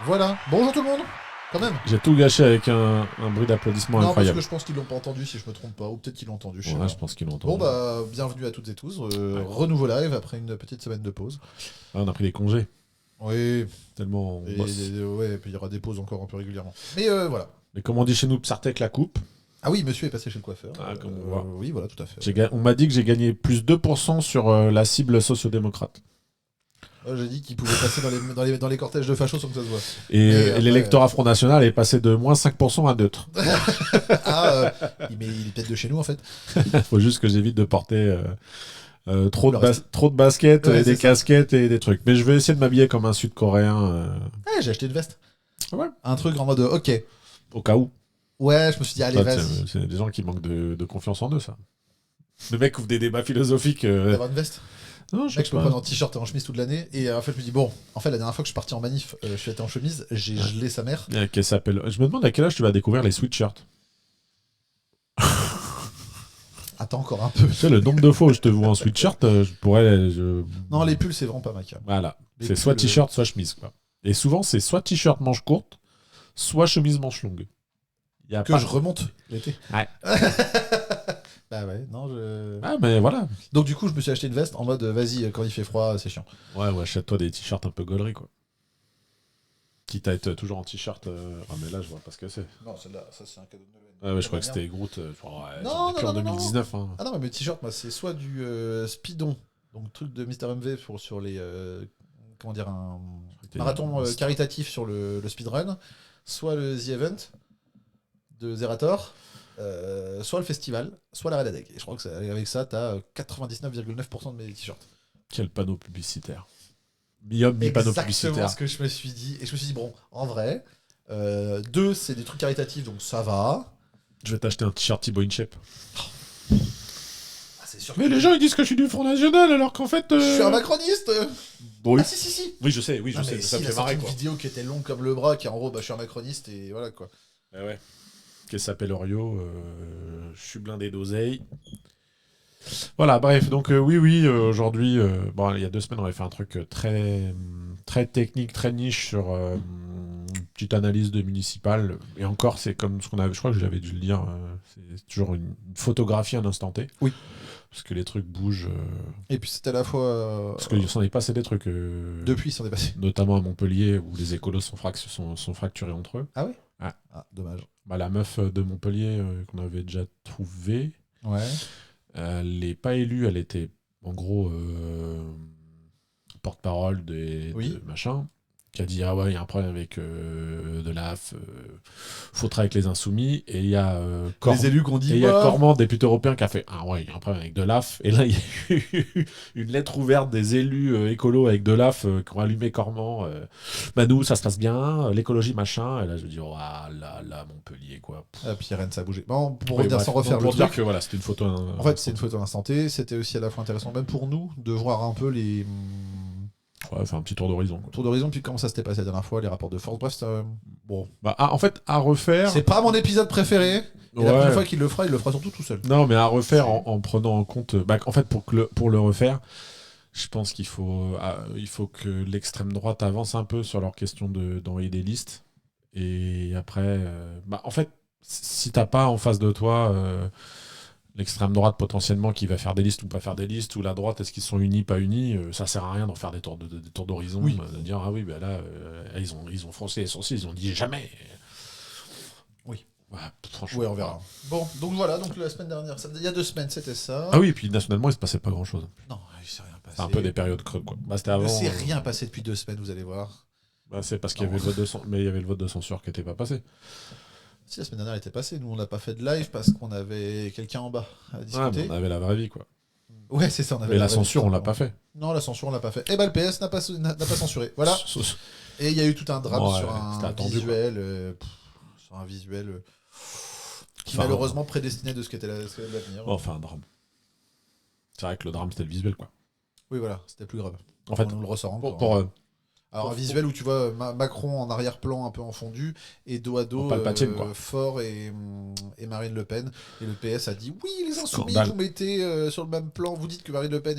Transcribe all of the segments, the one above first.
Voilà. Bonjour tout le monde. Quand même. J'ai tout gâché avec un bruit d'applaudissement Non, parce incroyable. que je pense qu'ils l'ont pas entendu, si je me trompe pas. Ou peut-être qu'ils l'ont entendu. Je sais Ouais, pas. je pense qu'ils l'ont entendu. Bon, bah, bienvenue à toutes et tous. Renouveau live après une petite semaine de pause. Ah, on a pris des congés. Oui. Tellement on bosse. Ouais, et puis il y aura des pauses encore un peu régulièrement. Mais voilà. Mais comme on dit chez nous, Psartek la coupe. Ah oui, monsieur est passé chez le coiffeur. Ah, comme on voit. Oui, voilà, tout à fait. On m'a dit que j'ai gagné plus 2% sur la cible sociodémocrate. J'ai dit qu'il pouvait passer dans les cortèges de fachos sans que ça se voit. Et l'électorat Front National est passé de moins 5% à neutre. Il est peut-être de chez nous en fait. Il faut juste que j'évite de porter trop de baskets, Ouais, et des ça. casquettes et des trucs. Mais je vais essayer de m'habiller comme un Sud-Coréen. J'ai acheté une veste. Ouais. Un truc en mode ok. Au cas où. Ouais, je me suis dit, allez, Ça, vas-y. c'est des gens qui manquent de confiance en eux, ça. Le mec ouvre des débats philosophiques. D'avoir une veste. Non, Mec, je peux prendre en t-shirt et en chemise toute l'année. Et en fait, je me dis, bon, en fait, la dernière fois que je suis parti en manif, je suis allé en chemise, j'ai gelé sa mère. Qu'elle s'appelle. Je me demande à quel âge tu vas découvrir les sweatshirts. Attends encore un peu. Tu sais, le nombre de fois où je te vois en sweatshirt, je pourrais. Non, les pulls, c'est vraiment pas ma cam. Voilà. Les C'est soit pulls, t-shirt, soit chemise, quoi. Et souvent, c'est soit t-shirt manche courte, soit chemise manche longue. Y a Que pas... je remonte l'été. Ouais. Bah ouais, non, je. Ah, mais voilà. Donc, du coup, je me suis acheté une veste en mode, vas-y, quand il fait froid, c'est chiant. Ouais, achète-toi des t-shirts un peu gaulerie, quoi. Quitte à être toujours en t-shirt. Ah, mais là, je vois pas ce que c'est. Non, celle-là, ça, c'est un cadeau de Noël. Ah, ouais, je crois que c'était Groot. Non, depuis non, en non, 2019. Hein. Ah non, mais mes t-shirts, moi, c'est soit du Speedon, donc truc de Mister MV sur les. Comment dire, un marathon caritatif sur le speedrun, soit le The Event de Zerator, soit le festival, soit la Redadec. Et je crois que avec ça, t'as 99,9% de mes t-shirts. Quel panneau publicitaire. Mi-panneau publicitaire. Exactement ce que je me suis dit. Et je me suis dit, bon, en vrai, 2, c'est des trucs caritatifs, donc ça va. Je vais t'acheter un t-shirt Thibaut InShape. Ah, c'est sûr. Mais les gens ils disent que je suis du Front National alors qu'en fait. Je suis un macroniste. Oui. Ah si. Oui, je sais, Non, mais ça si, me il a fait sorti marrer une quoi. vidéo qui était longue comme le bras, qui en gros, bah, je suis un macroniste et voilà quoi. Ouais. Qui s'appelle Orio. Je suis blindé d'oseille. Voilà, bref, donc oui, aujourd'hui, bon, il y a 2 semaines, on avait fait un truc très technique, très niche sur une petite analyse de municipal. Et encore, c'est comme ce qu'on avait, je crois que j'avais dû le dire, c'est toujours une photographie à un instant T. Oui. Parce que les trucs bougent. Et puis c'était à la fois. Parce qu'il s'en est passé des trucs. Depuis, il s'en est passé. Notamment à Montpellier, où les écolos sont fracturés entre eux. Ah oui. Ouais. Ah, dommage. Bah, la meuf de Montpellier qu'on avait déjà trouvée. Ouais. Elle n'est pas élue, elle était en gros porte-parole de machin, qui a dit ah ouais, il y a un problème avec de l'AF, faut travailler avec les insoumis, et il y a les élus qu'on dit. Et il y a Cormand, député européen, qui a fait ah ouais, il y a un problème avec de l'AF, et là il y a eu une lettre ouverte des élus écolos avec de l'AF qui ont allumé Cormand. Bah nous ça se passe bien, l'écologie machin, et là je me dis oh là Montpellier quoi. Ah puis Rennes ça a bougé. Bon, pour revenir sans refaire pour le dire truc. que voilà, c'était une photo. En fait, c'est une photo instant T. C'était aussi à la fois intéressant, même pour nous, de voir un peu les. Ouais, faire un petit tour d'horizon. Tour d'horizon, puis comment ça s'était passé la dernière fois, les rapports de force. Bref, bon. Bah, en fait, à refaire. C'est pas mon épisode préféré. Et la prochaine fois qu'il le fera, il le fera surtout tout seul. Non, mais à refaire en prenant en compte. Bah, en fait, pour le refaire, je pense qu'il faut que l'extrême droite avance un peu sur leur question d'envoyer des listes. Et après, en fait, si t'as pas en face de toi l'extrême droite potentiellement qui va faire des listes ou pas faire des listes, ou la droite, est-ce qu'ils sont unis, pas unis, ça sert à rien d'en faire des tours d'horizon, oui. De dire ah oui, bah là, ils ont foncé les sourcils, ils ont dit jamais. Oui. Ouais, franchement. Oui, on verra. Bon, donc voilà, donc la semaine dernière, il y a 2 semaines, c'était ça. Ah oui, et puis nationalement, il se passait pas grand-chose. Non, il s'est rien passé. C'est un peu des périodes creux, quoi. Bah, c'était Il avant. ne s'est rien passé depuis 2 semaines, vous allez voir. Bah, c'est parce qu'il y avait le vote de mais il y avait le vote de censure qui n'était pas passé. Si la semaine dernière était passée, nous on n'a pas fait de live parce qu'on avait quelqu'un en bas à discuter. Ouais, on avait la vraie vie, quoi. Ouais, c'est ça. On avait mais la censure, on l'a pas fait. Non, la censure, on l'a pas fait. Et bah le PS n'a pas censuré. Voilà. Et il y a eu tout un drame sur un visuel, qui malheureusement prédestinait de ce qu'était l'avenir. Enfin, un drame. C'est vrai que le drame, c'était le visuel, quoi. Oui, voilà, c'était plus grave. En fait, on nous le ressort encore. Alors un visuel où tu vois Macron en arrière-plan un peu en fondu et dos à dos Faure et Marine Le Pen, et le PS a dit oui, les insoumis, vous mettez sur le même plan, vous dites que Marine Le Pen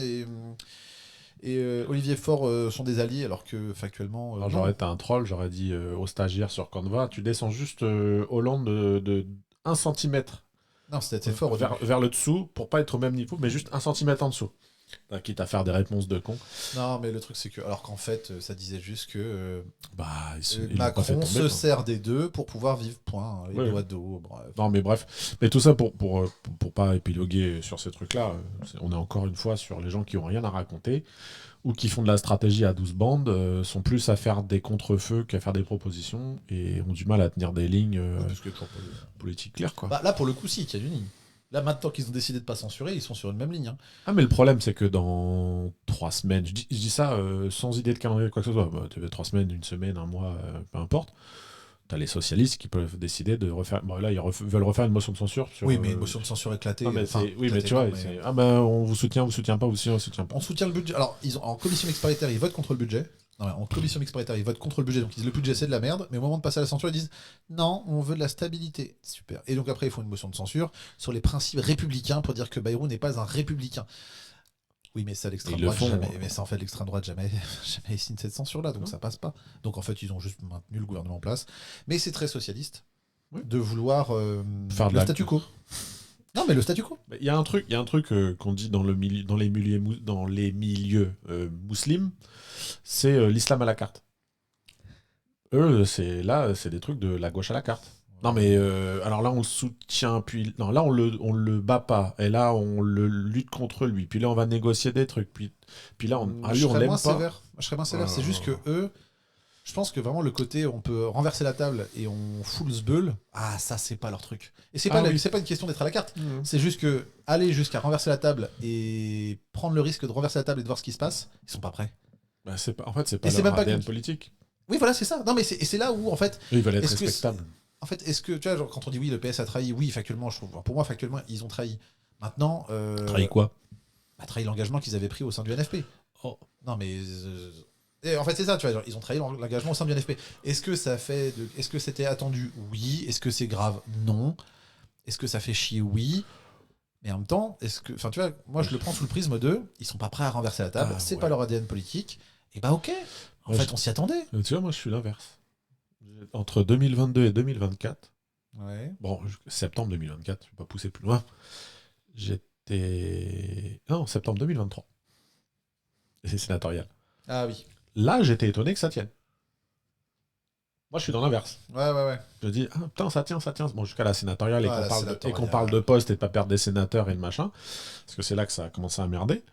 et Olivier Faure sont des alliés, alors que factuellement. Alors non. j'aurais été un troll, j'aurais dit aux stagiaires sur Canva, tu descends juste Hollande de 1 centimètre Non, c'était fort au vers, début. vers le dessous pour pas être au même niveau, mais juste 1 centimètre en dessous. Quitte à faire des réponses de con. Non, mais le truc, c'est que. Alors qu'en fait, ça disait juste que Bah, ils l'ont pas Macron fait tomber, se quoi. sert des deux pour pouvoir vivre, point. Les Ouais. doigts d'eau, bref. Non, mais bref. Mais tout ça pour pas épiloguer sur ces trucs-là, on est encore une fois sur les gens qui ont rien à raconter ou qui font de la stratégie à 12 bandes, sont plus à faire des contre-feux qu'à faire des propositions et ont du mal à tenir des lignes Parce que toujours pas politiques claires, quoi. Bah, là, pour le coup, si, il y a une ligne. Là, maintenant qu'ils ont décidé de pas censurer, ils sont sur une même ligne. Hein. Ah, mais le problème, c'est que dans 3 semaines, je dis ça sans idée de calendrier, quoi que ce soit, bah, 3 semaines, 1 semaine, 1 mois, peu importe. T'as les socialistes qui peuvent décider de refaire. Bon, là, ils veulent refaire une motion de censure. Sur, Oui, mais une motion de censure éclatée. Non, mais enfin, oui, mais éclatée, tu vois, non, mais- c'est, ah ben on vous soutient pas, on soutient pas. On soutient le budget. Alors, en commission mixte paritaire, ils votent contre le budget. Non, en commission mixte paritaire, ils votent contre le budget. Donc, ils disent le budget, c'est de la merde. Mais au moment de passer à la censure, ils disent non, on veut de la stabilité. Super. Et donc, après, ils font une motion de censure sur les principes républicains pour dire que Bayrou n'est pas un républicain. Oui, mais ça, l'extrême Ils le droite, font, jamais. hein. Mais ça, en fait, l'extrême droite, jamais signe cette censure-là. Donc, Non. ça passe pas. Donc, en fait, ils ont juste maintenu le gouvernement en place. Mais c'est très socialiste Oui. de vouloir Faire de le la- statu quo. Non, mais le statu quo. Il y a un truc qu'on dit dans les milieux musulmans, c'est l'islam à la carte. Eux, c'est des trucs de la gauche à la carte. Non mais alors là on le soutient, puis non là on le bat pas, et là on le lutte contre lui, puis là on va négocier des trucs, puis là Moi, lui je on serais l'aime moins pas. sévère. Je serais moins sévère. C'est juste que eux, je pense que vraiment le côté on peut renverser la table et on fout le sbeul, ah ça c'est pas leur truc. Et c'est pas, Ah oui. c'est pas une question d'être à la carte. Mhm. C'est juste que aller jusqu'à renverser la table et prendre le risque de renverser la table et de voir ce qui se passe, ils sont pas prêts. Bah, en fait c'est Et pas c'est leur même pas ADN que- politique. Oui voilà c'est ça. Non mais c'est là où en fait, Eux, ils veulent être Est-ce que respectables. en fait est-ce que tu vois genre, quand on dit oui le PS a trahi, oui factuellement je trouve. Pour moi factuellement ils ont trahi. Maintenant Quoi? trahi l'engagement qu'ils avaient pris au sein du NFP. Oh. Non mais et en fait c'est ça tu vois genre, ils ont trahi l'engagement au sein du NFP. Est-ce que est-ce que c'était attendu? Oui. Est-ce que c'est grave? Non. Est-ce que ça fait chier? Oui. Mais en même temps, enfin tu vois, moi je le prends sous le prisme de, ils sont pas prêts à renverser la table, Ah, c'est ouais. pas leur ADN politique. Et bah ok. En Ouais, fait on s'y attendait. Tu vois, moi je suis l'inverse. Entre 2022 et 2024, Ouais. bon, septembre 2024, je vais pas pousser plus loin, non, septembre 2023. Et c'est sénatorial. Ah oui. Là, j'étais étonné que ça tienne. Moi, je suis dans l'inverse. Ouais. Je dis, ah putain, ça tient. Bon, jusqu'à la sénatoriale, Ouais, la et qu'on sénatoriale. parle de poste et de pas perdre des sénateurs et de machin. Parce que c'est là que ça a commencé à merder.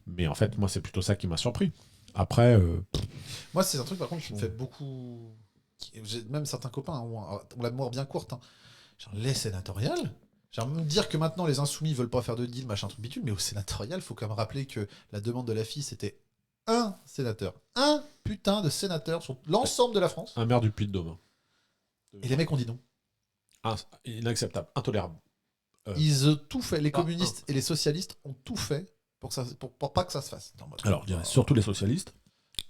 Mais en fait, moi, c'est plutôt ça qui m'a surpris. Après, Moi c'est un truc par contre qui me fait beaucoup. J'ai même certains copains hein, ont la mémoire bien courte. Hein. Genre les sénatoriales. Genre me dire que maintenant les insoumis veulent pas faire de deal, machin truc bitume, mais au sénatorial, faut quand même rappeler que la demande de la fille c'était un sénateur. Un putain de sénateur sur l'ensemble de la France. un maire du Puy-de-Dôme. Et les mecs ont dit non. Inacceptable, intolérable. Ils ont tout fait. Les Ah, communistes et les socialistes ont tout fait pour pas que ça se fasse. Non, moi, Alors, je dirais surtout les socialistes.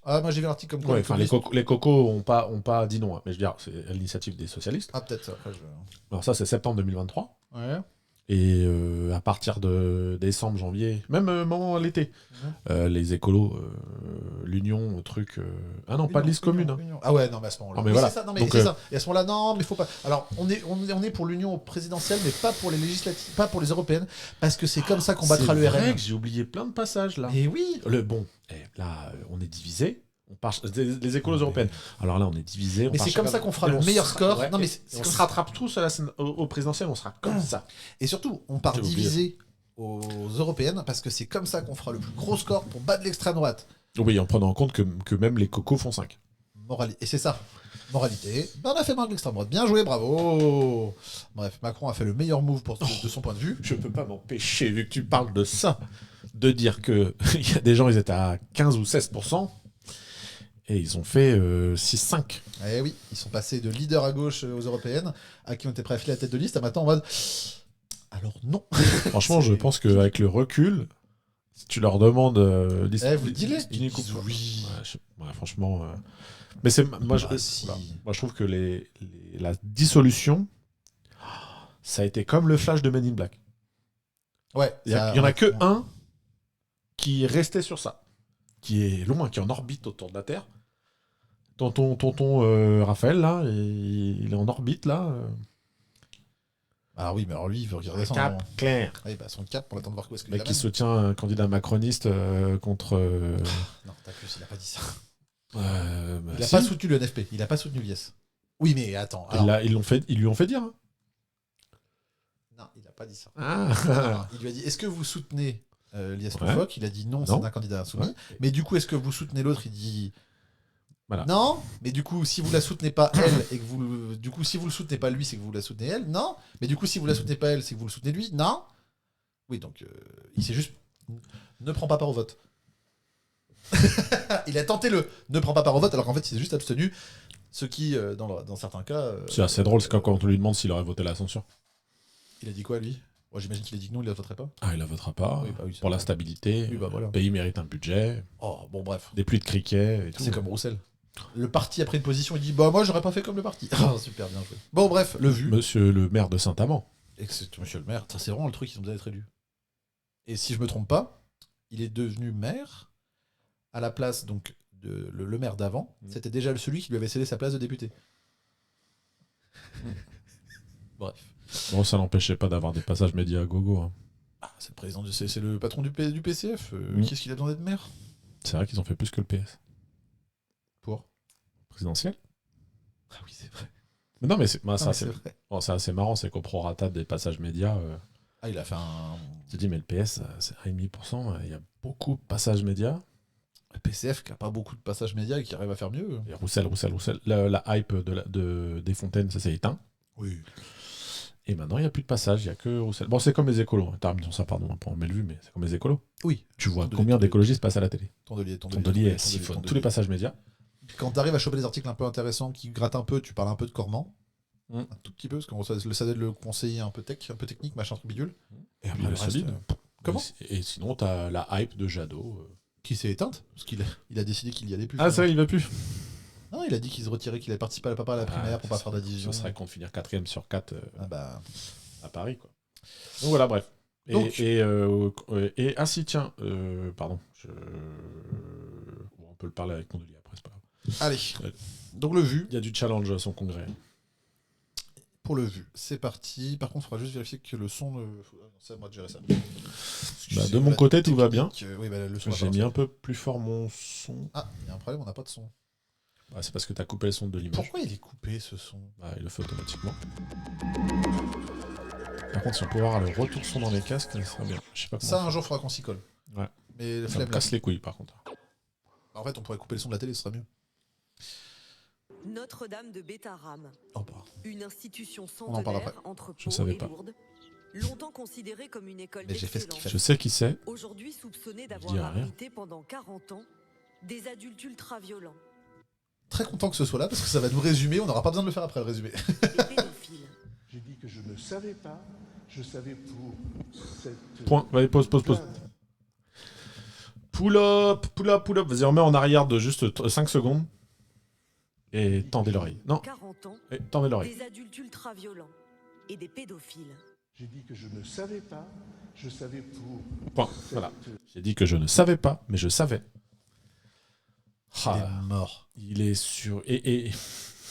Ah, moi j'ai vu l'article comme quoi. Ouais, les enfin, les communistes- cocos ont pas dit non, hein, mais je veux dire, c'est à l'initiative des socialistes. Ah, peut-être ça. Après, Alors ça, c'est septembre 2023. Ouais. Et à partir de décembre, janvier, même moment l'été, les écolos, l'union, truc... Ah non, pas de liste commune. Hein. Ah ouais, non, mais à ce moment-là. Ah, mais Oui, voilà. c'est ça, non, mais Donc, c'est ça. Et à ce moment-là, non, mais faut pas. Alors, on est pour l'union présidentielle, mais pas pour les législatives, pas pour les européennes, parce que c'est comme ça qu'on battra le C'est vrai RN. que j'ai oublié plein de passages là. Et oui. Là, on est divisé. On part les écolos européennes. Alors là, on est divisé. Mais c'est comme ça qu'on fera le meilleur score. Non, mais on se rattrape tous au présidentiel. On sera comme ça. Et surtout, on part J'ai oublié. divisé aux européennes, parce que c'est comme ça qu'on fera le plus gros score pour battre l'extrême droite. Oui, en prenant en compte que même les cocos font 5. Et c'est ça. Moralité, ben on a fait marque l'extrême droite. Bien joué, bravo. Bref, Macron a fait le meilleur move de son point de vue. Je peux pas m'empêcher, vu que tu parles de ça, de dire que il y a des gens, ils étaient à 15 ou 16%, et ils ont fait 6-5. Eh oui, ils sont passés de leader à gauche aux européennes, à qui on était prêt à filer la tête de liste, à maintenant en mode. Alors non. Franchement, je pense qu'avec le recul, si tu leur demandes... Vous le dites-les. Ils disent Oui. Ouais, franchement... Mais c'est moi, Si. moi, je trouve que la dissolution, ça a été comme le flash de Men in Black. Ouais. Il y en a que un qui est resté sur ça. qui est loin, qui est en orbite autour de la Terre. Tonton Raphaël, là, il est en orbite, là. Ah oui, mais alors lui, il veut regarder ça. Cap clair. Oui, bah son cap, on attend de voir où est-ce qu'il Mec qui l'amène. soutient un candidat macroniste contre... Non, t'as plus, il a pas dit ça. bah, Il a si. pas soutenu le NFP, il a pas soutenu l'IS. Oui, mais attends. Alors... Ils lui ont fait dire. Hein. Non, il a pas dit ça. Ah. Il lui a dit, est-ce que vous soutenez l'IS Ouais. Loufoque? Il a dit non, c'est un candidat insoumis. Ouais. Mais du coup, est-ce que vous soutenez l'autre? Il dit... Voilà. Non, mais du coup, si vous la soutenez pas elle et que vous, du coup, si vous le soutenez pas lui, c'est que vous la soutenez elle. Non, mais du coup, si vous la soutenez pas elle, c'est que vous le soutenez lui. Non. Oui, donc il s'est juste ne prend pas part au vote. Il a tenté le ne prend pas part au vote, alors qu'en fait, il s'est juste abstenu. Ce qui, dans certains cas, C'est assez drôle, c'est quand on lui demande s'il aurait voté la censure. il a dit quoi lui? Moi, j'imagine qu'il a dit que non, il la voterait pas. Ah, il la votera pas. Oui, bah oui, c'est pour la vrai. stabilité. Oui, bah voilà. Le pays mérite un budget, Oh, bon, bref. des pluies de criquets et tout. C'est comme Roussel. Le parti a pris une position, il dit bah moi j'aurais pas fait comme le parti. Ah, super bien joué. Bon bref, le vu. Monsieur le maire de Saint-Amand. Et que c'est monsieur le maire, ça, c'est vraiment le truc qu'ils ont besoin d'être élus. Et si je me trompe pas, il est devenu maire à la place donc de le maire d'avant. C'était déjà celui qui lui avait cédé sa place de député. Bref. Bon, ça n'empêchait pas d'avoir des passages médias à gogo. Hein. Ah, c'est le président c'est le patron du PCF. Qu'est-ce qu'il a besoin d'être maire? C'est vrai qu'ils ont fait plus que le PS. Pour Présidentiel. Ah oui, c'est vrai. Mais non, mais c'est vrai. c'est assez marrant, c'est qu'au prorata des passages médias, Ah, il a fait un. tu dis, mais le PS, c'est 1,5%, il y a beaucoup de passages médias. Le PCF qui a pas beaucoup de passages médias et qui arrive à faire mieux. Et Roussel. La hype des Fontaines, ça s'est éteint. Oui. Et maintenant, il n'y a plus de passage, il n'y a que Roussel. Bon, c'est comme les écolos. Hein. T'as raison, ça, pardon, pour en mettre le vu, mais c'est comme les écolos. Oui. Tu vois combien d'écologistes passent à la télé? Tondelier siphonne tous les passages médias. Quand tu arrives à choper des articles un peu intéressants qui grattent un peu, tu parles un peu de Cormand. Un tout petit peu, parce qu'on ça doit être le conseiller un peu technique, machin truc bidule. Et après, Il le est reste, solide. Comment Et sinon, t'as la hype de Jadot. Qui s'est éteinte, parce qu'il a décidé qu'il y allait plus. Ah, ça, il va plus. Non, il a dit qu'il se retirait, qu'il avait participé à la papa à la primaire pour pas faire de la division. Ce serait contre finir 4ème sur 4 Ah bah. à Paris, quoi. Donc voilà, bref. Donc- Et ah si, tiens, pardon. Bon, on peut le parler avec Mondelier après, c'est pas grave. Allez. Donc le vu, Il y a du challenge à son congrès. pour le vu, c'est parti. Par contre, il faudra juste vérifier que le son ne. C'est à moi de gérer ça. Bah, de mon côté, tout va bien. Oui, bah, le son va J'ai pas mis lancer. un peu plus fort mon son. Ah, il y a un problème, on n'a pas de son. Bah, c'est parce que t'as coupé le son de l'image. Pourquoi il est coupé ce son? Bah, il le fait automatiquement. Par contre, si on pouvait avoir le retour son dans les casques, ça serait bien. Je sais pas comment. Ça, un jour, il faudra qu'on s'y colle. Ouais. Mais Ça flemme me là. casse les couilles, par contre. En fait, on pourrait couper le son de la télé, ce serait mieux. Notre-Dame de Bétarame, Oh, bah. une institution On en parle centenaire après. entre Je Pau savais et pas. Lourdes, longtemps considérée comme une école Mais j'ai fait ce qu'il d'excellence, Je sais qui c'est. aujourd'hui soupçonnée dis d'avoir rien. abrité pendant 40 ans des adultes ultra-violents Très content que ce soit là, parce que ça va nous résumer, on n'aura pas besoin de le faire après, le résumé. et pédophiles. J'ai dit que je ne savais pas. Je savais pour cette. Point. Allez, pause. Pull up. Vas-y, remets en arrière de juste 5 secondes. Et tendez l'oreille. Non, 40 ans, et tendez l'oreille. des adultes ultra-violents et des pédophiles. J'ai dit que je ne savais pas. Je savais pour. Point. Voilà. J'ai dit que je ne savais pas, mais je savais. Il Ah, est mort. il est sur. Et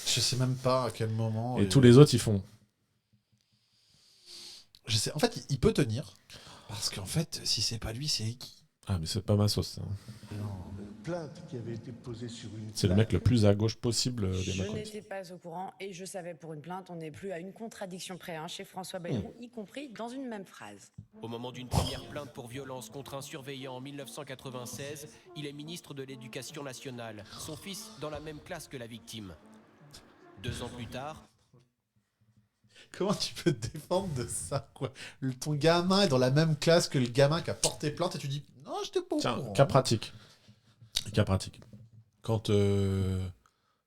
Je sais même pas à quel moment. tous les autres, ils font. Je sais. En fait, il peut tenir. Parce qu'en fait, si c'est pas lui, c'est qui? Ah, mais c'est pas ma sauce. Hein. Plainte qui avait été posée sur une. C'est le mec le plus à gauche possible des Je macronistes. n'étais pas au courant et je savais pour une plainte, on n'est plus à une contradiction près hein, chez François Bayrou, y compris dans une même phrase. Au moment d'une première plainte pour violence contre un surveillant en 1996, il est ministre de l'Éducation nationale, son fils dans la même classe que la victime. 2 ans plus tard, Comment tu peux te défendre de ça, quoi? Ton gamin est dans la même classe que le gamin qui a porté plainte et tu dis non, je t'ai pas au Tiens, courant. cas pratique. Quand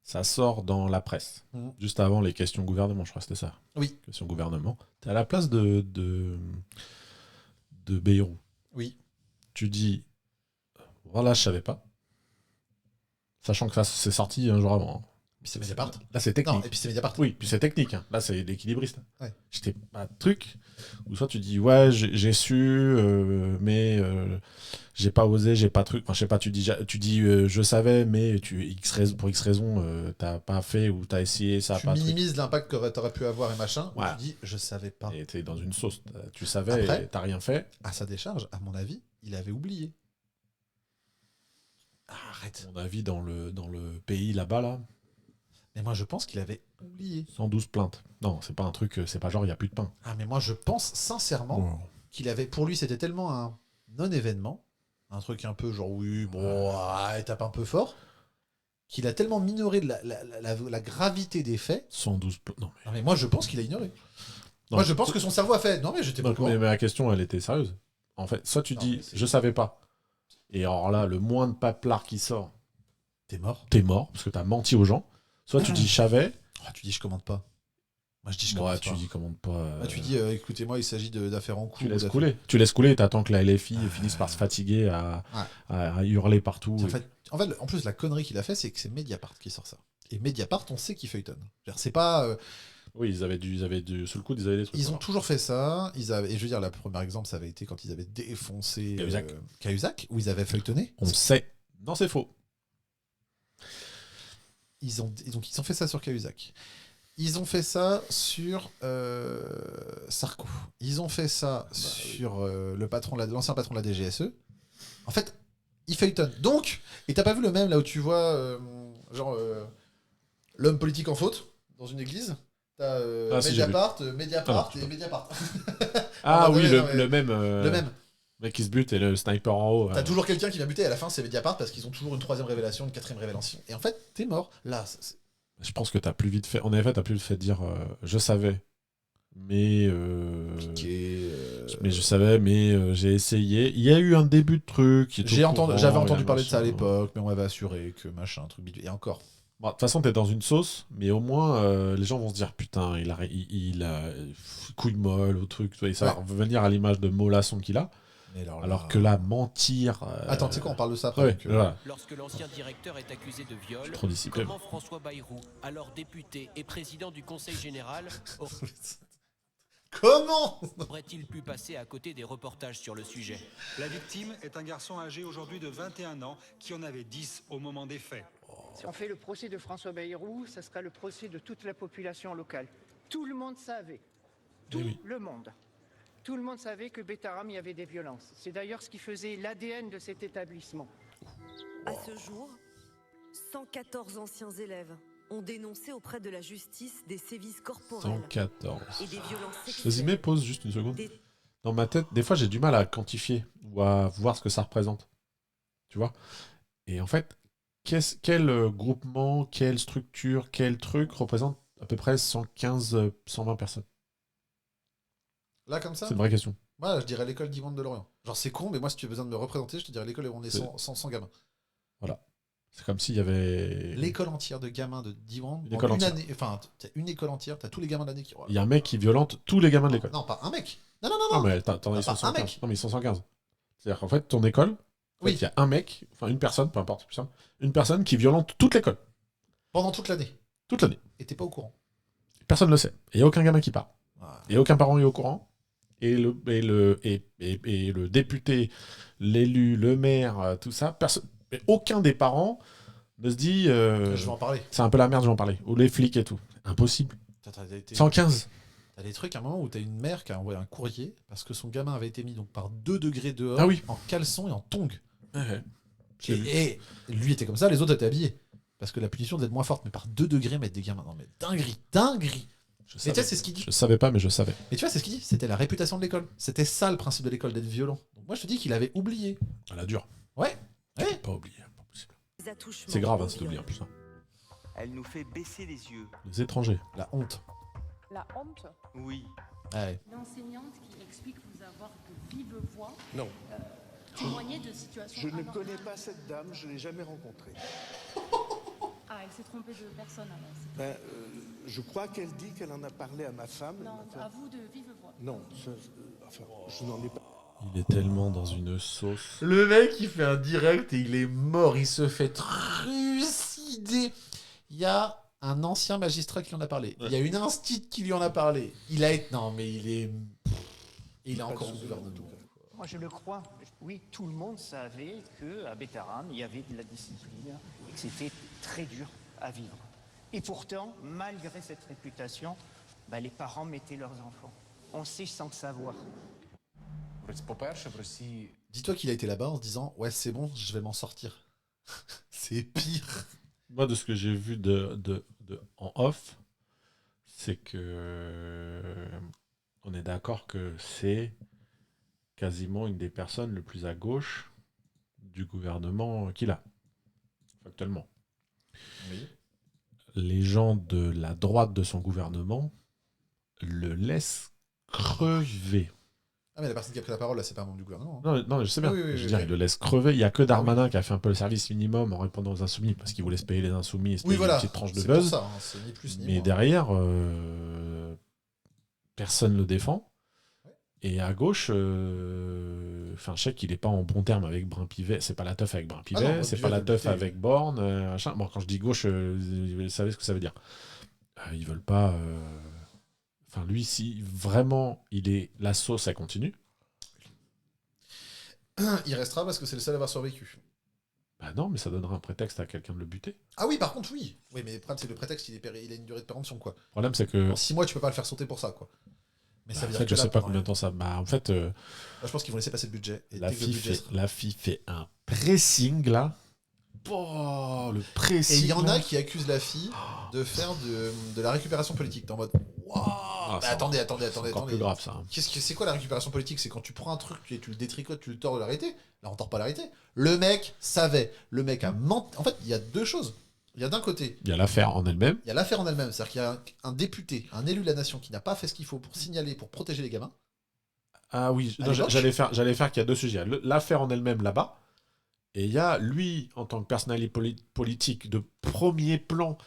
ça sort dans la presse, juste avant les questions gouvernement, je crois que c'était ça. Oui. Questions gouvernement. T'es à la place de Bayrou. Oui. Tu dis, voilà, je savais pas. Sachant que ça c'est sorti un jour avant. Hein. C'est Mediapart. Là, c'est technique. Non, et puis c'est Mediapart. Oui, puis c'est technique. Hein. Là, c'est l'équilibriste. Ouais. J'étais pas truc où soit tu dis ouais, j'ai su, mais j'ai pas osé, j'ai pas truc. Enfin, je sais pas. Tu dis je savais, mais pour X raison, t'as pas fait ou t'as essayé, ça a Tu pas. minimises l'impact que t'aurais pu avoir et machin. Ouais. Tu dis je savais pas. Et t'es dans une sauce. Tu savais, Après, et t'as rien fait. À sa décharge, à mon avis, il avait oublié. Arrête. À mon avis, dans le pays là-bas là. Mais moi, je pense qu'il avait oublié. 112 plaintes. Non, c'est pas un truc, c'est pas genre il y a plus de pain. Ah, mais moi, je pense sincèrement qu'il avait. Pour lui, c'était tellement un non-événement, un truc un peu genre, oui, bon, étape un peu fort, qu'il a tellement minoré de la gravité des faits. 112 plaintes. Non, Non, mais moi, je pense qu'il a ignoré. Non, moi, je pense que son cerveau a fait. Non, mais j'étais pas au courant. mais la question, elle était sérieuse. En fait, soit tu dis, je savais pas. Et alors là, le moins de paplard qui sort, T'es mort. t'es mort, parce que t'as menti aux gens. Soit tu dis, je savais. Oh, tu dis, je commande pas. Moi, je dis, je Ouais, commande tu pas. dis, commande pas. Ah, tu dis, écoutez-moi, il s'agit d'affaires en cours. Tu laisses couler. Tu laisses couler et t'attends que la LFI finisse par se fatiguer Ouais. à hurler partout. En fait, en plus, la connerie qu'il a fait, c'est que c'est Mediapart qui sort ça. Et Mediapart, on sait qu'il feuilletonne. C'est pas. Oui, ils avaient sous le coude, ils avaient des trucs. Ils ont toujours fait ça. Et je veux dire, le premier exemple, ça avait été quand ils avaient défoncé Cahuzac, où ils avaient feuilletonné. On sait. Non, c'est faux. Ils ont fait ça sur Cahuzac. Ils ont fait ça sur Sarko. Ils ont fait ça sur l'ancien patron de la DGSE. En fait, ils feuilletonnent. Donc, et t'as pas vu le même là où tu vois l'homme politique en faute dans une église. T'as si, Mediapart j'ai et Mediapart. Ah oui, le même. Le même. Le mec qui se bute et le sniper en haut. T'as toujours quelqu'un qui vient buter et à la fin c'est Mediapart parce qu'ils ont toujours une troisième révélation, une quatrième révélation. Et en fait, t'es mort. Là, Je pense que t'as plus vite fait. En effet, t'as plus vite fait de dire je savais. Mais. Mais je savais, mais j'ai essayé. Il y a eu un début de truc. J'avais entendu parler de ça à l'époque, mais on m'avait assuré que machin, un truc bidule. Et encore. Bon, de toute façon, t'es dans une sauce, mais au moins, les gens vont se dire putain, il a couille molle au truc. Et ça va revenir à l'image de mollasson qu'il a. Alors que là, mentir. Attends, tu sais quoi, on parle de ça après. Ouais, voilà. Lorsque l'ancien directeur est accusé de viol, Trop discipliné. comment François Bayrou, alors député et président du Conseil général, Comment aurait-il pu passer à côté des reportages sur le sujet? La victime est un garçon âgé aujourd'hui de 21 ans qui en avait 10 au moment des faits. Si on fait le procès de François Bayrou, ça sera le procès de toute la population locale. Tout le monde savait. Le monde. Tout le monde savait que Betaram y avait des violences. C'est d'ailleurs ce qui faisait l'ADN de cet établissement. À ce jour, 114 anciens élèves ont dénoncé auprès de la justice des sévices corporels 114. et des violences sexuelles. Vas-y, pause juste une seconde. Dans ma tête, des fois, j'ai du mal à quantifier ou à voir ce que ça représente. Tu vois? Et en fait, quel groupement, quelle structure, quel truc représente à peu près 115, 120 personnes? Là, comme ça C'est une vraie question. Moi, je dirais l'école d'Yvonne de Lorient. Genre, c'est con, mais moi, si tu as besoin de me représenter, je te dirais l'école où on est 100 gamins. Voilà. C'est comme s'il y avait. L'école entière de gamins de Diwan. Une école entière. Année, enfin, t'as une école entière, t'as tous les gamins de l'année qui. Il y a un mec qui violente tous les gamins de l'école. Non, pas un mec. Non. Non, mais attends, ils sont 115. Non, mais ils sont 115. C'est-à-dire qu'en fait, ton école, il y a un mec, enfin une personne, peu importe, c'est plus simple, une personne qui violente toute l'école. Pendant toute l'année. Toute l'année. Et t'es pas au courant. Personne ne le sait. Et il n'y a aucun gamin qui part. Et aucun parent est au courant. Et le député, l'élu, le maire, tout ça, aucun des parents ne se dit je vais en parler. C'est un peu la merde, je vais en parler. Ou les flics et tout. Impossible. 115. T'as des trucs à un moment où t'as une mère qui a envoyé un courrier parce que son gamin avait été mis donc par 2 degrés dehors en caleçon et en tongs. Et lui était comme ça, les autres étaient habillés. Parce que la punition devait être moins forte, mais par 2 degrés mettre des gamins. Non mais dinguerie. Mais tu sais, c'est ce qu'il dit. Je savais pas, mais je savais. Mais tu vois, c'est ce qu'il dit. C'était la réputation de l'école. C'était ça le principe de l'école, d'être violent. Donc moi, je te dis qu'il avait oublié. À la dure. Ouais. Pas oublié, pas possible. attouchements. C'est grave, c'est oublié en plus. Elle nous fait baisser les yeux. Les étrangers. La honte. La honte? Oui. Ouais. L'enseignante qui explique vous avoir de vive voix. Non. Témoigner de situations Je ne anormales. connais pas cette dame, je ne l'ai jamais rencontrée. Ah, elle s'est trompée de personne alors. Ben, je crois qu'elle dit qu'elle en a parlé à ma femme. Non, à vous de vive voix. Non, enfin, je n'en ai pas. Il est tellement dans une sauce. Le mec, il fait un direct et il est mort. Il se fait trucider. Il y a un ancien magistrat qui en a parlé. Il y a une instite qui lui en a parlé. Il a été... Non, mais il est encore en gouvernement. Moi, je le crois. Oui, tout le monde savait qu'à Bétaram, il y avait de la discipline et que c'était très dur à vivre. Et pourtant, malgré cette réputation, les parents mettaient leurs enfants. On sait sans le savoir. Dis-toi qu'il a été là-bas en se disant « Ouais, c'est bon, je vais m'en sortir. » C'est pire. Moi, de ce que j'ai vu en off, c'est que on est d'accord que c'est quasiment une des personnes le plus à gauche du gouvernement qu'il a, actuellement. Oui. Les gens de la droite de son gouvernement le laissent crever. Ah, mais la personne qui a pris la parole, là, c'est pas un membre du gouvernement. Non, je sais bien. Oui, je veux dire, il le laisse crever. Il n'y a que Darmanin qui a fait un peu le service minimum en répondant aux insoumis, parce qu'il voulait se payer les insoumis et se payer une petite tranche de c'est buzz. pour ça, c'est ni plus ni Mais moins. derrière, personne ne le défend. Et à gauche, je sais qu'il n'est pas en bon terme avec Brun-Pivet. C'est pas la teuf avec Brun-Pivet, c'est pas la teuf avec Borne. Bon, quand je dis gauche, vous savez ce que ça veut dire. Ils veulent pas... lui, si vraiment la sauce, elle continue. Il restera parce que c'est le seul à avoir survécu. Non, mais ça donnera un prétexte à quelqu'un de le buter. Ah oui, par contre, oui. Oui, mais c'est le prétexte, il a une durée de péremption, quoi. Le problème, c'est que... En 6 mois, tu peux pas le faire sauter pour ça, quoi. Mais ça veut dire que je sais pas combien de temps ça... je pense qu'ils vont laisser passer le budget. Et la fille fait un pressing, là. Oh, le pressing. Et il y en a qui accusent la fille de faire de la récupération politique. T'es en mode... Waouh, attendez. encore plus grave, ça. C'est quoi la récupération politique? C'est quand tu prends un truc et tu le détricotes, tu le tords de la réalité. Là, on tord pas la réalité. Le mec savait. Le mec a menti. En fait, il y a deux choses. Il y a d'un côté... Il y a l'affaire en elle-même. C'est-à-dire qu'il y a un député, un élu de la nation qui n'a pas fait ce qu'il faut pour signaler, pour protéger les gamins. Ah oui, j'allais faire qu'il y a deux sujets. L'affaire en elle-même là-bas, et il y a lui, en tant que personnalité politique de premier plan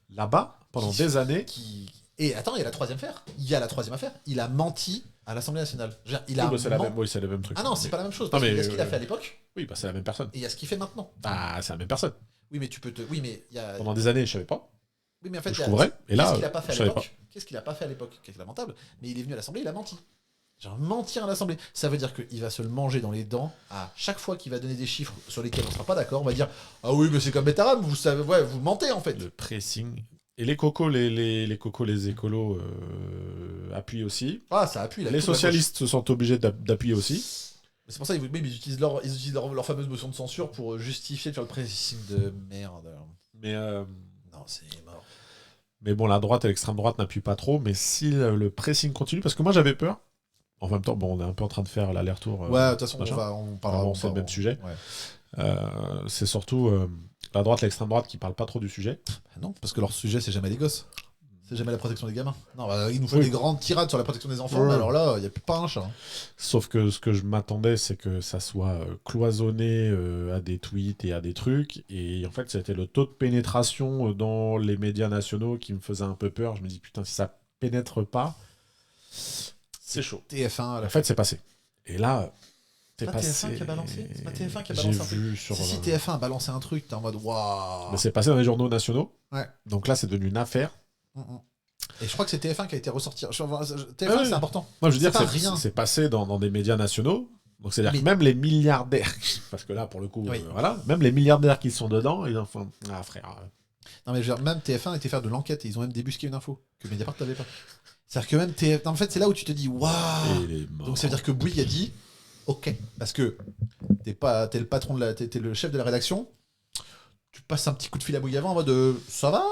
là-bas, pendant des années. Et attends, il y a la troisième affaire. Il a menti à l'Assemblée nationale. C'est le même truc. Ah non, c'est pas la même chose. Parce qu'il y a ce qu'il a fait à l'époque. Oui, c'est la même personne. Et il y a ce qu'il fait maintenant. C'est la même personne. Oui, mais tu peux te... Oui, mais il y a... Pendant des années, je savais pas. Oui, mais en fait, je couvrais. Et là, qu'est-ce qu'il a pas fait à l'époque? Qui est lamentable. Mais il est venu à l'Assemblée, il a menti. Genre, mentir à l'Assemblée. Ça veut dire qu'il va se le manger dans les dents à chaque fois qu'il va donner des chiffres sur lesquels on sera pas d'accord. On va dire « Ah oui, mais c'est comme Bétaram, vous savez, vous mentez en fait. » Le pressing. Et les cocos, les écolos appuient aussi. Ah, ça appuie. Les socialistes se sentent obligés d'appuyer aussi. C'est pour ça qu'ils utilisent leur fameuse motion de censure pour justifier de faire le pressing de merde. Mais non, c'est mort. Mais bon, la droite et l'extrême droite n'appuient pas trop. Mais si le pressing continue, parce que moi j'avais peur. En même temps, on est un peu en train de faire l'aller-retour. Ouais, de toute façon, on parlera. C'est le même sujet. Ouais. C'est surtout la droite et l'extrême droite qui parlent pas trop du sujet. Non, parce que leur sujet, c'est jamais les gosses. C'est jamais la protection des gamins. Non, il nous faut des grandes tirades sur la protection des enfants, mais alors là, il n'y a plus pas un chat. Sauf que ce que je m'attendais, c'est que ça soit cloisonné à des tweets et à des trucs. Et en fait, c'était le taux de pénétration dans les médias nationaux qui me faisait un peu peur. Je me dis, putain, si ça pénètre pas, c'est chaud. TF1. En fait, c'est passé. Et là, c'est pas TF1 qui a balancé. C'est pas TF1 qui a balancé un truc. Si TF1 a balancé un truc, t'es en mode waouh. Mais c'est passé dans les journaux nationaux. Ouais. Donc là, c'est devenu une affaire. Et je crois que c'est TF1 qui a été ressorti. TF1, c'est important. Moi, je veux dire, c'est passé dans des médias nationaux. Donc c'est-à-dire que même les milliardaires, parce que là, pour le coup, même les milliardaires qui sont dedans, ils en font... Ah, frère. Non, mais je veux dire, même TF1 était faire de l'enquête et ils ont même débusqué une info que Mediapart n'avait pas. C'est-à-dire que même TF1... En fait, c'est là où tu te dis, waouh. Donc ça veut dire que Bouygues a dit, ok, parce que t'es le patron t'es le chef de la rédaction, tu passes un petit coup de fil à Bouygues avant en mode, ça va.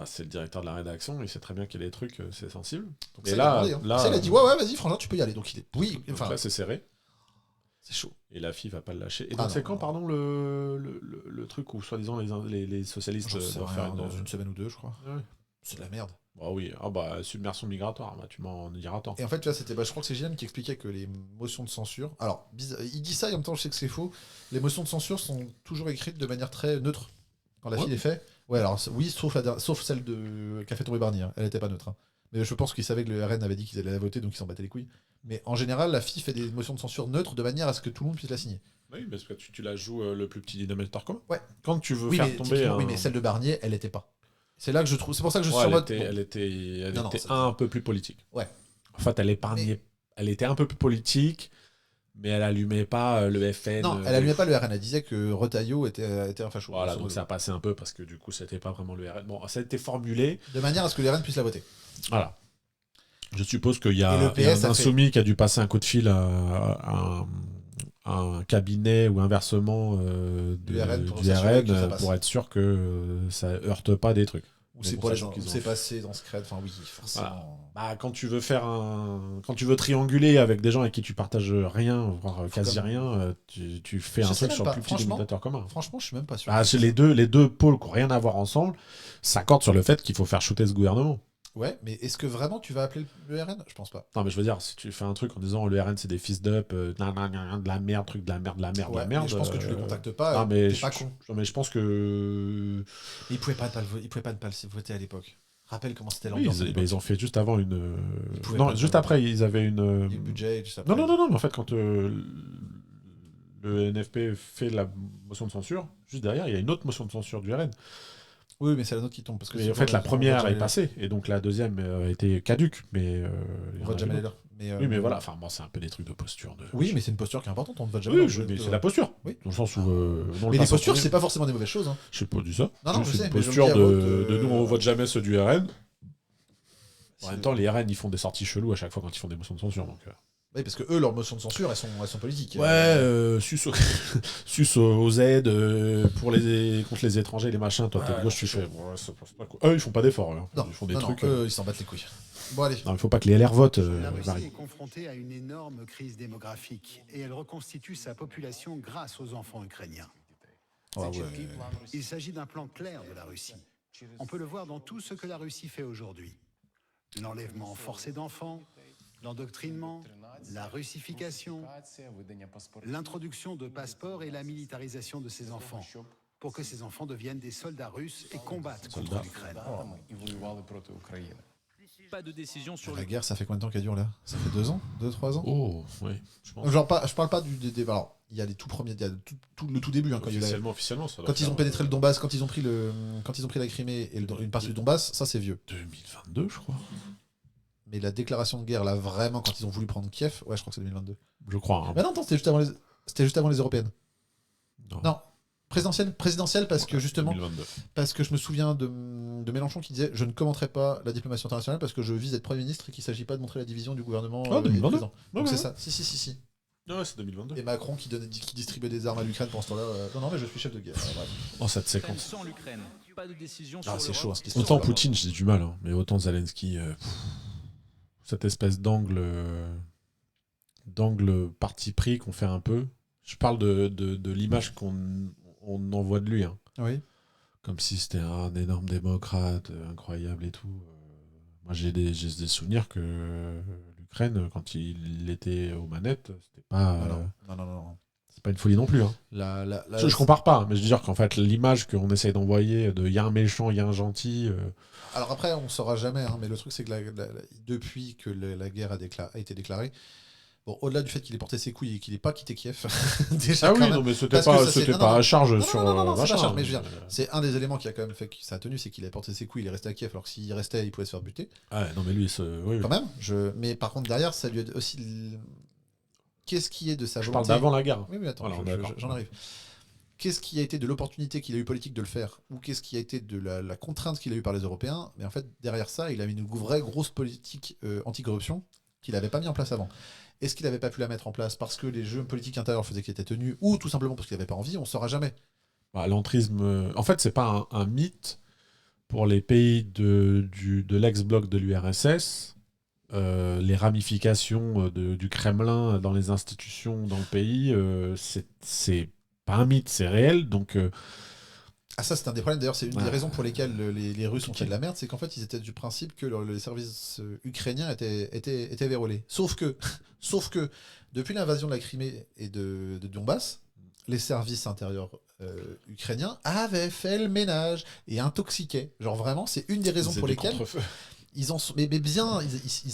C'est le directeur de la rédaction, il sait très bien qu'il y a des trucs, c'est sensible. Donc et là, il a dit, ouais, vas-y, franchement, tu peux y aller. Donc il est... Oui, enfin, là, c'est serré. C'est chaud. Et la fille va pas le lâcher. Et donc, c'est quand, pardon, le truc où, soi-disant, les socialistes doivent faire dans une semaine ou deux, je crois. Ouais. C'est de la merde. Bah oui, submersion migratoire, tu m'en diras tant. Et en fait, tu vois, je crois que c'est Gilles qui expliquait que les motions de censure... Alors, il dit ça, et en même temps, je sais que c'est faux. Les motions de censure sont toujours écrites de manière très neutre. Quand la fille les fait... Ouais, alors oui, sauf celle qu'a fait tomber Barnier. Elle était pas neutre. Hein. Mais je pense qu'ils savaient que le RN avait dit qu'ils allaient la voter, donc ils s'en battaient les couilles. Mais en général, la fille fait des motions de censure neutres de manière à ce que tout le monde puisse la signer. Oui, parce que tu la joues le plus petit dénominateur commun. Ouais. Quand tu veux faire tomber Oui, mais celle de Barnier, elle était pas. C'est là que je trouve. C'est pour ça que je suis Ouais, en mode. elle était Non, un peu plus politique. Ouais. En fait, elle était un peu plus politique, mais elle allumait pas le FN. Non, elle allumait pas le RN. Elle disait que Retailleau était un facho. Voilà, donc ça passait un peu parce que du coup, c'était pas vraiment le RN. Bon, ça a été formulé. De manière à ce que le RN puisse la voter. Voilà. Je suppose qu'il y a, Et le PS un insoumis qui a dû passer un coup de fil à un cabinet ou inversement du RN pour être sûr que ça heurte pas des trucs. Ou c'est pour les gens qui c'est passé dans ce crède. Enfin oui, forcément. Voilà. Bah, quand tu veux trianguler avec des gens avec qui tu partages rien, voire quasi rien, tu fais un truc sur le plus petit dénominateur commun. Franchement, je suis même pas sûr. Ah, les deux pôles qui n'ont rien à voir ensemble s'accordent sur le fait qu'il faut faire shooter ce gouvernement. Ouais, mais est-ce que vraiment tu vas appeler le RN ? Je pense pas. Non, mais je veux dire, si tu fais un truc en disant le RN c'est des fils d'up, de la merde, truc de la merde, de la merde, de la merde. Je pense que tu les contactes pas. Non, mais t'es pas con. Mais je pense que. Ils pouvaient pas ne pas le voter à l'époque. Rappelle comment c'était l'ambiance. Ils ont fait juste avant une. Non, juste après, ils avaient une. Le budget, juste après. Non, mais en fait, quand le NFP fait la motion de censure, juste derrière, il y a une autre motion de censure du RN. Oui, mais c'est la nôtre qui tombe. Parce que en fait, la première est passée, et donc la deuxième a été caduque. Mais on vote jamais les là. Oui, mais voilà, enfin, bon, c'est un peu des trucs de posture. Oui, mais c'est une posture qui est importante, on ne vote jamais. Oui, mais c'est la posture. Oui. Dans le sens où. Mais les postures, c'est pas forcément des mauvaises choses. Je sais pas dit ça. Non, c'est une posture de nous, on vote jamais ceux du RN. En même temps, les RN, ils font des sorties cheloues à chaque fois quand ils font des motions de censure. Donc, oui, parce que eux, leurs motions de censure, elles sont politiques. Ouais, sus aux aides contre les étrangers, les machins. Toi, t'es de gauche, tu fais. Ouais, ça passe pas quoi. Eux, ils font pas d'efforts. Hein. Non, ils font des trucs. Eux, ils s'en battent les couilles. Bon, allez. Non, il faut pas que les LR votent. La Russie est confrontée à une énorme crise démographique et elle reconstitue sa population grâce aux enfants ukrainiens. Ah ouais. Il s'agit d'un plan clair de la Russie. On peut le voir dans tout ce que la Russie fait aujourd'hui. L'enlèvement forcé d'enfants, l'endoctrinement, la russification, l'introduction de passeports et la militarisation de ces enfants, pour que ces enfants deviennent des soldats russes et combattent contre l'Ukraine. Pas de décision sur la guerre, ça fait combien de temps qu'elle dure là ? Ça fait 2 ans ? 2-3 ans ? Oh, oui. Je parle pas du débat. Alors, il y a les tout premiers, il y a le tout début. Hein, officiellement, ça quand ils ont pénétré le Donbass, quand ils ont pris la Crimée et une partie du Donbass, ça c'est vieux. 2022, je crois. Mais la déclaration de guerre, là, vraiment, quand ils ont voulu prendre Kiev, ouais, je crois que c'est 2022. Je crois. Hein. Mais non, c'était juste avant les européennes. Non. Présidentielle parce que justement, 2022. Parce que je me souviens de Mélenchon qui disait je ne commenterai pas la diplomatie internationale parce que je vise à être Premier ministre et qu'il ne s'agit pas de montrer la division du gouvernement. 2022. Donc c'est ça. Si. Ouais, c'est 2022. Et Macron qui distribuait des armes à l'Ukraine pendant ce temps-là. Non, mais je suis chef de guerre. Oh, cette séquence. sans l'Ukraine. Pas de décision c'est chaud. Ce qui se autant Poutine, j'ai du mal, hein, mais autant Zelensky, cette espèce d'angle parti pris qu'on fait un peu. Je parle de l'image qu'on envoie de lui. Hein. Oui. Comme si c'était un énorme démocrate, incroyable et tout. Moi, j'ai des souvenirs que l'Ukraine, quand il était aux manettes, c'était pas. Non. C'est pas une folie non plus. Hein. Je compare pas, mais je veux dire qu'en fait, l'image qu'on essaye d'envoyer de y a un méchant, il y a un gentil. Alors après, on saura jamais, hein, mais le truc, c'est que depuis que la guerre a été déclarée, bon, au-delà du fait qu'il ait porté ses couilles et qu'il n'ait pas quitté Kiev, déjà. Ah oui, non, mais c'était pas à charge sur. Non, c'est pas à charge, mais je veux dire, c'est un des éléments qui a quand même fait que ça a tenu, c'est qu'il a porté ses couilles, il est resté à Kiev, alors que s'il restait, il pouvait se faire buter. Ah non, mais lui, oui. Quand même, mais par contre, derrière, ça lui a aussi. Qu'est-ce qui est de sa volonté ? Je parle d'avant la guerre. Oui, attends, voilà, j'en arrive. Qu'est-ce qui a été de l'opportunité qu'il a eu politique de le faire ? Ou qu'est-ce qui a été de la contrainte qu'il a eu par les Européens ? Mais en fait, derrière ça, il a mis une vraie grosse politique anti-corruption qu'il n'avait pas mis en place avant. Est-ce qu'il n'avait pas pu la mettre en place parce que les jeux politiques intérieurs faisaient qu'il était tenu, ou tout simplement parce qu'il n'avait pas envie ? On ne saura jamais. L'entrisme... En fait, c'est pas un mythe pour les pays de l'ex-bloc de l'URSS. Les ramifications du Kremlin dans les institutions dans le pays, c'est pas un mythe, c'est réel. Donc, ça, c'est un des problèmes. D'ailleurs, c'est une des raisons pour lesquelles les Russes ont fait de la merde, c'est qu'en fait, ils étaient du principe que les services ukrainiens étaient vérolés. Sauf que, depuis l'invasion de la Crimée et de Donbass, les services intérieurs ukrainiens avaient fait le ménage et intoxiquaient. Genre vraiment, c'est une des raisons pour lesquelles... Ils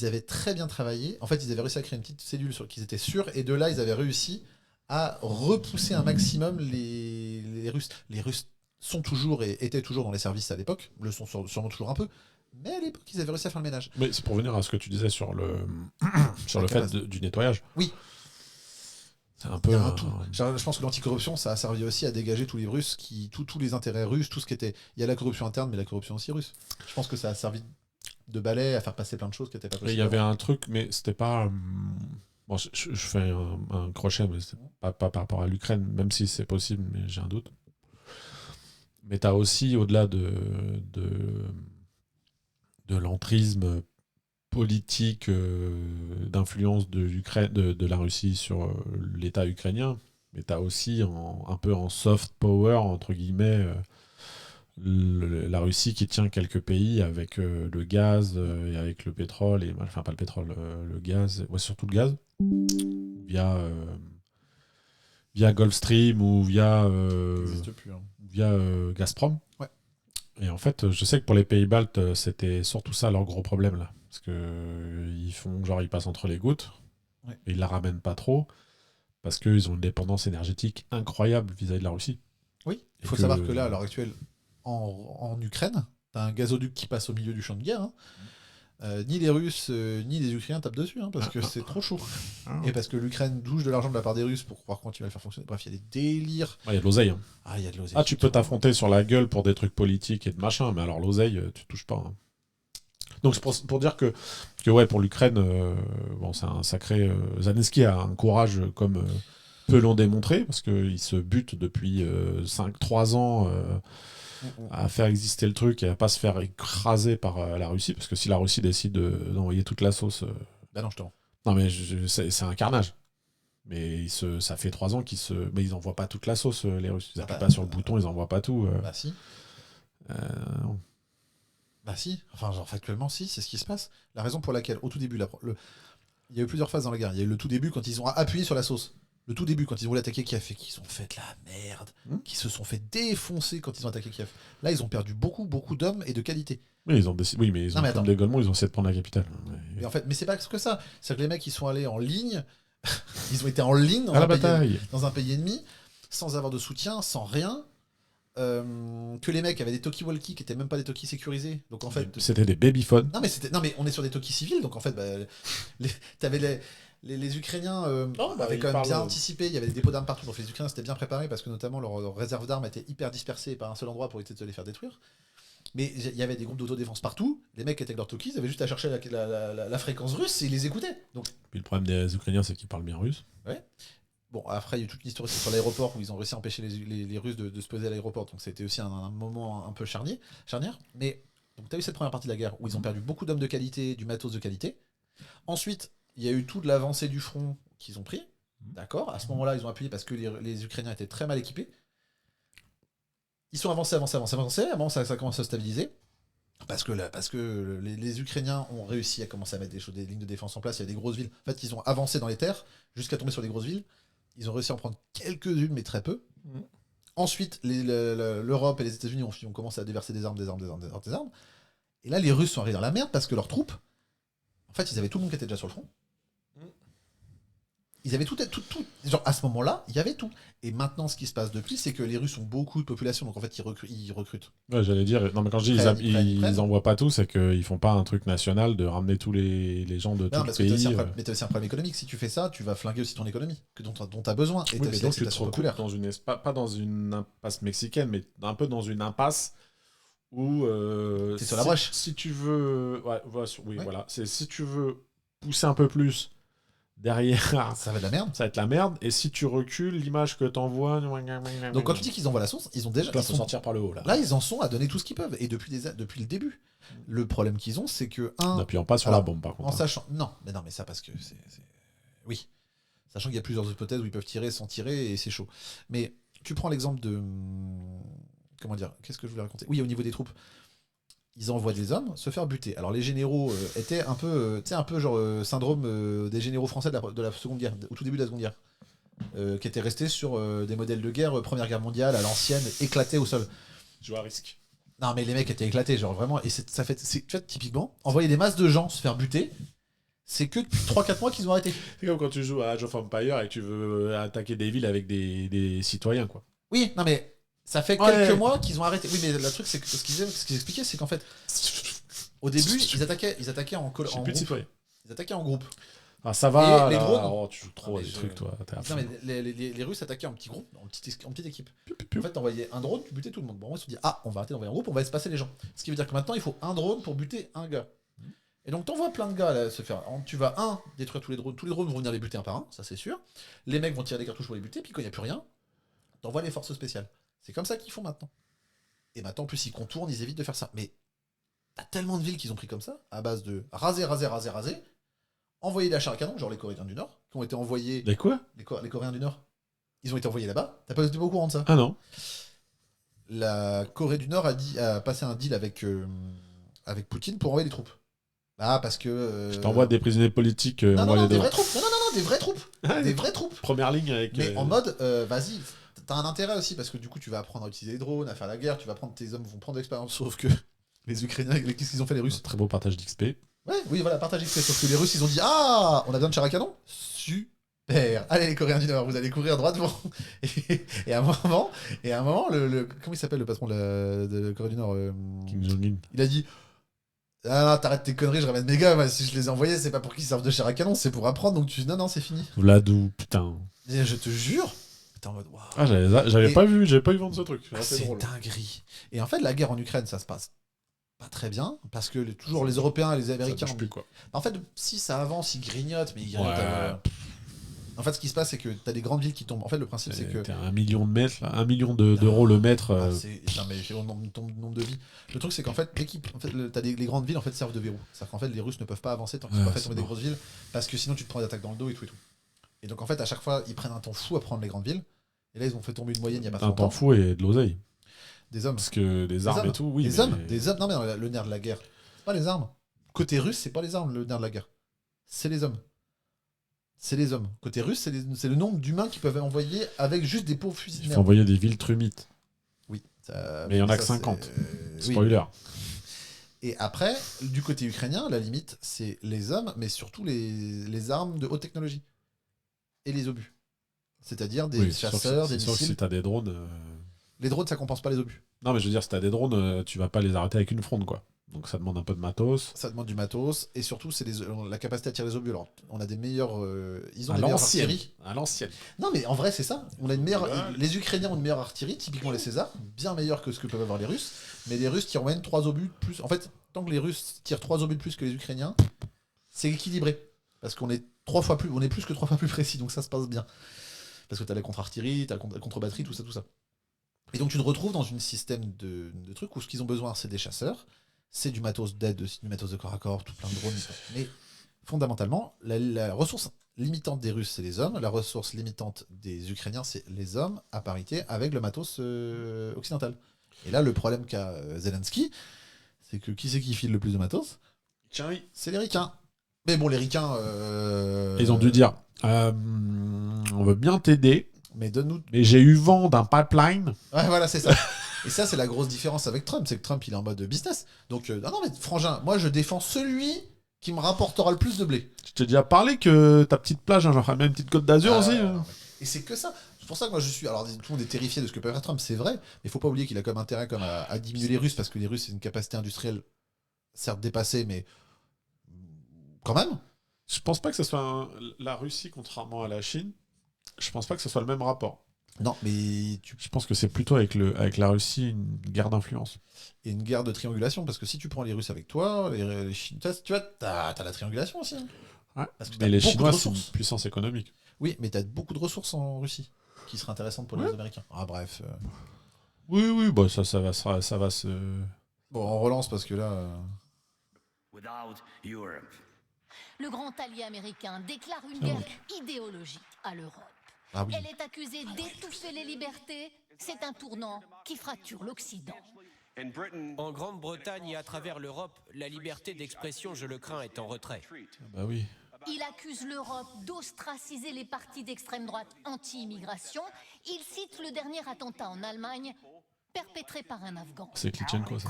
avaient très bien travaillé. En fait, ils avaient réussi à créer une petite cellule sur qu'ils étaient sûrs, et de là, ils avaient réussi à repousser un maximum les Russes. Les Russes sont toujours et étaient toujours dans les services à l'époque, le sont sûrement toujours un peu, mais à l'époque, ils avaient réussi à faire le ménage. Mais c'est pour venir à ce que tu disais sur le fait du nettoyage. Oui. C'est un peu... Il y a un tout. Je pense que l'anticorruption, ça a servi aussi à dégager tous les Russes, tous les intérêts russes, tout ce qui était... Il y a la corruption interne, mais la corruption aussi russe. Je pense que ça a servi de balai à faire passer plein de choses qui n'étaient pas possibles. Il y avait un truc, mais c'était pas... Bon, je fais un crochet, mais c'est pas par rapport à l'Ukraine, même si c'est possible, mais j'ai un doute. Mais tu as aussi, au-delà de l'entrisme politique d'influence de la Russie sur l'État ukrainien, mais tu as aussi un peu en soft power, entre guillemets, la Russie qui tient quelques pays avec le gaz et avec le pétrole, enfin pas le pétrole, le gaz, ouais, surtout le gaz, via Gulf Stream ou via Gazprom. Ouais. Et en fait, je sais que pour les pays baltes, c'était surtout ça leur gros problème là. Parce que ils passent entre les gouttes, ouais. Et ils la ramènent pas trop, parce qu'ils ont une dépendance énergétique incroyable vis-à-vis de la Russie. Oui, il faut savoir que là, à l'heure actuelle, en Ukraine, t'as un gazoduc qui passe au milieu du champ de guerre. Hein. Ni les Russes, ni les Ukrainiens tapent dessus, hein, parce que c'est trop chaud. Et parce que l'Ukraine touche de l'argent de la part des Russes pour pouvoir continuer à le faire fonctionner. Bref, il y a des délires. Il y a de l'oseille. Hein. Ah, il y a de l'oseille. Ah, tu peux t'affronter sur la gueule pour des trucs politiques et de machin, mais alors l'oseille, tu touches pas. Hein. Donc c'est pour dire que ouais, pour l'Ukraine, c'est un sacré... Zelensky a un courage comme peu l'ont démontré, parce qu'il se bute depuis 3 ans à faire exister le truc et à pas se faire écraser par la Russie, parce que si la Russie décide d'envoyer toute la sauce... Bah non, je t'en... Non, mais c'est un carnage. Mais ça fait 3 ans mais ils envoient pas toute la sauce, les Russes. Ils appuient pas sur le bouton, ils envoient pas tout. Bah si. Non. Bah si, enfin genre factuellement si, c'est ce qui se passe. La raison pour laquelle, au tout début, il y a eu plusieurs phases dans la guerre. Il y a eu le tout début quand ils ont appuyé sur la sauce. Le tout début quand ils voulaient attaquer Kiev et qu'ils ont fait de la merde, qui se sont fait défoncer quand ils ont attaqué Kiev. Là, ils ont perdu beaucoup d'hommes et de qualité. Oui, ils ont comme des Golemons, ils ont essayé de prendre la capitale. Mais en fait, mais c'est pas que ça. C'est que les mecs, ils sont allés en ligne, ils ont été en ligne dans un pays ennemi, sans avoir de soutien, sans rien. Que les mecs avaient des talkie-walkie qui étaient même pas des talkies sécurisés, donc en fait c'était des babyphones. Non mais on est sur des talkies civils, donc en fait t'avais les Ukrainiens avaient quand même bien anticipé, il y avait des dépôts d'armes partout, donc les Ukrainiens s'étaient bien préparés parce que notamment leur réserve d'armes était hyper dispersée par un seul endroit pour éviter de se les faire détruire. Mais il y avait des groupes d'autodéfense partout, les mecs qui étaient avec leurs talkies, ils avaient juste à chercher la fréquence russe et ils les écoutaient. Donc... Puis le problème des Ukrainiens, c'est qu'ils parlent bien russe. Ouais. Bon, après, il y a eu toute une histoire sur l'aéroport où ils ont réussi à empêcher les Russes de se poser à l'aéroport. Donc, c'était aussi un moment un peu charnière. Mais, donc, tu as eu cette première partie de la guerre où ils ont perdu beaucoup d'hommes de qualité, du matos de qualité. Ensuite, il y a eu toute l'avancée du front qu'ils ont pris. D'accord. À ce moment-là, ils ont appuyé parce que les Ukrainiens étaient très mal équipés. Ils sont avancés. À un moment, ça commence à se stabiliser. Parce que les Ukrainiens ont réussi à commencer à mettre des lignes de défense en place. Il y a des grosses villes. En fait, ils ont avancé dans les terres jusqu'à tomber sur des grosses villes. Ils ont réussi à en prendre quelques-unes, mais très peu. Ensuite, l'Europe et les États-Unis ont commencé à déverser des armes. Et là, les Russes sont arrivés dans la merde parce que leurs troupes, en fait, ils avaient tout le monde qui était déjà sur le front. Ils avaient tout. Genre, à ce moment-là, il y avait tout. Et maintenant, ce qui se passe depuis, c'est que les Russes ont beaucoup de population, donc en fait, ils recrutent. Ouais, j'allais dire. Non, mais quand je dis ils envoient pas tout, c'est qu'ils font pas un truc national de ramener tous les gens de tout le pays. Mais t'as aussi un problème économique. Si tu fais ça, tu vas flinguer aussi ton économie, dont t'as besoin. Et oui, mais donc tu te recoupes pas dans une impasse mexicaine, mais un peu dans une impasse où. T'es sur la brèche. Si tu veux. Voilà. Si tu veux pousser un peu plus. Derrière, ça va être la merde. Ça va être la merde. Et si tu recules, l'image que t'envoies. Donc quand tu dis qu'ils envoient la sauce, ils ont déjà. Là, faut sortir par le haut. Là, ils en sont à donner tout ce qu'ils peuvent. Et depuis le début. Le problème qu'ils ont, c'est que. N'appuyant pas sur la bombe, par contre. En sachant. Non, mais ça, parce que c'est. Oui. Sachant qu'il y a plusieurs hypothèses où ils peuvent tirer sans tirer et c'est chaud. Mais tu prends l'exemple de. Comment dire ? Qu'est-ce que je voulais raconter ? Oui, au niveau des troupes. Ils envoient des hommes se faire buter. Alors les généraux étaient un peu, genre syndrome des généraux français de la Seconde Guerre, au tout début de la Seconde Guerre, qui étaient restés sur des modèles de guerre Première Guerre mondiale à l'ancienne, éclatés au sol. Jouer à risque. Non mais les mecs étaient éclatés, genre vraiment. Et tu vois, typiquement, envoyer des masses de gens se faire buter, c'est que depuis 3-4 mois qu'ils ont arrêté. C'est comme quand tu joues à Age of Empires et que tu veux attaquer des villes avec des citoyens, quoi. Oui, non mais Ça fait quelques mois qu'ils ont arrêté. Oui, mais le truc, c'est que ce qu'ils expliquaient, c'est qu'en fait, au début, ils attaquaient en groupe. Ils attaquaient en groupe. Ah, ça va. Les drones. Oh, tu joues trop à des trucs, toi. Non, mais les Russes attaquaient en petits groupes, en petite équipe. En fait, t'envoyais un drone, tu butais tout le monde. Bon, ils se sont dit, on va arrêter d'envoyer un groupe, on va espacer les gens. Ce qui veut dire que maintenant, il faut un drone pour buter un gars. Et donc, t'envoies plein de gars là, se faire. Tu vas, détruire tous les drones vont venir les buter un par un, ça c'est sûr. Les mecs vont tirer des cartouches pour les buter, puis quand il n'y a plus rien, t'envoies les forces spéciales. C'est comme ça qu'ils font maintenant. Et maintenant, en plus, ils contournent, ils évitent de faire ça. Mais t'as tellement de villes qu'ils ont pris comme ça, à base de raser. Envoyer des chars à canon, genre les Coréens du Nord, qui ont été envoyés. Les quoi ? Les Coréens du Nord. Ils ont été envoyés là-bas. T'as pas été au courant de ça ? Ah non. La Corée du Nord a passé un deal avec Poutine pour envoyer des troupes. Ah, parce que. Je t'envoie des prisonniers politiques. Non, des vraies troupes. Non, des vraies troupes. Des vraies troupes. Première ligne avec. Mais en mode, vas-y, t'as un intérêt aussi, parce que du coup, tu vas apprendre à utiliser les drones, à faire la guerre, tes hommes vont prendre de l'expérience, sauf que les Ukrainiens, qu'est-ce qu'ils ont fait les Russes ? Très beau partage d'XP. Ouais, oui, voilà, partage XP. Sauf que les Russes, ils ont dit, on a besoin de chars à canon ? Super. Allez, les Coréens du Nord, vous allez courir droit devant. Et à un moment, comment il s'appelle le patron de la Corée du Nord Kim Jong-un. Il a dit, t'arrêtes tes conneries, je ramène mes gars. Moi, si je les ai envoyés, c'est pas pour qu'ils servent de chars à canon, c'est pour apprendre. Donc tu dis, non, c'est fini. Vladou, putain. Et je te jure. T'es en mode, waouh. Ah, j'avais pas vu vendre ce truc. C'est dinguerie. Et en fait, la guerre en Ukraine, ça se passe pas très bien, parce que toujours les Européens et les Américains. Ça plus, quoi. En fait, si ça avance, ils grignotent, mais ils grignotent. En fait, ce qui se passe, c'est que t'as des grandes villes qui tombent. En fait, le principe, c'est que. T'as 1 million de mètres, là, 1 million d'euros le mètre. Non, mais on nombre de vies. Le truc, c'est qu'en fait, les grandes villes en fait, servent de verrou. C'est-à-dire qu'en fait, les Russes ne peuvent pas avancer tant qu'ils n'ont pas fait tomber des grosses villes, parce que sinon, tu te prends des attaques dans le dos et tout et tout. Et donc, en fait, à chaque fois, ils prennent un temps fou à prendre les grandes villes. Et là, ils ont fait tomber une moyenne il y a pas longtemps. Un temps fou et de l'oseille. Des hommes. Parce que des armes et tout, oui. Des hommes. Non, mais le nerf de la guerre, c'est pas les armes. Côté russe, c'est pas les armes, le nerf de la guerre. C'est les hommes. C'est les hommes. Côté russe, c'est le nombre d'humains qu'ils peuvent envoyer avec juste des pauvres fusils de nerfs. Il faut envoyer des villes trumites. Oui. Mais il y en a que 50. Spoiler. Oui. Et après, du côté ukrainien, la limite, c'est les hommes, mais surtout les armes de haute technologie. Et les obus. C'est-à-dire des chasseurs, des missiles. Sauf que si t'as des drones... Les drones, ça compense pas les obus. Non, mais je veux dire, si t'as des drones, tu vas pas les arrêter avec une fronde, quoi. Donc ça demande un peu de matos. Ça demande du matos, et surtout, c'est la capacité à tirer les obus. Alors, on a des meilleurs... ils ont à des meilleures artilleries. À l'ancienne. Non, mais en vrai, c'est ça. On a une meilleure... Les Ukrainiens ont une meilleure artillerie, typiquement les Césars, bien meilleure que ce que peuvent avoir les Russes. Mais les Russes tirent en moyenne 3 obus de plus. En fait, tant que les Russes tirent 3 obus de plus que les Ukrainiens, c'est équilibré. Parce qu'on est plus que 3 fois plus précis, donc ça se passe bien. Parce que t'as la contre-artillerie, t'as la contre-batterie, tout ça. Et donc tu te retrouves dans un système de trucs où ce qu'ils ont besoin, c'est des chasseurs, c'est du matos d'aide, du matos de corps à corps, tout plein de drones. Mais fondamentalement, la ressource limitante des Russes, c'est les hommes. La ressource limitante des Ukrainiens, c'est les hommes à parité avec le matos occidental. Et là, le problème qu'a Zelensky, c'est que qui c'est qui file le plus de matos ? C'est les ricains. Mais bon, les ricains... Ils ont dû dire, on veut bien t'aider, mais donne-nous... Mais j'ai eu vent d'un pipeline. Ouais, voilà, c'est ça. Et ça, c'est la grosse différence avec Trump, c'est que Trump, il est en mode business. Donc, non, mais frangin, moi, je défends celui qui me rapportera le plus de blé. Je t'ai déjà parlé que ta petite plage, j'en ferai même une petite côte d'Azur aussi. Et c'est que ça. C'est pour ça que moi, je suis... Alors, tout le monde est terrifié de ce que peut faire Trump, c'est vrai, mais il faut pas oublier qu'il a comme intérêt à diminuer les Russes, parce que les Russes, c'est une capacité industrielle, certes dépassée, mais quand même. Je pense pas que ce soit la Russie, contrairement à la Chine, je pense pas que ce soit le même rapport. Non, mais je pense que c'est plutôt avec la Russie une guerre d'influence. Et une guerre de triangulation, parce que si tu prends les Russes avec toi, les Chinois, tu vois, t'as la triangulation aussi. Hein. Ouais. Parce que mais les Chinois, c'est une puissance économique. Oui, mais t'as beaucoup de ressources en Russie, qui seraient intéressantes pour les Américains. Ah bref. Oui, bah ça va se... Bon, on relance, parce que là... Le grand allié américain déclare une guerre idéologique à l'Europe. Ah oui. Elle est accusée d'étouffer les libertés. C'est un tournant qui fracture l'Occident. En Grande-Bretagne et à travers l'Europe, la liberté d'expression, je le crains, est en retrait. Bah oui. Il accuse l'Europe d'ostraciser les partis d'extrême droite anti-immigration. Il cite le dernier attentat en Allemagne perpétré par un Afghan. C'est Klitschenko, ça.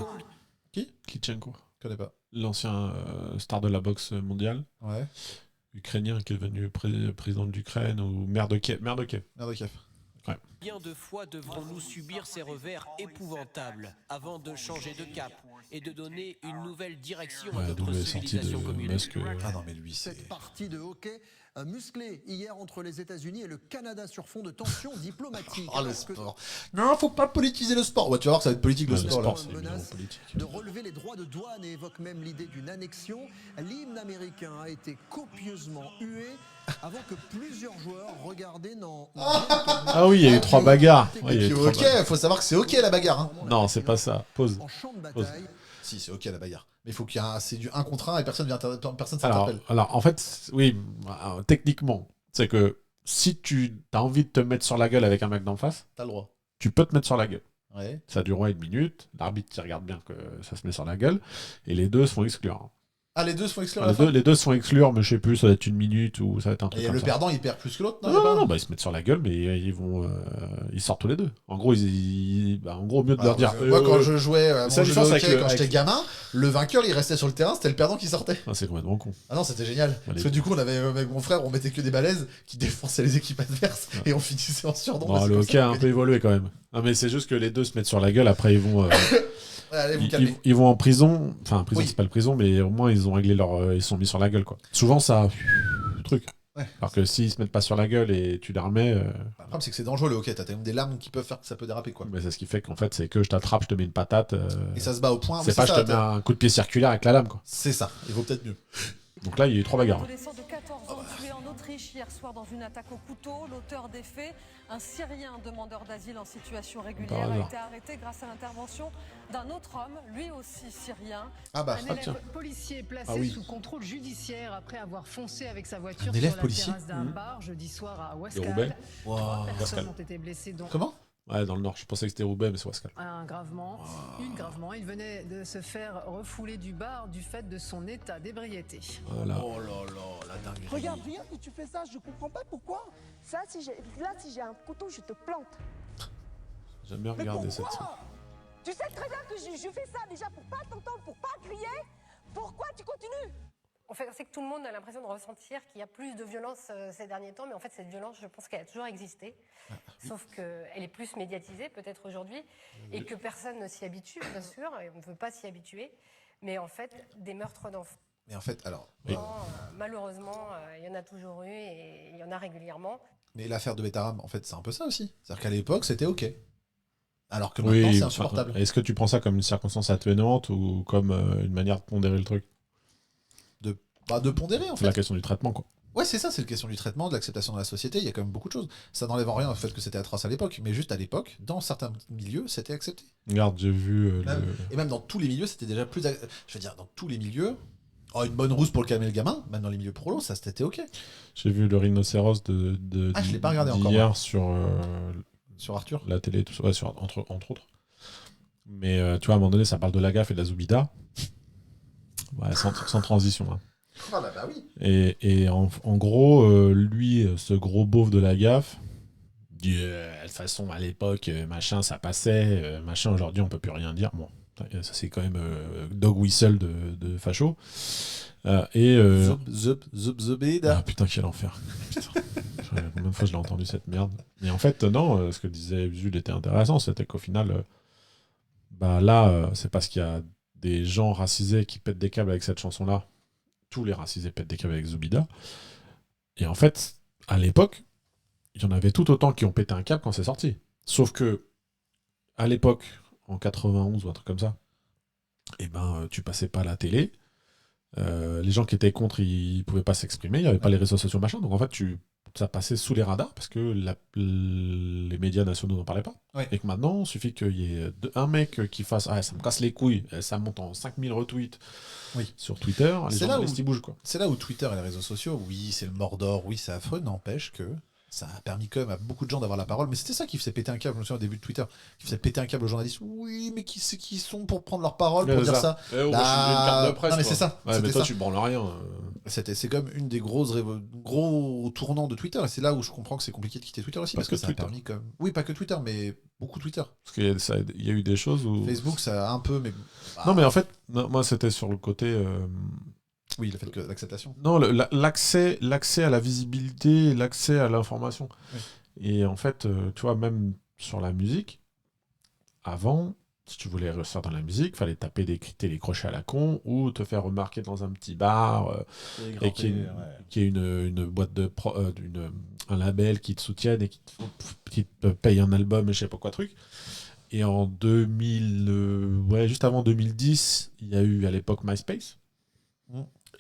Qui ? Klitschenko. Je connais pas. L'ancien star de la boxe mondiale. Ouais. Ukrainien qui est devenu président de l'Ukraine ou maire de Kiev. Maire de Kiev. Ouais. Combien de fois devrons-nous subir ces revers épouvantables avant de changer de cap et de donner une nouvelle direction à notre civilisation commune? Ah non, mais lui, c'est... Cette partie de hockey musclée hier entre les États-Unis et le Canada sur fond de tensions diplomatiques. Ah, le sport. Non, faut pas politiser le sport. Ouais, tu vas voir que ça va être politique le sport. Là. Menace de relever les droits de douane et évoque même l'idée d'une annexion. L'hymne américain a été copieusement hué avant que plusieurs joueurs regardaient dans... Ah oui, il y a eu 3 bagarres. Ouais, Et puis ok, faut savoir que c'est ok la bagarre. Hein. Non, c'est pas ça. Pause. Pause. Si, c'est ok la bagarre. Mais il faut qu'il y ait c'est du 1 contre 1 et personne s'interpelle. Alors, en fait, oui, techniquement, c'est que si tu as envie de te mettre sur la gueule avec un mec d'en face, t'as le droit. Tu peux te mettre sur la gueule. Ouais. Ça durera 1 minute. L'arbitre qui regarde bien que ça se met sur la gueule. Et les deux se font exclure. Ah, les deux se font exclure les deux se font exclure, mais je sais plus, ça va être 1 minute ou ça va être un truc et comme le ça. perdant, il perd plus que l'autre? Non, bah, ils se mettent sur la gueule, mais ils sortent tous les deux. En gros, au mieux de leur dire... Moi, quand je jouais à mon jeu de hockey, quand j'étais gamin, le vainqueur, il restait sur le terrain, c'était le perdant qui sortait. Ah, c'est complètement con. Ah non, c'était génial. Parce que du coup, on avait, avec mon frère, on mettait que des balaises qui défonçaient les équipes adverses et on finissait en surdon. Bon, le hockey a un peu évolué quand même. Non, mais c'est juste que les deux se mettent sur la gueule, après ils vont... Allez, ils vont en prison, enfin prison c'est pas le prison, mais au moins ils ont réglé ils sont mis sur la gueule quoi. Souvent ça truc. Ouais. Alors que s'ils se mettent pas sur la gueule et tu les remets. Le problème c'est que c'est dangereux le hockey, t'as même des larmes qui peuvent faire que ça peut déraper quoi. Mais c'est ce qui fait qu'en fait c'est que je t'attrape, je te mets une patate. Et ça se bat au point. C'est pas je te mets un coup de pied circulaire avec la lame quoi. C'est ça, il vaut peut-être mieux. Donc là il y a eu 3 bagarres. Adolescent de 14 ans tué en Autriche hier soir dans une attaque au couteau. L'auteur des faits, un Syrien demandeur d'asile en situation régulière, a été arrêté grâce à l'intervention d'un autre homme, lui aussi syrien. Un élève policier placé sous contrôle judiciaire après avoir foncé avec sa voiture sur la terrasse d'un bar jeudi soir à Ouascal. 3 personnes ont été blessées dont... Comment? Ouais, dans le nord. Je pensais que c'était Roubaix, mais c'est Ouascal. Gravement. Il venait de se faire refouler du bar du fait de son état d'ébriété. Voilà. Oh là là, la dinguerie. Regarde que tu fais ça, je comprends pas pourquoi. Ça, si j'ai un couteau, je te plante. J'aime bien regarder cette scène. Tu sais très bien que je fais ça déjà pour pas t'entendre, pour pas crier. Pourquoi tu continues? En fait, c'est que tout le monde a l'impression de ressentir qu'il y a plus de violence ces derniers temps, mais en fait, cette violence, je pense qu'elle a toujours existé, sauf qu'elle est plus médiatisée peut-être aujourd'hui, et que personne ne s'y habitue, bien sûr, et on ne veut pas s'y habituer, mais en fait, des meurtres d'enfants. Mais en fait, alors... Malheureusement, il y en a toujours eu, et il y en a régulièrement. Mais l'affaire de Betaram, en fait, c'est un peu ça aussi. C'est-à-dire qu'à l'époque, c'était OK. Alors que maintenant, c'est insupportable. Est-ce que tu prends ça comme une circonstance atténuante ou comme une manière de pondérer le truc? De pondérer, en fait. C'est la question du traitement, quoi. Ouais, c'est ça, c'est la question du traitement, de l'acceptation de la société. Il y a quand même beaucoup de choses. Ça n'enlève en rien au fait que c'était atroce à l'époque, mais juste à l'époque, dans certains milieux, c'était accepté. Regarde, j'ai vu... Et même dans tous les milieux, c'était déjà plus... Je veux dire, dans tous les milieux... Oh, une bonne rousse pour le calmer le gamin, même dans les milieux prolo, ça c'était OK. J'ai vu le rhinocéros je l'ai pas regardé encore. Hier sur Arthur. La télé, tout ça, ouais, entre autres. Mais tu vois, à un moment donné, ça parle de la gaffe et de la Zoubida. Ouais, sans transition. Hein. Ah bah oui. Et en gros, lui, ce gros beauf de la gaffe, dit de toute façon, à l'époque, machin, ça passait, machin, aujourd'hui, on peut plus rien dire. Bon, ça c'est quand même dog whistle de facho. Zubeda. Ah putain, quel enfer. Combien de fois je l'ai entendu cette merde. Et en fait, non, ce que disait Jules était intéressant, c'était qu'au final, c'est parce qu'il y a des gens racisés qui pètent des câbles avec cette chanson-là. Tous les racisés pètent des câbles avec Zoubida. Et en fait, à l'époque, il y en avait tout autant qui ont pété un câble quand c'est sorti. Sauf que, à l'époque, en 91 ou un truc comme ça, tu passais pas à la télé. Les gens qui étaient contre, ils pouvaient pas s'exprimer. Il n'y avait pas les réseaux sociaux, machin. Donc en fait, ça passait sous les radars parce que les médias nationaux n'en parlaient pas. Ouais. Et que maintenant, il suffit qu'il y ait un mec qui fasse ça me casse les couilles, ça monte en 5000 retweets sur Twitter, les gens laissent bougent, quoi. C'est là où Twitter et les réseaux sociaux, oui, c'est le Mordor, oui, c'est affreux, n'empêche que ça a permis quand même à beaucoup de gens d'avoir la parole. Mais c'était ça qui faisait péter un câble, je me souviens au début de Twitter, qui faisait péter un câble aux journalistes. Oui, mais qui sont pour prendre leur parole, pour dire ça. Moi, je suis une carte de presse. Non, mais c'est ça. Ouais, mais toi, tu branles rien. C'est comme une des gros tournants de Twitter. Et c'est là où je comprends que c'est compliqué de quitter Twitter aussi. Parce que ça a permis comme... Oui, pas que Twitter, mais beaucoup Twitter. Parce qu'il y a eu des choses où... Facebook, ça a un peu... mais Non, mais en fait, moi, c'était sur le côté... Oui, le fait que l'acceptation. Non, l'accès à la visibilité, l'accès à l'information. Oui. Et en fait, tu vois, même sur la musique, avant, si tu voulais réussir dans la musique, fallait taper des télécrochets à la con ou te faire remarquer dans un petit bar et qu'il y ait une boîte un label qui te soutienne et qui te paye un album et je sais pas quoi truc. Et en 2000, juste avant 2010, il y a eu à l'époque MySpace.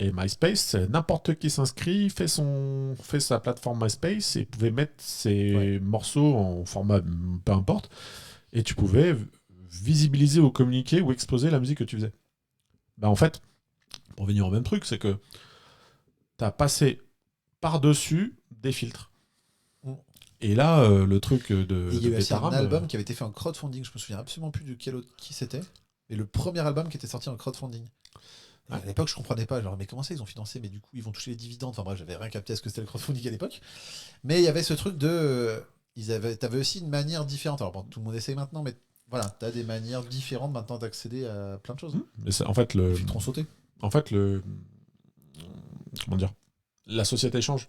Et MySpace, n'importe qui s'inscrit, fait sa plateforme MySpace et pouvait mettre ses morceaux en format peu importe. Et tu pouvais visibiliser ou communiquer ou exposer la musique que tu faisais. Bah en fait, pour venir au même truc, c'est que tu as passé par-dessus des filtres. Et là, le truc il y a eu Betaram, un album qui avait été fait en crowdfunding, je me souviens absolument plus de qui c'était, mais le premier album qui était sorti en crowdfunding. À l'époque, je comprenais pas, genre, mais comment ça ils ont financé, mais du coup, ils vont toucher les dividendes. Enfin bref, j'avais rien capté à ce que c'était le crowdfunding à l'époque. Mais il y avait ce truc de. T'avais aussi une manière différente. Alors, bon, tout le monde essaye maintenant, mais voilà, t'as des manières différentes maintenant d'accéder à plein de choses. Mais en fait, les filtres ont sauté. En fait, comment dire, la société change.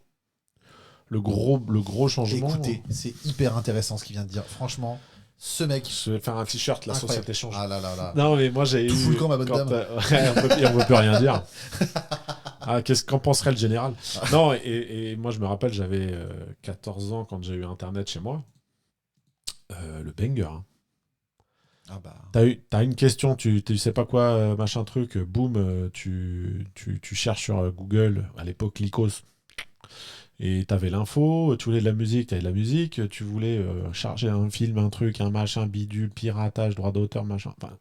Le gros changement. Écoutez, c'est hyper intéressant ce qu'il vient de dire. Franchement, ce mec. Je vais faire un t-shirt, la incroyable. Société change. Ah là là là. Non, mais moi j'ai tout fout le camp, ma bonne dame. On peut plus rien dire. Qu'en penserait le général? Non, et moi je me rappelle, j'avais 14 ans quand j'ai eu Internet chez moi. Le banger. Hein. Ah bah. T'as une question, tu sais pas quoi, machin truc, boum, tu cherches sur Google, à l'époque Lycos. Et t'avais l'info, tu voulais de la musique, t'avais de la musique, tu voulais charger un film, un truc, un machin, bidule, piratage, droit d'auteur, machin. Enfin,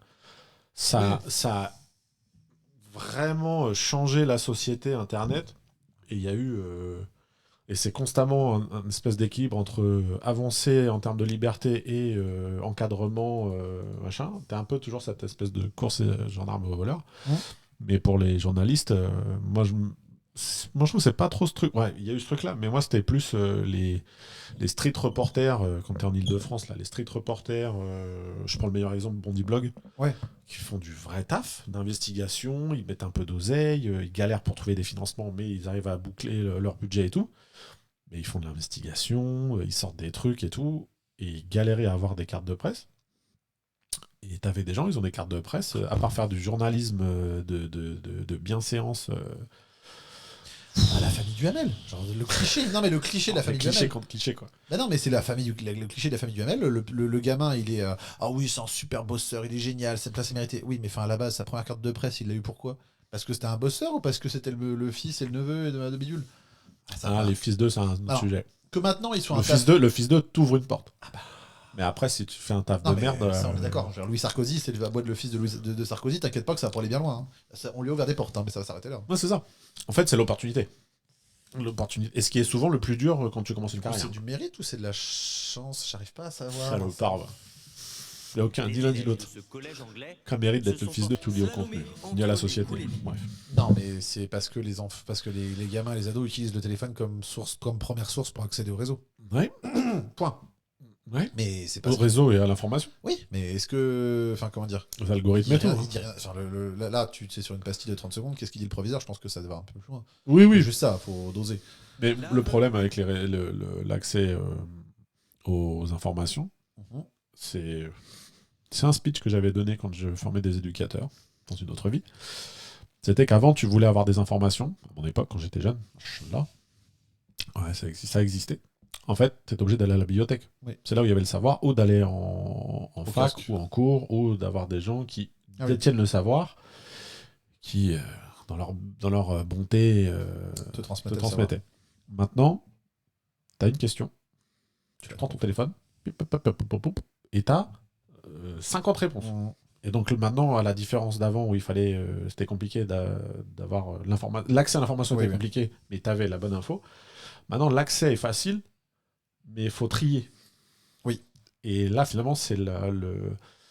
ça a vraiment changé la société Internet. Et il y a eu... et c'est constamment une espèce d'équilibre entre avancer en termes de liberté et encadrement, machin. T'as un peu toujours cette espèce de course gendarme au voleur. Mais pour les journalistes, moi je trouve que c'est pas trop ce truc. Ouais, il y a eu ce truc-là, mais moi c'était plus les street reporters, quand t'es en Ile-de-France, là, les street reporters, je prends le meilleur exemple, Bondi Blog, qui font du vrai taf d'investigation, ils mettent un peu d'oseille, ils galèrent pour trouver des financements, mais ils arrivent à boucler leur budget et tout. Mais ils font de l'investigation, ils sortent des trucs et tout, et ils galéraient à avoir des cartes de presse. Et t'avais des gens, ils ont des cartes de presse, à part faire du journalisme de bienséance. À la famille Duhamel, genre le cliché. Non mais le cliché de la famille Duhamel. Cliché contre cliché quoi. Bah non mais c'est le cliché de la famille Duhamel. Le gamin il est ah oui c'est un super bosseur, il est génial, cette place est méritée. Oui mais enfin à la base sa première carte de presse il l'a eu pourquoi? Parce que c'était un bosseur ou parce que c'était le fils et le neveu de Bidule? Les fils d'eux c'est un autre sujet. Que maintenant ils sont le fils d'eux t'ouvre une porte. Ah bah. Mais après, si tu fais un taf de merde. Ça, on est d'accord. Genre, Louis Sarkozy, c'est le boîte le fils de Sarkozy, t'inquiète pas que ça va pour aller bien loin. Hein. Ça, on lui a ouvert des portes, hein, mais ça va s'arrêter là. Ouais, c'est ça. En fait, c'est l'opportunité. Et ce qui est souvent le plus dur quand tu commences une carrière. C'est du mérite ou c'est de la chance? J'arrive pas à savoir. Salopard, va. Il n'y a aucun, ni l'un ni l'autre. Qu'un mérite d'être le fils de tout lié au contenu, ni à la société. Bref. Non, mais c'est parce que les gamins, les ados utilisent le téléphone comme première source pour accéder au réseau. Ouais. Point. Ouais. Mais c'est pas au réseau et à l'information. Oui, mais est-ce que. Enfin, comment dire? Les algorithmes et tout. Là, tu sais, sur une pastille de 30 secondes, qu'est-ce qu'il dit le proviseur? Je pense que ça va un peu plus loin. Oui. C'est juste ça, faut doser. Mais le problème avec l'accès aux informations, c'est un speech que j'avais donné quand je formais des éducateurs dans une autre vie. C'était qu'avant, tu voulais avoir des informations, à mon époque, quand j'étais jeune, là, ouais, ça existait. En fait, tu es obligé d'aller à la bibliothèque. Oui. C'est là où il y avait le savoir, ou d'aller en fac ou en cours, ou d'avoir des gens qui détiennent le savoir, qui, dans leur bonté, te transmettaient. Maintenant, tu as une question. Tu prends ton téléphone, et tu as 50 réponses. Et donc maintenant, à la différence d'avant où c'était compliqué d'avoir l'accès à l'information était compliqué, mais tu avais la bonne info. Maintenant, l'accès est facile, mais il faut trier. Oui. Et là, finalement, c'est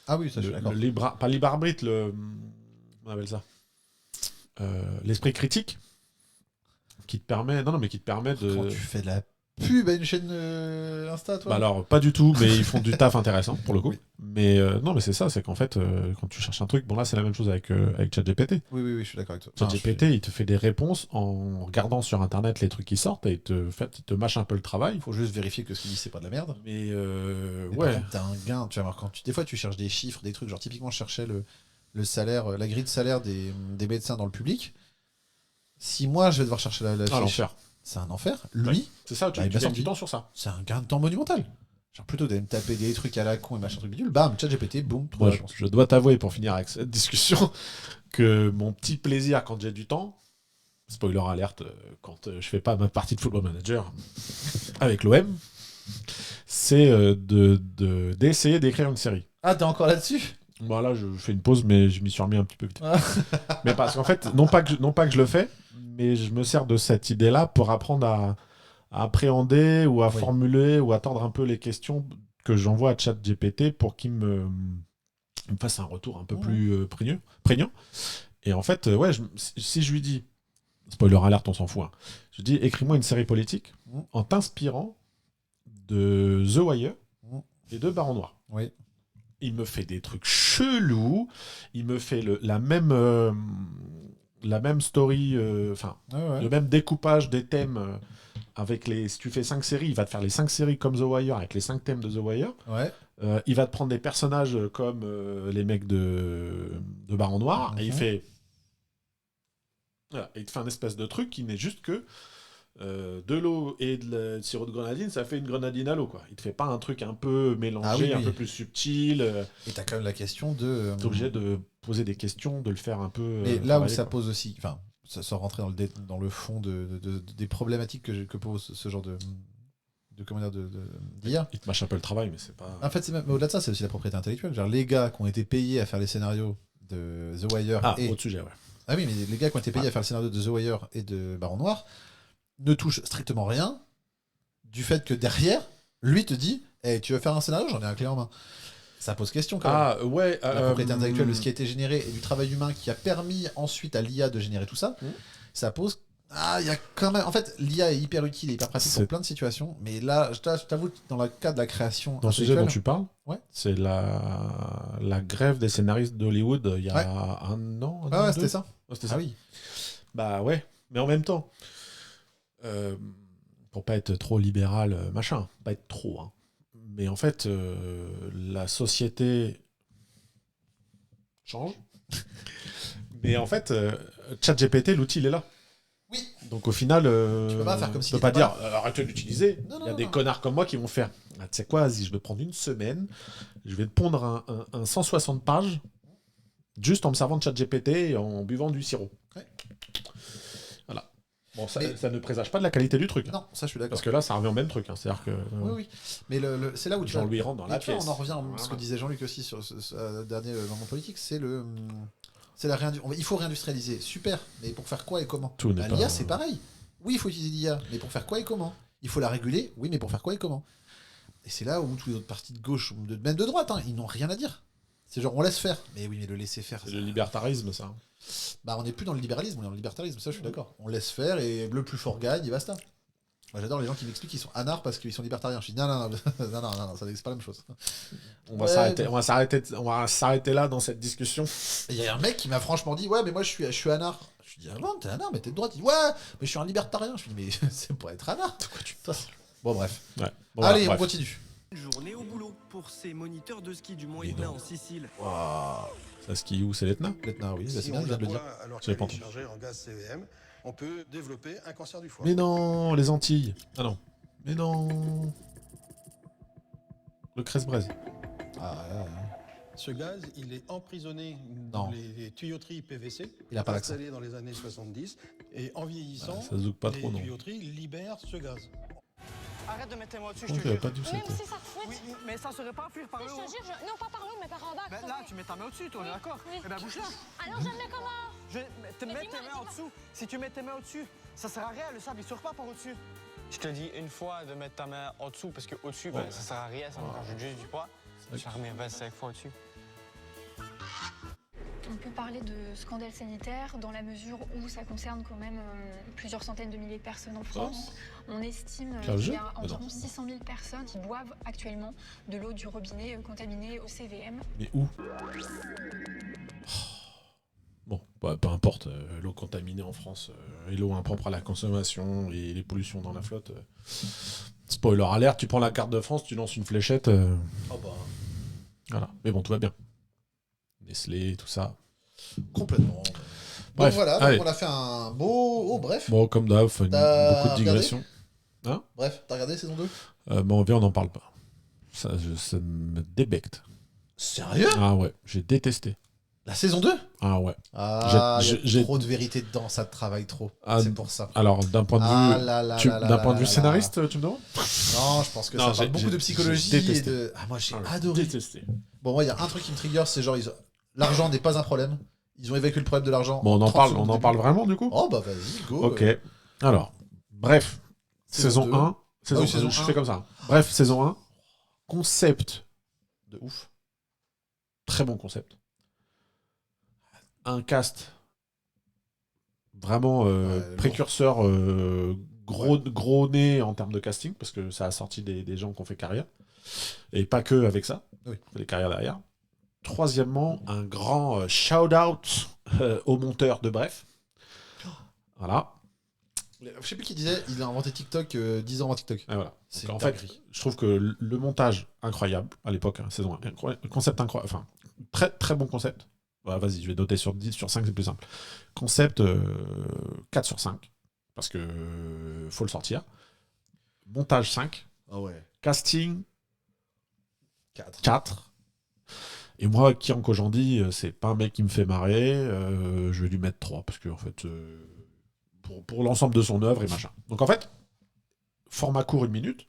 ah oui, ça je suis d'accord. Pas libre arbitre, on appelle ça. L'esprit critique qui te permet. Non, mais qui te permet de. Quand tu fais de la pub à une chaîne Insta, toi? Bah alors, pas du tout, mais ils font du taf intéressant, pour le coup. Oui. Mais non, mais c'est ça, c'est qu'en fait, quand tu cherches un truc, bon là, c'est la même chose avec ChatGPT. Oui, je suis d'accord avec toi. ChatGPT, il te fait des réponses en regardant sur Internet les trucs qui sortent et il te mâche un peu le travail. Il faut juste vérifier que ce qu'il dit, c'est pas de la merde. Mais ouais. T'as un gain, tu vas voir, des fois, tu cherches des chiffres, des trucs, genre typiquement, je cherchais le salaire, la grille de salaire des médecins dans le public. Si moi, je vais devoir chercher la fiche... l'enfer. C'est un enfer. Lui, c'est ça, tu gagnes du temps sur ça. C'est un gain de temps monumental. Genre plutôt d'aller me taper des trucs à la con et machin truc bidule, bam, ChatGPT, boum. Moi, je dois t'avouer, pour finir avec cette discussion, que mon petit plaisir quand j'ai du temps, spoiler alerte, quand je fais pas ma partie de Football Manager avec l'OM, c'est d'essayer d'écrire une série. Ah, t'es encore là-dessus? Bon, là, je fais une pause, mais je m'y suis remis un petit peu vite. Mais parce qu'en fait, non pas que je le fais, mais je me sers de cette idée-là pour apprendre à appréhender ou à formuler ou à tordre un peu les questions que j'envoie à ChatGPT pour qu'il me fasse un retour un peu plus prégnant. Et en fait, si je lui dis, spoiler alert, on s'en fout, hein, je lui dis, écris-moi une série politique en t'inspirant de The Wire et de Baron Noir. Oui. Il me fait des trucs chelous, il me fait la même story, le même découpage des thèmes avec si tu fais 5 séries, il va te faire les 5 séries comme The Wire avec les 5 thèmes de The Wire. Ouais. Il va te prendre des personnages comme les mecs de Baron Noir et il fait... Voilà, il te fait un espèce de truc qui n'est juste que de l'eau et de sirop de grenadine, ça fait une grenadine à l'eau, quoi. Il te fait pas un truc un peu mélangé, un peu plus subtil. Et t'as quand même la question de... T'es obligé de poser des questions, de le faire un peu... Et là où ça pose aussi... Enfin, sans rentrer dans le fond des problématiques que pose ce genre d'IA. Il te mâche un peu le travail, mais c'est pas... En fait, au-delà de ça, c'est aussi la propriété intellectuelle. Genre, les gars qui ont été payés à faire les scénarios de The Wire autre sujet, ouais. Ah oui, mais les gars qui ont été payés à faire le scénario de The Wire et de Baron Noir ne touchent strictement rien du fait que derrière, lui te dit hey, tu veux faire un scénario, j'en ai un clé en main. Ça pose question quand même. Ouais. La propriété intellectuelle de ce qui a été généré et du travail humain qui a permis ensuite à l'IA de générer tout ça, ça pose... il y a quand même... En fait, l'IA est hyper utile et hyper pratique pour plein de situations, mais là, je t'avoue, dans le cas de la création... Dans le sujet dont tu parles, c'est la grève des scénaristes d'Hollywood il y a un an. C'était ça. C'était ça. Oui. Bah ouais, mais en même temps, pour pas être trop libéral, pas être trop, hein. Mais en fait, la société change. Mais en fait, ChatGPT, l'outil, il est là. Oui. Donc au final, tu peux pas faire comme si tu peux pas dire arrêtez de l'utiliser. Il y a des connards comme moi qui vont faire. Tu sais quoi, vas-y, je vais prendre une semaine, je vais te pondre un 160 pages juste en me servant de ChatGPT et en buvant du sirop. Ouais. Voilà. Bon, ça ne présage pas de la qualité du truc. Non, ça je suis d'accord. Parce que là, ça revient au même truc. Hein. C'est-à-dire que. Oui. Mais c'est là où Jean-Louis rentre dans la pièce. On en revient à ce que disait Jean-Luc aussi sur ce dernier moment politique, c'est il faut réindustrialiser. Super, mais pour faire quoi et comment? L'IA, c'est pareil. Oui, il faut utiliser l'IA, mais pour faire quoi et comment? Il faut la réguler, oui, mais pour faire quoi et comment? Et c'est là où tous les autres partis de gauche, même de droite, ils n'ont rien à dire. C'est genre, on laisse faire. Mais oui, mais le laisser faire. C'est le libertarisme, ça. Bah, on n'est plus dans le libéralisme, on est dans le libertarisme, ça je suis d'accord. On laisse faire et le plus fort gagne et basta. Moi j'adore les gens qui m'expliquent qu'ils sont anards parce qu'ils sont libertariens. Je dis non, ça n'est pas la même chose. On va s'arrêter là dans cette discussion. Il y a un mec qui m'a franchement dit ouais, mais moi je suis anard. Je dis ah bon, t'es anard, mais t'es de droite. Il dit ouais, mais je suis un libertarien. Je dis mais c'est pour être anard. De quoi tu parles? Bon, bref. Ouais. Bon, allez, on continue. Journée au boulot pour ces moniteurs de ski du Mont Etna en Sicile. Waouh. Ça skie où? C'est l'Etna? L'Etna, oui. Si c'est bien, je viens de le dire. Alors qu'elle est chargée en gaz CVM, on peut développer un cancer du foie. Mais non, les Antilles. Ah non. Mais non. Le Cresse-Braise. Ce gaz, il est emprisonné dans les tuyauteries PVC, il a pas installées dans les années 70, et en vieillissant, ça se pas trop, les tuyauteries libèrent ce gaz. Arrête de mettre tes mains au-dessus, je te jure. Pas dû même si ça te fouette. Oui, mais ça serait pas fuir par le haut. Je te jure, non, pas par le haut, mais par en bas. Ben là, tu mets ta main au-dessus, toi, on est d'accord? Eh ben bouge là. Alors je le mets comment? Mets tes mains au-dessous. Si tu mets tes mains au-dessus, ça sert à rien, le sable il sort pas par au-dessus. Je te dis une fois de mettre ta main en dessous, parce qu'au-dessus, ça sert à rien, ça me rajoute juste du poids. Je la remets 25 fois au-dessus. On peut parler de scandale sanitaire dans la mesure où ça concerne quand même plusieurs centaines de milliers de personnes en France. On estime qu'il y a environ 600 000 personnes qui boivent actuellement de l'eau du robinet contaminée au CVM. Mais où ? Bon, bah, peu importe, l'eau contaminée en France et l'eau impropre à la consommation et les pollutions dans la flotte. Spoiler alert, tu prends la carte de France, tu lances une fléchette. Oh bah. Voilà, mais bon, tout va bien. Nestlé, tout ça. Complètement. Bon, Bref, voilà, allez. donc on a fait un beau. Oh, bref. Bon, comme d'hab, beaucoup de digressions. Hein ? Bref, t'as regardé saison 2 Bon, on n'en parle pas. Ça me débecte. Sérieux ? Ah ouais, j'ai détesté. La saison 2 ? Ah ouais. Ah, il y a trop de vérité dedans, ça travaille trop. C'est pour ça. Alors, d'un point de vue, d'un point de vue scénariste, tu me demandes ? Non, je pense que ça parle beaucoup de psychologie et de. Ah, moi j'ai adoré. Détesté. Bon, moi, il y a un truc qui me trigger, c'est genre, l'argent n'est pas un problème. Ils ont évacué le problème de l'argent. Bon, on en parle vraiment du coup ? Oh, bah vas-y, go. Ok. Alors, bref, saison 1. Je fais comme ça. Bref, saison 1. Concept de ouf. Très bon concept. Un cast vraiment précurseur, gros nez en termes de casting, parce que ça a sorti des gens qui ont fait carrière. Et pas que avec ça, les carrières derrière. Troisièmement, un grand shout-out au monteur de Bref. Voilà. Je sais plus qui disait, il a inventé TikTok 10 ans avant TikTok. Et voilà. Donc, en fait, je trouve que le montage incroyable à l'époque, saison 1, concept incroyable, enfin, très très bon concept. Voilà, vas-y, je vais noter sur 10, sur 5, c'est plus simple. Concept 4 sur 5, parce que faut le sortir. Montage 5. Ah ouais. Casting 4. Et moi, Kian Kojandi, c'est pas un mec qui me fait marrer, je vais lui mettre 3, parce que en fait, pour l'ensemble de son œuvre et machin. Donc en fait, format court 1 minute,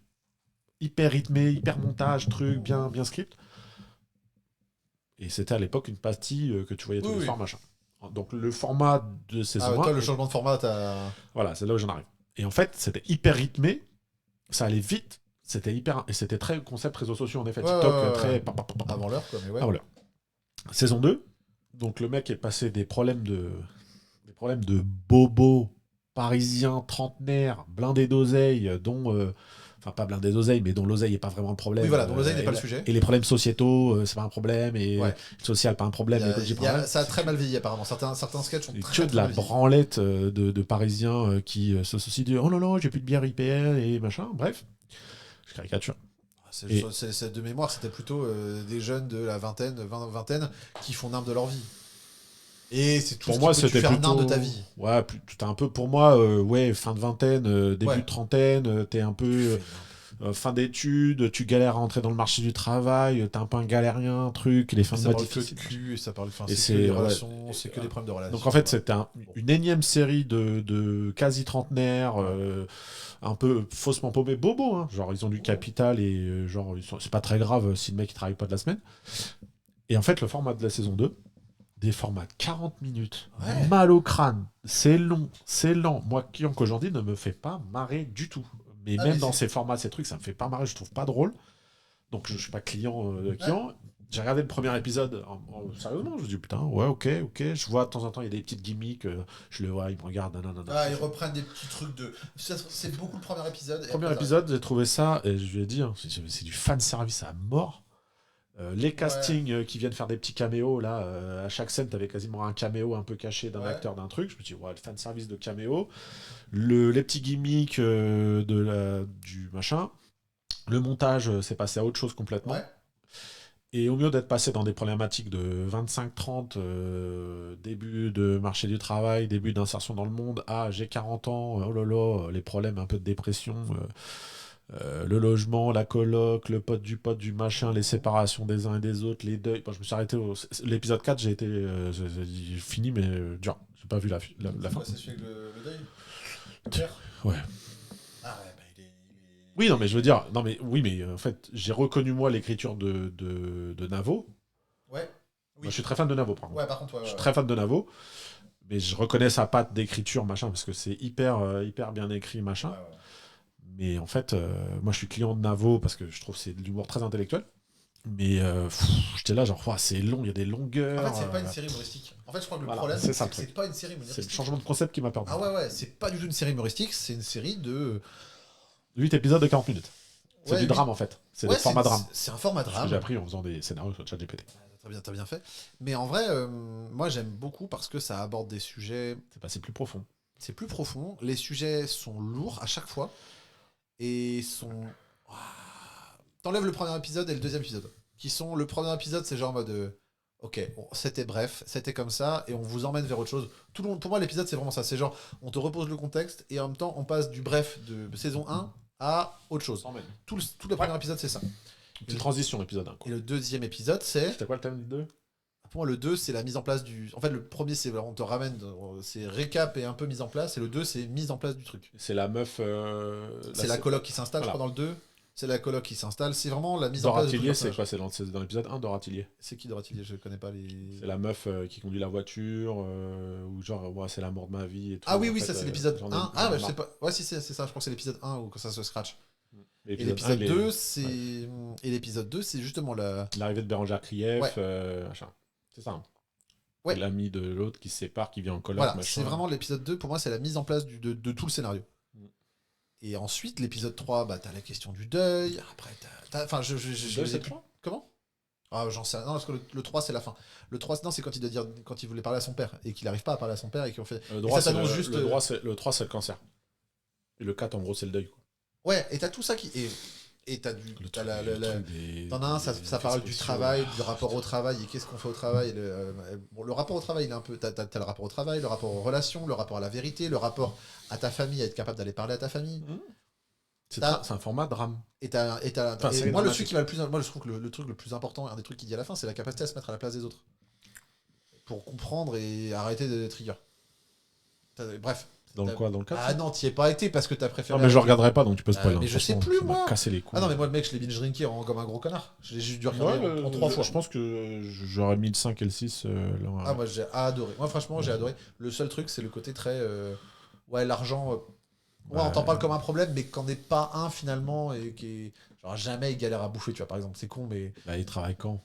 hyper rythmé, hyper montage, truc, bien script. Et c'était à l'époque une pastille que tu voyais tous les soirs, machin. Donc le format de saison 1... toi, le changement de format, t'as... Voilà, c'est là où j'en arrive. Et en fait, c'était hyper rythmé, ça allait vite, et c'était très concept réseaux sociaux, en effet, TikTok, très... Avant l'heure, quoi, mais ouais. Avant l'heure. Saison 2, donc le mec est passé des problèmes de bobo parisien, trentenaire, blindé d'oseille, dont... Enfin, pas blindé d'oseille, mais dont l'oseille n'est pas vraiment le problème. Oui, voilà, dont l'oseille n'est pas le sujet. Et les problèmes sociétaux, c'est pas un problème, et social, pas un problème. Ça a très mal vieilli, apparemment. Certains sketchs sont très de la branlette de Parisiens qui se soucient de « Oh là là, j'ai plus de bière IPL » et machin, bref. Je caricature. De mémoire, c'était plutôt des jeunes de la vingtaine qui font n'importe de leur vie. Et c'est tout pour ce moi, qui peut te faire n'importe de ta vie. Ouais, c'était un peu pour moi, fin de vingtaine, début de trentaine, t'es un peu fin d'études, tu galères à entrer dans le marché du travail, t'es un peu un galérien, truc, les fins de mois difficiles. Et ça parle c'est que des relations, c'est que des problèmes de relations. Donc en fait, c'était une énième série de quasi trentenaires, un peu faussement paumés, bobo, hein. Genre ils ont du capital et genre c'est pas très grave si le mec il travaille pas de la semaine. Et en fait, le format de la saison 2, des formats de 40 minutes, mal au crâne, c'est long, c'est lent. Moi, Kian Kojandi ne me fait pas marrer du tout. Mais même dans ces formats, ces trucs, ça me fait pas marrer, je trouve pas drôle. Donc je suis pas client de Kian. J'ai regardé le premier épisode, sérieusement, je me dis putain, ouais, ok. Je vois de temps en temps, il y a des petites gimmicks, je le vois, il me regarde, ils reprennent des petits trucs de... C'est beaucoup le premier épisode. Premier épisode, j'ai trouvé ça, et je vais dire, c'est du fanservice à mort. Les castings qui viennent faire des petits caméos, là, à chaque scène, t'avais quasiment un caméo un peu caché d'un acteur, d'un truc. Je me dis, le fanservice de caméo. Les petits gimmicks du machin. Le montage, c'est passé à autre chose complètement. Ouais. Et au mieux d'être passé dans des problématiques de 25-30, début de marché du travail, début d'insertion dans le monde, j'ai 40 ans, oh là là, les problèmes un peu de dépression... le logement, la coloc, le pote du machin, les séparations des uns et des autres, les deuils. Je me suis arrêté l'épisode 4, j'ai fini, mais dur. J'ai pas vu la fin. C'est celui avec le deuil. Le père. Ouais. Ah ouais, il est... Oui, non, mais je veux dire, mais en fait, j'ai reconnu moi l'écriture de Navo. Ouais. Oui. Moi, je suis très fan de Navo, par contre. Ouais, par contre, je suis très fan de Navo, mais je reconnais sa patte d'écriture, machin, parce que c'est hyper bien écrit, machin. Ouais. Mais en fait, moi je suis client de Navo parce que je trouve que c'est de l'humour très intellectuel. Mais j'étais là, genre, c'est long, il y a des longueurs. En fait, c'est pas une série humoristique. En fait, je crois que le problème, c'est que c'est pas une série humoristique. C'est le changement de concept qui m'a perdu. Ah ouais, c'est pas du tout une série humoristique, c'est une série de 8 épisodes de 40 minutes. C'est du drame, en fait. C'est des formats drame. C'est un format drame. Que j'ai appris en faisant des scénarios sur ChatGPT. T'as bien fait. Mais en vrai, moi, j'aime beaucoup parce que ça aborde des sujets... C'est plus profond. C'est plus profond. Les sujets sont lourds à chaque fois. Et sont... T'enlèves le premier épisode et le deuxième épisode. Le premier épisode, c'est genre en mode... Ok, c'était bref, c'était comme ça, et on vous emmène vers autre chose. Tout le monde, pour moi, l'épisode, c'est vraiment ça. C'est genre, on te repose le contexte, et en même temps, on passe du bref de saison 1 à autre chose. Tout le premier épisode, c'est ça. Une transition, épisode 1. Et le deuxième épisode, c'est... C'était quoi le thème du 2 ? Pour moi, le 2, c'est la mise en place du... En fait, le premier, c'est on te ramène... C'est récap et un peu mise en place, et le 2, c'est mise en place du truc. C'est la meuf... c'est la coloc qui s'installe, je crois, dans le 2. C'est la coloc qui s'installe, c'est vraiment la mise en place. Doratillier, c'est quoi ? C'est dans l'épisode 1, Doratillier. C'est qui Doratillier ? Je connais pas les... C'est la meuf qui conduit la voiture, ou genre, c'est l'amour de ma vie et tout. Ah oui, ça c'est l'épisode 1. Ah, je sais pas. Ouais, si, c'est ça, je crois que c'est l'épisode 1 où quand ça se scratch. Et l'épisode 2, c'est... Et l'épisode 2, c'est justement l'arrivée de Bérangère Krief, machin. C'est ça. Ouais. L'ami de l'autre qui se sépare, qui vient en coloc, voilà, machin. C'est vraiment l'épisode 2, pour moi, c'est la mise en place de tout le scénario. Et ensuite, l'épisode 3, t'as la question du deuil. Après, enfin, je c'est le 3 ? Comment ? Ah, j'en sais rien. Non, parce que le 3, c'est la fin. Le 3, non, c'est quand il voulait parler à son père et qu'il n'arrive pas à parler à son père et qu'on fait. Le 3, c'est le 3, c'est le cancer. Et le 4, en gros, c'est le deuil, quoi. Ouais, et t'as tout ça qui. Et t'as du. T'en as un, ça parle du travail, du rapport au travail et qu'est-ce qu'on fait au travail. Le rapport au travail, il est un peu. T'as le rapport au travail, le rapport aux relations, le rapport à la vérité, le rapport à ta famille, à être capable d'aller parler à ta famille. C'est un format drame. Moi, le truc qui va le plus. Moi, je trouve que le truc le plus important, un des trucs qu'il dit à la fin, c'est la capacité à se mettre à la place des autres. Pour comprendre et arrêter de trigger. Bref. Dans le 4 ? Ah non, t'y es pas été parce que t'as préféré... Non, mais je regarderai pas, donc tu peux spoiler. Mais je sais plus, moi. Casser les couilles. Ah non, mais moi, le mec, je l'ai binge drinké comme un gros connard. Je l'ai juste dû regarder en 3 fois. Je pense que j'aurais mis le 5 et le 6. Moi, j'ai adoré. Moi, franchement, j'ai adoré. Le seul truc, c'est le côté très... l'argent... on t'en parle comme un problème, mais qu'en est pas un, finalement, et qui est... Genre, jamais il galère à bouffer, tu vois, par exemple. C'est con, mais... il travaille quand,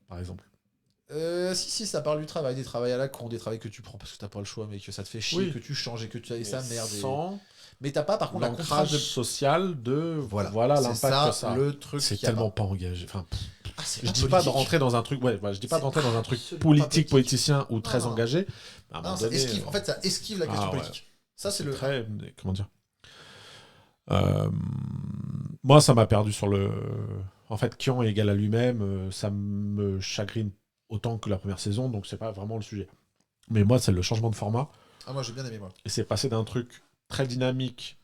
par exemple ? Si, ça parle du travail, des travails à la con, des travails que tu prends parce que t'as pas le choix, mais que ça te fait chier, que tu changes et que tu as ça, merde. Mais t'as pas, par contre, l'ancrage social de voilà l'impact que ça. Le truc c'est tellement pas engagé. Enfin, je dis pas de rentrer dans un truc, je dis pas de rentrer dans un truc politicien ou très engagé. Non, ça esquive. En fait, ça esquive la question politique. Ça, c'est le. Très, comment dire. Moi, ça m'a perdu sur le. En fait, Kian est égal à lui-même, ça me chagrine autant que la première saison, donc c'est pas vraiment le sujet. Mais moi, c'est le changement de format. Ah, moi, j'ai bien aimé, moi. Et c'est passé d'un truc très dynamique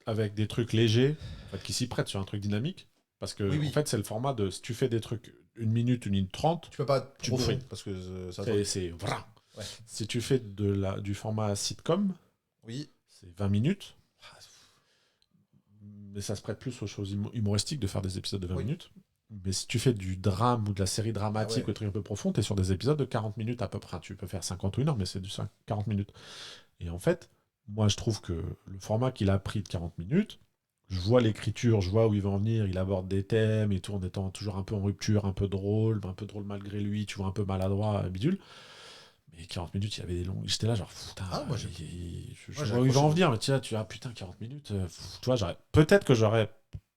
avec des trucs légers, en fait, qui s'y prêtent sur un truc dynamique, parce que en fait, c'est le format de si tu fais des trucs 1 minute, 1 minute 30, tu peux pas trop fond, parce que c'est vrai. Ouais. Si tu fais du format sitcom, c'est 20 minutes. Mais ça se prête plus aux choses humoristiques de faire des épisodes de 20 minutes. Mais si tu fais du drame ou de la série dramatique ou des trucs un peu profonds, t'es sur des épisodes de 40 minutes à peu près. Tu peux faire 50 ou 1 heure, mais c'est du 40 minutes. Et en fait, moi je trouve que le format qu'il a pris de 40 minutes, je vois l'écriture, je vois où il va en venir, il aborde des thèmes et tout en étant toujours un peu en rupture, un peu drôle malgré lui, tu vois, un peu maladroit, bidule. Mais 40 minutes, il y avait des longues. J'étais là, genre, putain, je vois où il va en venir, mais tu as, putain, 40 minutes. Tu vois, peut-être que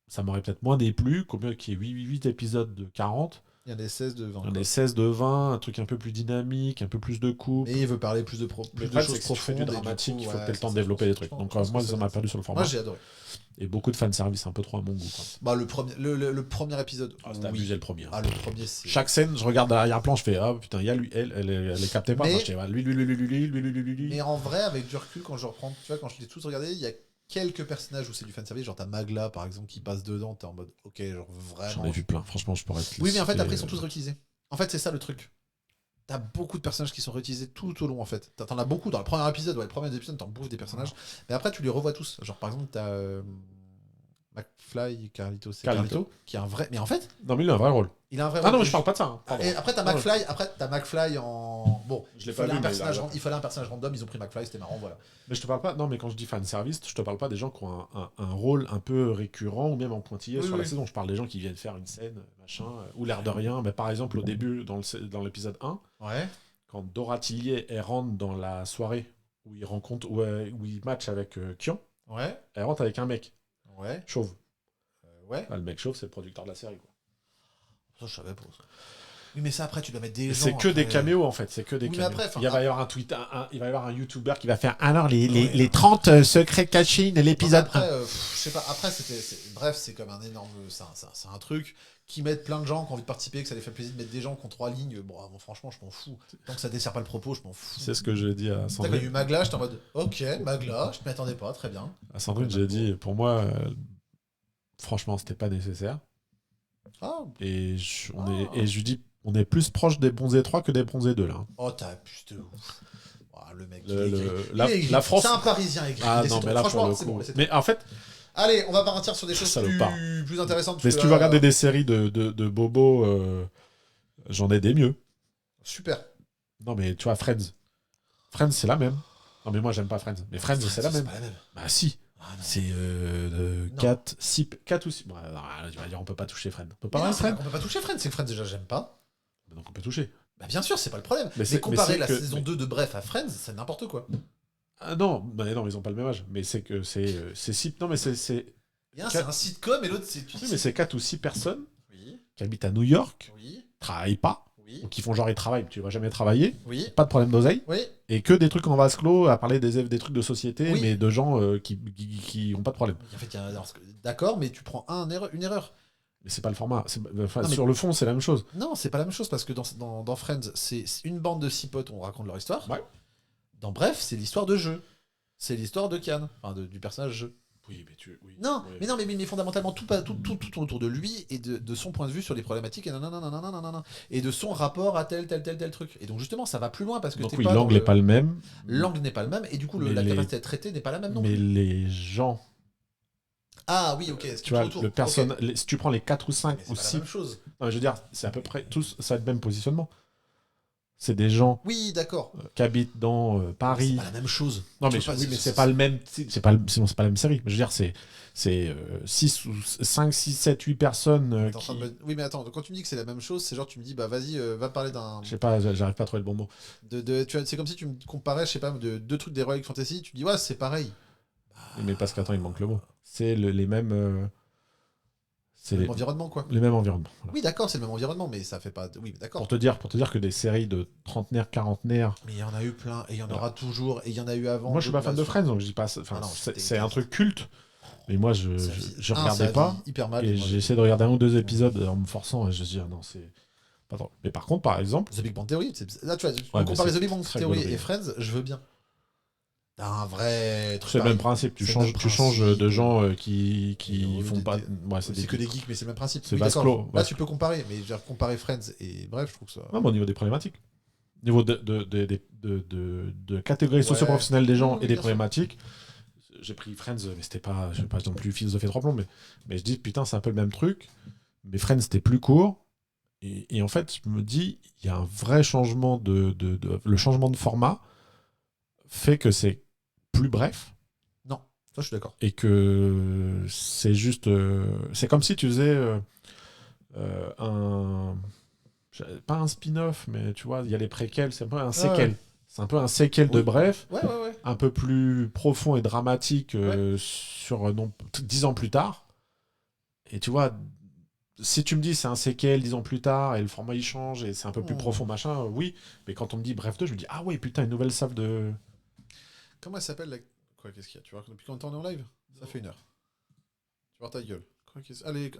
ça m'aurait peut-être moins déplu, qu'au mieux qu'il y ait 8 épisodes de 40. Il y en a 16 de 20. Il y en a 16 de 20, un truc un peu plus dynamique, un peu plus de couple. Et il veut parler plus de choses profondes. Si tu fais du dramatique, il faut que tu aies le temps de développer des trucs. Donc moi, ça m'a perdu sur le format. Moi, j'ai adoré. Et beaucoup de fanservice, un peu trop à mon goût. Quoi. Le premier épisode. C'était abusé le premier. Le premier, c'est... Chaque scène, je regarde arrière-plan, je fais putain, il y a lui, elle est captée pas. Moi, je dis lui. Mais en vrai, avec du recul, quand je reprends, tu vois, quand je l'ai tous regardé, il y a quelques personnages où c'est du fanservice, genre t'as Magla par exemple qui passe dedans, t'es en mode ok, genre vraiment. J'en ai vu plein, franchement, je pourrais être. Oui, mais en fait, après, ils sont tous réutilisés. En fait, c'est ça le truc. T'as beaucoup de personnages qui sont réutilisés tout au long en fait. T'en as beaucoup dans le premier épisode, le premier épisode, t'en bouffes des personnages, mais après tu les revois tous. Genre par exemple, t'as McFly, Carlito, c'est Carlito, qui a un vrai... Mais en fait... Non, mais il a un vrai rôle. Il a un vrai rôle. Non, mais je parle pas de ça. Hein. Et après, t'as McFly en... Bon, je l'ai pas vu, il fallait un personnage random, ils ont pris McFly, c'était marrant, voilà. Mais je te parle pas... Non, mais quand je dis fanservice, je te parle pas des gens qui ont un rôle un peu récurrent ou même en pointillé sur la saison. Je parle des gens qui viennent faire une scène, machin, ou l'air de rien. Mais par exemple, au début, dans l'épisode 1, quand Dora Tillier, elle rentre dans la soirée où il rencontre, où il match avec Kian, elle rentre avec un mec. Chauve. Le mec chauve, c'est le producteur de la série, quoi. Ça, je savais pas. Oui, mais ça, après, tu dois mettre des gens. C'est que des caméos, en fait. C'est que des caméos. Après, il va y avoir il va y avoir un YouTuber qui va faire alors les 30 secrets cachés de l'épisode 1. Après, je sais pas. Après, bref, c'est comme un énorme. C'est un truc qui mettent plein de gens qui ont envie de participer, que ça les fait plaisir de mettre des gens qui ont 3 lignes. Bon, franchement, je m'en fous. Tant que ça dessert pas le propos, je m'en fous. C'est ce que j'ai dit à Sandrine. Quand il y a eu Magla, j'étais en mode ok, Magla, je m'y attendais pas, très bien. À Sandrine, j'ai dit, pour moi, franchement, c'était pas nécessaire. Et je lui dis, on est plus proche des Bronzés 3 que des Bronzés 2 là. Oh, t'as plus de ouf. Oh, le mec, la France. C'est un Parisien écrit. Ah non, mais là, pour le coup. Bon, mais en fait. Allez, on va partir sur des choses plus intéressantes. Mais si tu veux regarder des séries de bobos, j'en ai des mieux. Super. Non, mais tu vois, Friends. Friends, c'est la même. Non, mais moi, j'aime pas Friends. Mais Friends, c'est la même. Bah, si. C'est 4 ou 6. Bon, tu vas dire, on peut pas toucher Friends. On peut pas toucher Friends, c'est que Friends, déjà, j'aime pas. Donc, on peut toucher. Bah, bien sûr, c'est pas le problème. Mais comparer la saison 2 de Bref à Friends, c'est n'importe quoi. Ah non, ils ont pas le même âge. Mais c'est que c'est non, mais c'est. C'est un sitcom et l'autre, c'est. Oui, mais c'est 4 ou 6 personnes qui habitent à New York, travaillent pas. Donc ils font genre ils travaillent, tu vas jamais travailler, pas de problème d'oseille, et que des trucs en vase clos à parler des trucs de société, mais de gens qui ont pas de problème. En fait, d'accord, mais tu prends une erreur. Mais c'est pas le format. Sur le fond, c'est la même chose. Non, c'est pas la même chose parce que dans Friends, c'est une bande de 6 potes où on raconte leur histoire. Dans Bref, c'est l'histoire de jeu. C'est l'histoire de Kian, enfin du personnage jeu. Oui, mais mais fondamentalement tout autour de lui et de son point de vue sur les problématiques et de son rapport à tel truc. Et donc justement, ça va plus loin parce que donc l'angle n'est pas le même. L'angle n'est pas le même et du coup la capacité à traiter n'est pas la même non plus. Mais les gens. Ah oui, ok. Tu vois, si tu prends les 4 ou 5 ou 6. C'est la même chose. Non, mais je veux dire, c'est à peu près tous ça a le même positionnement. C'est des gens d'accord. Qui habitent dans Paris. C'est pas la même chose. Non, mais c'est pas le même. Sinon, c'est pas la même série. Mais je veux dire, c'est 6 ou 5, 6, 7, 8 personnes. Oui, mais attends, quand tu me dis que c'est la même chose, c'est genre tu me dis, bah vas-y, va parler d'un. Je sais pas, j'arrive pas à trouver le bon mot. C'est comme si tu me comparais, je sais pas, de 2 trucs d'Heroic Fantasy, tu me dis, ouais, c'est pareil. Mais parce qu'attends, il manque le mot. C'est les mêmes. C'est le même environnement, quoi. Les mêmes environnements. Voilà. Oui, d'accord, c'est le même environnement, mais ça fait pas. Oui, d'accord. Pour te dire que des séries de trentenaires, quarantenaires. Mais il y en a eu plein, et il y en aura toujours, et il y en a eu avant. Moi, je suis pas fan de Friends, donc je dis pas. C'est un truc culte, mais moi, je regardais pas. Hyper mal. Et j'ai essayé de regarder 1 ou 2 épisodes en me forçant, et je me dis, ah non, c'est pas trop. Mais par contre, par exemple. The Big Bang Theory, là, tu vois, comparer The Big Bang Theory et Friends, je veux bien. T'as un vrai truc. C'est le même principe. Tu changes de gens qui font pas. Ouais, c'est que des geeks, mais c'est le même principe. C'est vase clos. Là, tu peux comparer, mais comparer Friends et Bref, je trouve que ça. Non, mais au niveau des problématiques. Au niveau de catégorie socio-professionnelle des gens et des problématiques, j'ai pris Friends, mais c'était pas. Je vais pas non plus philosopher 3 plombs, mais je dis, putain, c'est un peu le même truc. Mais Friends, c'était plus court. Et en fait, je me dis, il y a un vrai changement le changement de format fait que c'est plus bref. Non, ça je suis d'accord. Et que c'est juste... c'est comme si tu faisais pas un spin-off, mais tu vois, il y a les préquels, c'est un peu un séquel. C'est un peu un séquel de Bref, un peu plus profond et dramatique sur 10 ans plus tard. Et tu vois, si tu me dis c'est un séquel 10 ans plus tard et le format il change et c'est un peu plus profond, machin, oui. Mais quand on me dit Bref 2, je me dis, ah ouais, putain, une nouvelle salve de... Comment elle s'appelle Quoi, qu'est-ce qu'il y a? Tu vois, depuis combien de temps on est en live? Ça fait 1 heure. Tu vois ta gueule. Allez,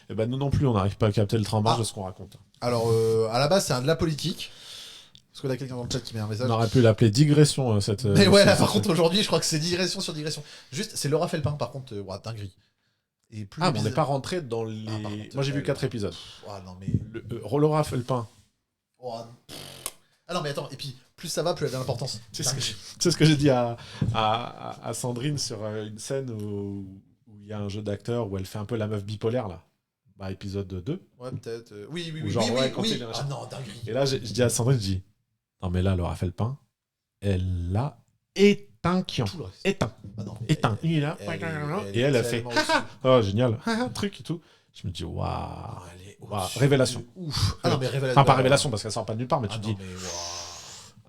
Et ben nous non plus, on n'arrive pas à capter le train en marche de ce qu'on raconte. Alors, à la base, c'est de la politique. Parce que là, quelqu'un dans le chat qui met un message. On aurait pu l'appeler digression, cette... Mais ouais, là, par contre, aujourd'hui, je crois que c'est digression sur digression. Juste, c'est Laura Felpin, par contre, dinguerie. Et plus mais on n'est pas rentré dans les... Moi, j'ai vu 4 épisodes. Non, mais... Laura Felpin. Ah non, mais attends, et puis plus ça va, plus elle a de l'importance. Tu sais ce que j'ai dit à Sandrine sur une scène où il y a un jeu d'acteur où elle fait un peu la meuf bipolaire, là. Bah, épisode 2. Ouais, peut-être. Oui. Ah non, dinguerie. Et là, je dis à Sandrine, je dis, non, mais là, Laura Felpin, elle l'a éteint. Éteint. Ah non, éteint. Et elle a fait, oh, génial, truc et tout. Je me dis, waouh, révélation. Ouf. Ah non, mais révélation. Enfin, pas révélation parce qu'elle sort pas de nulle part, mais tu te dis, mais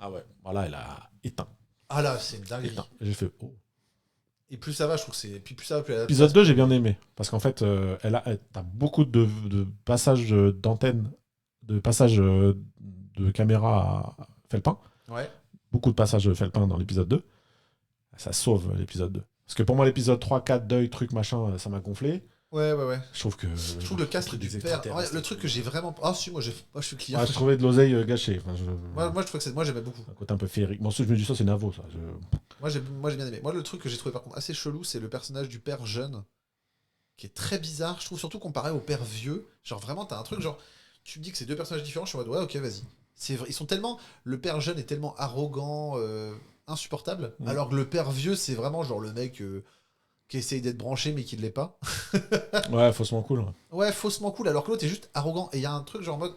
ah ouais, voilà, elle a éteint. Ah là, c'est une dinguerie. Éteint. Et j'ai fait, oh. Et plus ça va, je trouve que c'est. Puis plus ça va, plus elle a. Épisode 2, j'ai bien aimé. Parce qu'en fait, t'as beaucoup de passages d'antenne, de passages de caméra à Felpin. Ouais. Beaucoup de passages de Felpin dans l'épisode 2. Ça sauve l'épisode 2. Parce que pour moi, l'épisode 3, 4, deuil, truc, machin, ça m'a gonflé. Ouais. Je trouve le casque du père. Ouais, le truc que j'ai vraiment. Ah si, moi je suis client. Je trouvais de l'oseille gâché. Enfin, moi je trouvais que moi j'aimais beaucoup. Un côté un peu féerique. Moi, je me dis ça, c'est Navo, ça. Moi j'ai bien aimé. Moi le truc que j'ai trouvé par contre assez chelou, c'est le personnage du père jeune, qui est très bizarre. Je trouve surtout comparé au père vieux. Genre vraiment, t'as un truc genre. Tu me dis que c'est deux personnages différents, je suis en mode ouais, ok, vas-y. Ils sont tellement. Le père jeune est tellement arrogant, insupportable, alors que le père vieux, c'est vraiment genre le mec. Qui essaye d'être branché mais qui ne l'est pas. Ouais, faussement cool. Ouais, faussement cool, alors que l'autre est juste arrogant. Et il y a un truc genre en mode...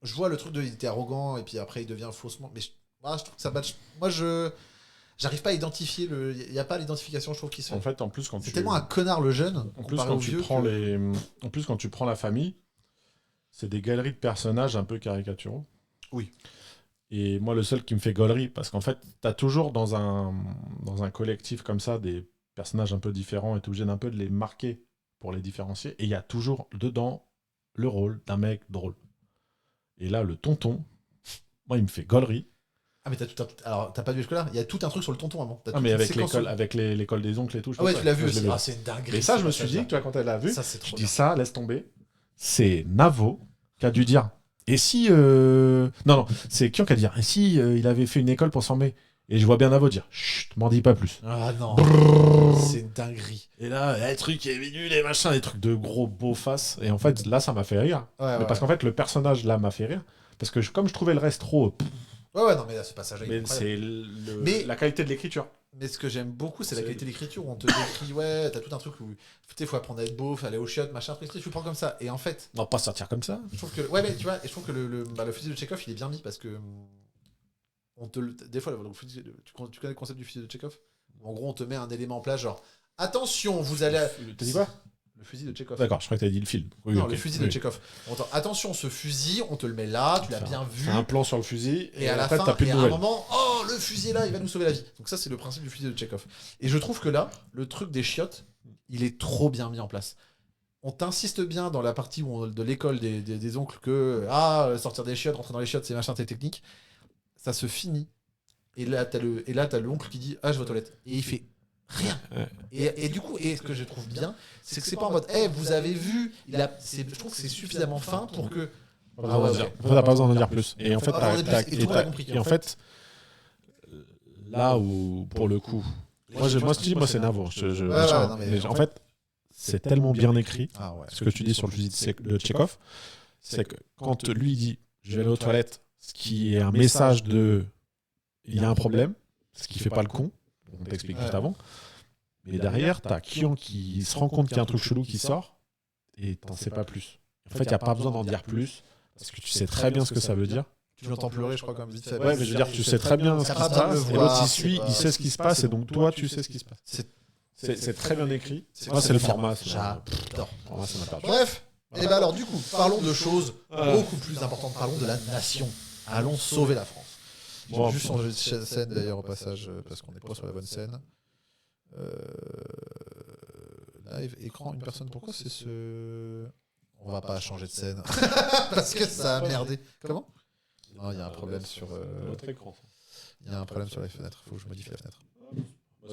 Je vois le truc de il était arrogant et puis après il devient faussement... Mais je trouve que ça match... Moi, j'arrive pas à identifier le... Il n'y a pas l'identification, je trouve, qui se fait. En fait, en plus, quand c'est tellement un connard le jeune. En plus, quand tu prends la famille, c'est des galeries de personnages un peu caricaturaux. Oui. Et moi, le seul qui me fait gaulerie, parce qu'en fait, t'as toujours dans un collectif comme ça des personnages un peu différents et t'es obligé d'un peu de les marquer pour les différencier. Et il y a toujours dedans le rôle d'un mec drôle. Et là, le tonton, moi, il me fait gaulerie. Ah, mais alors, t'as pas vu jusque-là ? Il y a tout un truc sur le tonton avant. Ah, mais avec l'école des oncles et tout. Ah ouais, tu l'as vu aussi. Ah, c'est une dinguerie. Et ça, je me suis dit, tu vois, quand elle l'a vu, je dis ça, laisse tomber. C'est Navo qui a dû dire. Et si. Non, c'est qui a dit. Et si il avait fait une école pour se former ? Et je vois bien Navo dire chut, m'en dis pas plus. Ah non, c'est une dinguerie. Et là, les trucs est nul, les machins, les trucs de gros beaux faces. Et en fait, là, ça m'a fait rire. Ouais, parce qu'en fait, le personnage là m'a fait rire. Parce que comme je trouvais le reste trop. Ouais, non, mais là, ce passage-là, mais c'est la qualité de l'écriture. Mais ce que j'aime beaucoup, c'est la qualité de l'écriture où on te décrit, ouais, t'as tout un truc où il faut apprendre à être beau, aller au chiottes, machin, après tu le prends comme ça. Et en fait. On va pas sortir comme ça. Je trouve que. Ouais, mais tu vois, et je trouve que le fusil de Tchekhov, il est bien mis parce que. Des fois, tu connais le concept du fusil de Tchekhov ? En gros, on te met un élément en place, genre attention, vous allez. T'as dit quoi ? Le fusil de Tchekhov. D'accord, je crois que t'as dit le film. Oui, non, le fusil de Tchekhov. Attention, ce fusil, on te le met là, tu l'as bien vu. C'est un plan sur le fusil, et à la fin, t'as plus de nouvelles. À un moment, oh, le fusil est là, il va nous sauver la vie. Donc ça, c'est le principe du fusil de Tchekhov. Et je trouve que là, le truc des chiottes, il est trop bien mis en place. On t'insiste bien dans la partie de l'école des oncles que sortir des chiottes, rentrer dans les chiottes, c'est machin, c'est technique. Ça se finit. Et là, t'as l'oncle qui dit je vais aux toilettes. Et il fait rien. Et du coup, ce que je trouve bien, c'est que c'est pas en mode vous avez vu, je trouve que c'est suffisamment fin pour que. T'as pas besoin d'en dire plus. Et en fait, en fait, là où, pour le coup, moi c'est Navo. En fait, c'est tellement bien écrit, ce que tu dis sur le fusil de Tchekhov, c'est que quand lui dit je vais aller aux toilettes, ce qui est un message de il y a un problème, ce qui fait pas le con, on t'explique juste avant, mais derrière, t'as Kian qui se rend compte qu'il y a un truc chelou qui sort, et t'en sais pas plus. En fait, il n'y a pas besoin d'en dire plus, parce que tu sais très bien ce que ça veut dire. Tu l'entends pleurer, je crois, comme vite fait. Ouais, mais je veux dire, tu sais très bien ce qui se passe, et l'autre il suit, il sait ce qui se passe, et donc toi, tu sais ce qui se passe. C'est très bien écrit. Moi, c'est le format. J'adore. Bref, et ben alors, du coup, parlons de choses beaucoup plus importantes. Parlons de la nation. Allons sauver la France. J'ai juste changé de scène d'ailleurs au passage parce qu'on n'est pas sur la bonne scène. Live, écran, une personne. Pourquoi c'est ce... On va pas changer de scène parce que ça a merdé. Comment ? Non, il y a un problème sur notre écran. Il y a un problème sur les fenêtres. Faut que je modifie la fenêtre.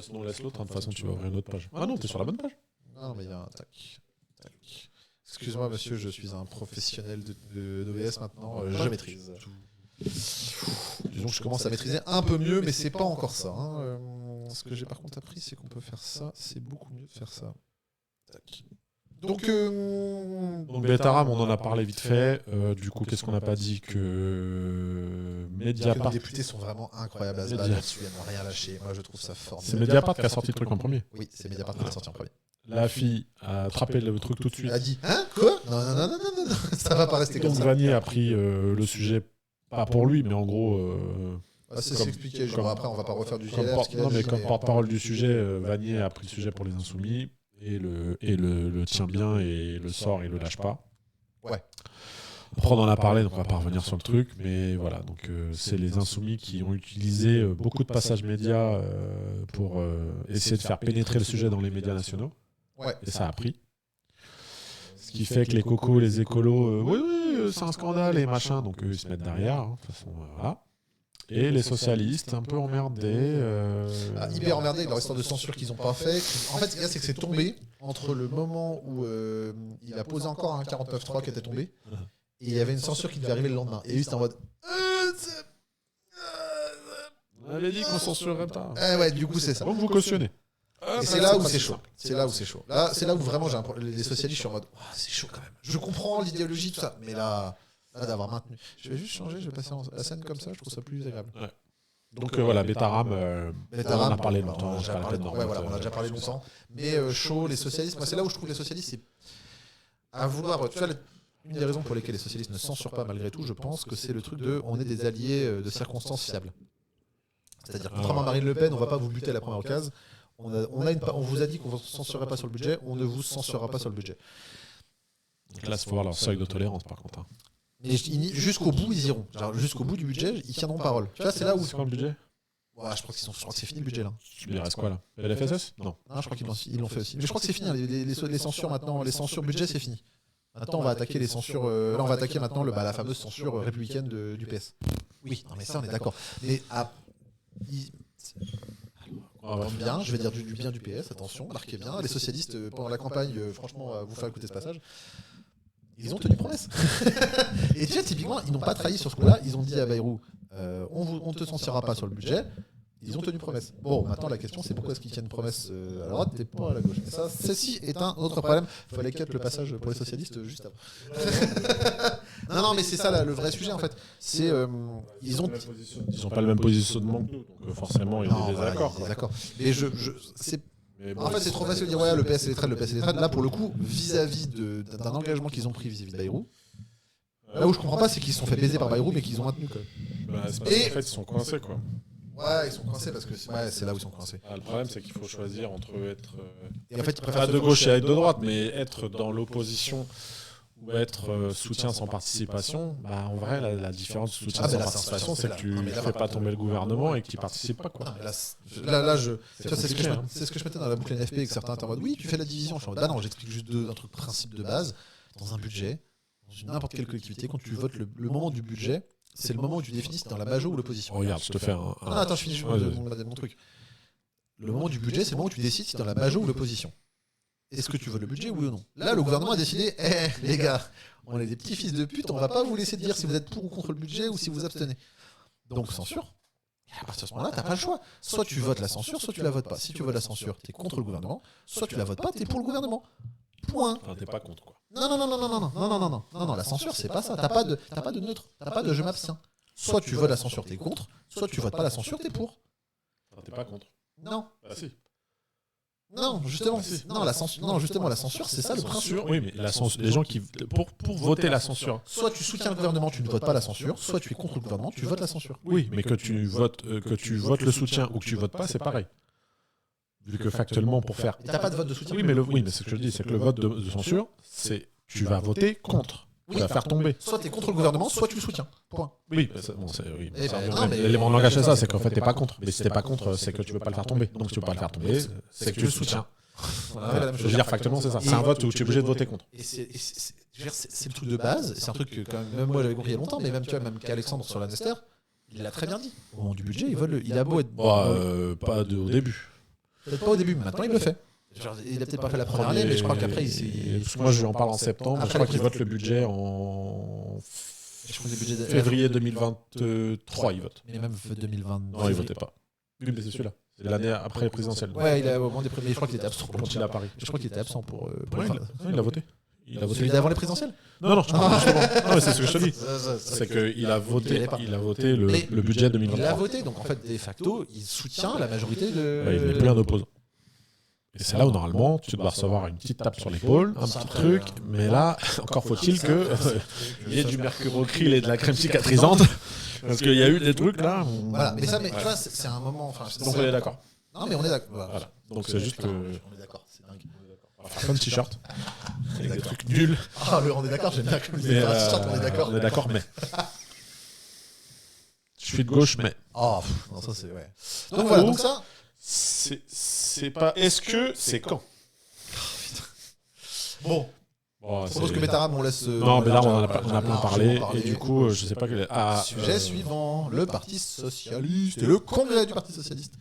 Sinon, laisse l'autre. De toute façon, tu vas ouvrir une autre page. Ah non, t'es sur la bonne page. Non, mais il y a un tac. Excuse-moi, monsieur, je suis un professionnel d'OBS maintenant. Je maîtrise. Disons que je commence à maîtriser un peu mieux, mais c'est pas encore ça. Ce que j'ai par contre appris, c'est qu'on peut faire ça. C'est beaucoup mieux de faire ça. Tac. Donc Betaram, on en a parlé vite fait. Du coup, qu'est-ce qu'on n'a pas dit que Mediapart. Les députés sont vraiment incroyables à ce bas là-dessus, ils n'ont rien lâché. Moi, je trouve ça fort. C'est Mediapart qui a sorti le truc en premier. Oui, c'est Mediapart qui l'a sorti en premier. La fille a attrapé le truc tout de suite. Elle a dit hein, quoi? Non, ça va pas rester comme ça. Vanier a pris le sujet, pas pour lui, mais en gros. C'est expliqué. Après, on va pas refaire du GLR. Non, mais comme porte-parole du sujet, Vanier a pris le sujet pour les Insoumis et le tient bien et le sort et le lâche pas. Ouais. Après, on en a parlé, donc on va pas revenir sur le truc, mais voilà. Donc c'est les Insoumis qui ont utilisé beaucoup de passages médias pour essayer de faire pénétrer le sujet dans les médias nationaux. Ouais. Et ça a pris. Ce qui fait que les cocos, les écolos, oui, c'est un scandale et machin, donc ils se mettent derrière. De toute façon, voilà. Et les socialistes, un peu emmerdés. Hyper emmerdés avec leur histoire de censure qu'ils n'ont pas fait. En fait, ce qu'il y a, c'est que c'est tombé entre le moment où il a posé encore un 49.3 qui était tombé, et il y avait une censure qui devait arriver le lendemain. Et lui, c'était en mode. On avait dit qu'on censurerait pas. Ouais, du coup, c'est ça. Donc vous cautionnez. Et c'est là où c'est chaud. C'est là où c'est chaud. Là, c'est là où vraiment les socialistes, je suis en mode. C'est chaud quand même. Je comprends l'idéologie, tout ça, mais là d'avoir maintenu. Je vais juste changer, je vais passer la scène comme ça, je trouve ça plus agréable. Ouais. Donc voilà, Betaram, on en a parlé longtemps. On a déjà parlé longtemps. Mais chaud, les socialistes, moi c'est là où je trouve les socialistes, c'est à vouloir. Tu vois, une des raisons pour lesquelles les socialistes ne censurent pas malgré tout, je pense que c'est le truc de on est des alliés de circonstances fiables. C'est-à-dire, contrairement à Marine Le Pen, on va pas vous buter à la première case. On vous a dit qu'on ne vous censurerait pas sur le budget, on ne vous censurera pas sur le budget. Donc là, il faut voir leur seuil de tolérance par contre. Mais jusqu'au bout, ils iront. Jusqu'au bout du budget, ils tiendront parole. Tu vois, c'est là où. C'est quoi le budget? Ouais, je crois que c'est fini le budget là. Il reste quoi là? LFSS? Non, je crois qu'ils l'ont fait aussi. Mais je crois que c'est fini. Les censures maintenant, les censures budget, c'est fini. Maintenant, on va attaquer les censures. Là, on va attaquer maintenant la fameuse censure républicaine du PS. Oui, non, mais ça, on est d'accord. Mais bien, je vais dire du bien du PS, attention, marquez bien. Les socialistes, pendant la campagne, franchement, vous faire écouter ce passage, ils ont tenu promesse. Et tu vois, typiquement, ils n'ont pas trahi sur ce coup-là. Ils ont dit à Bayrou, on ne te censurera pas sur le budget. Ils ont tenu promesse. Bon, maintenant, la question, c'est pourquoi est-ce qu'ils tiennent promesse à la droite et pas à la gauche. Mais ça, ceci est un autre problème. Il fallait cut le passage pour les socialistes juste avant. non, mais c'est ça le vrai sujet, en fait. C'est ils ont pas le même positionnement que nous, donc forcément, il y a des désaccords. Mais en fait, c'est trop facile de dire ouais, le PS et les trades, le PS et les trades. Là, pour le coup, vis-à-vis d'un engagement qu'ils ont pris vis-à-vis de Bayrou, là où je comprends pas, c'est qu'ils se sont fait baiser par Bayrou, mais qu'ils ont maintenu quand même. C'est parce qu'en fait, ils sont coincés, quoi. Ouais, ils sont coincés parce que c'est là où ils sont coincés. Le problème, c'est qu'il faut choisir entre être et en fait, pas de gauche et être de droite, mais être dans l'opposition ou être soutien sans participation. En vrai, la différence de soutien sans participation, c'est que tu ne fais pas tomber le gouvernement et que tu ne participes pas. Quoi. C'est ce que je mettais dans la boucle NFP et que certains étaient en mode oui, tu fais la division. Je suis en mode non, j'explique juste un truc principe de base. Dans un budget, dans n'importe quelle collectivité, quand tu votes le moment du budget, c'est le moment où tu définis si t'es dans la majo ou l'opposition. Regarde, je te fais un... Non, attends, je finis mon truc. Le moment du budget, c'est le moment où tu décides si t'es dans la majo ou l'opposition. Est-ce que tu votes le budget, oui ou non? Là, le gouvernement a décidé, les gars, on est des petits fils de pute, on va pas vous laisser dire si vous êtes pour ou contre le budget ou si vous abstenez. Donc, censure. Et à partir de ce moment-là, t'as pas le choix. Soit tu votes la censure, soit tu la votes pas. Si tu votes la censure, t'es contre le gouvernement. Soit tu la votes pas, t'es pour le gouvernement. Point. Enfin, t'es pas contre, quoi. Non, la censure, c'est pas ça. T'as pas de neutre. T'as pas de je m'abstiens. Soit tu votes la censure, t'es contre. Soit tu votes pas la censure, t'es pour. Enfin, t'es pas contre. Non. Ah si. Non, justement. Non, justement, la censure, c'est ça le principe. Oui, mais les gens qui pour voter la censure. Soit tu soutiens le gouvernement, tu ne votes pas la censure. Soit tu es contre le gouvernement, tu votes la censure. Oui, mais que tu votes le soutien ou que tu votes pas, c'est pareil. Vu que factuellement, pour faire. T'as pas de vote de soutien. Oui, mais ce que je dis, c'est que le vote de censure, c'est tu vas voter contre. Tu vas faire tomber. Soit tu es contre le gouvernement, soit tu le soutiens. Point. Oui, l'élément de langage, c'est ça, c'est qu'en fait, t'es pas contre. Mais si t'es pas contre, c'est que tu veux pas le faire tomber. Donc si tu veux pas le faire tomber, c'est que tu le soutiens. Je veux dire, factuellement, c'est ça. C'est un vote où tu es obligé de voter contre. Et c'est le truc de base. C'est un truc que quand même moi j'avais compris il y a longtemps, mais même qu'Alexandre sur Lanester, il l'a très bien dit. Au moment du budget, il a beau être. Pas au début. Peut-être pas au début, mais maintenant il le fait. Il a peut-être pas fait la première année, mais je crois qu'après moi je lui en parle en septembre. Je crois qu'il vote le budget en février 2023. Il vote. Mais même 2022. Non, il votait pas. Oui, mais c'est celui-là. C'est l'année après les présidentielles. Ouais, il a au moment des premiers. Je crois qu'il était absent. Quand il est à Paris. Je crois qu'il était absent pour. Il a voté. Il a voté. Celui d'avant les présidentielles ? Non, je parle justement. Non, mais c'est ce que je te dis. C'est qu'il a voté le budget 2023. Il a voté, donc en fait, de facto, il soutient la majorité de. Ouais, il n'est plus un opposant. Et c'est là où normalement tu dois recevoir une petite tape sur l'épaule, un petit truc, mais là, encore faut-il qu'il y ait du mercurochryle et de la crème cicatrisante, parce qu'il y a eu des trucs là. Voilà, mais ça, tu vois, c'est un moment. Donc on est d'accord. Non, mais on est d'accord. Voilà. Donc c'est juste que. On est d'accord, c'est dingue. On va faire plein de t-shirts. Avec des trucs nuls. Ah, on est d'accord, j'aime bien comme les t-shirts, on est d'accord. On est d'accord, mais. Je suis de gauche, mais. Oh, non, ça c'est. Ouais. Donc voilà, donc ça. C'est pas. Est-ce que c'est quand? Bon. Je propose que Betaram, on laisse. Non, mais là, on a plein parlé. Et du coup, je sais pas quel est. Sujet suivant, le Parti Socialiste et le congrès du Parti Socialiste.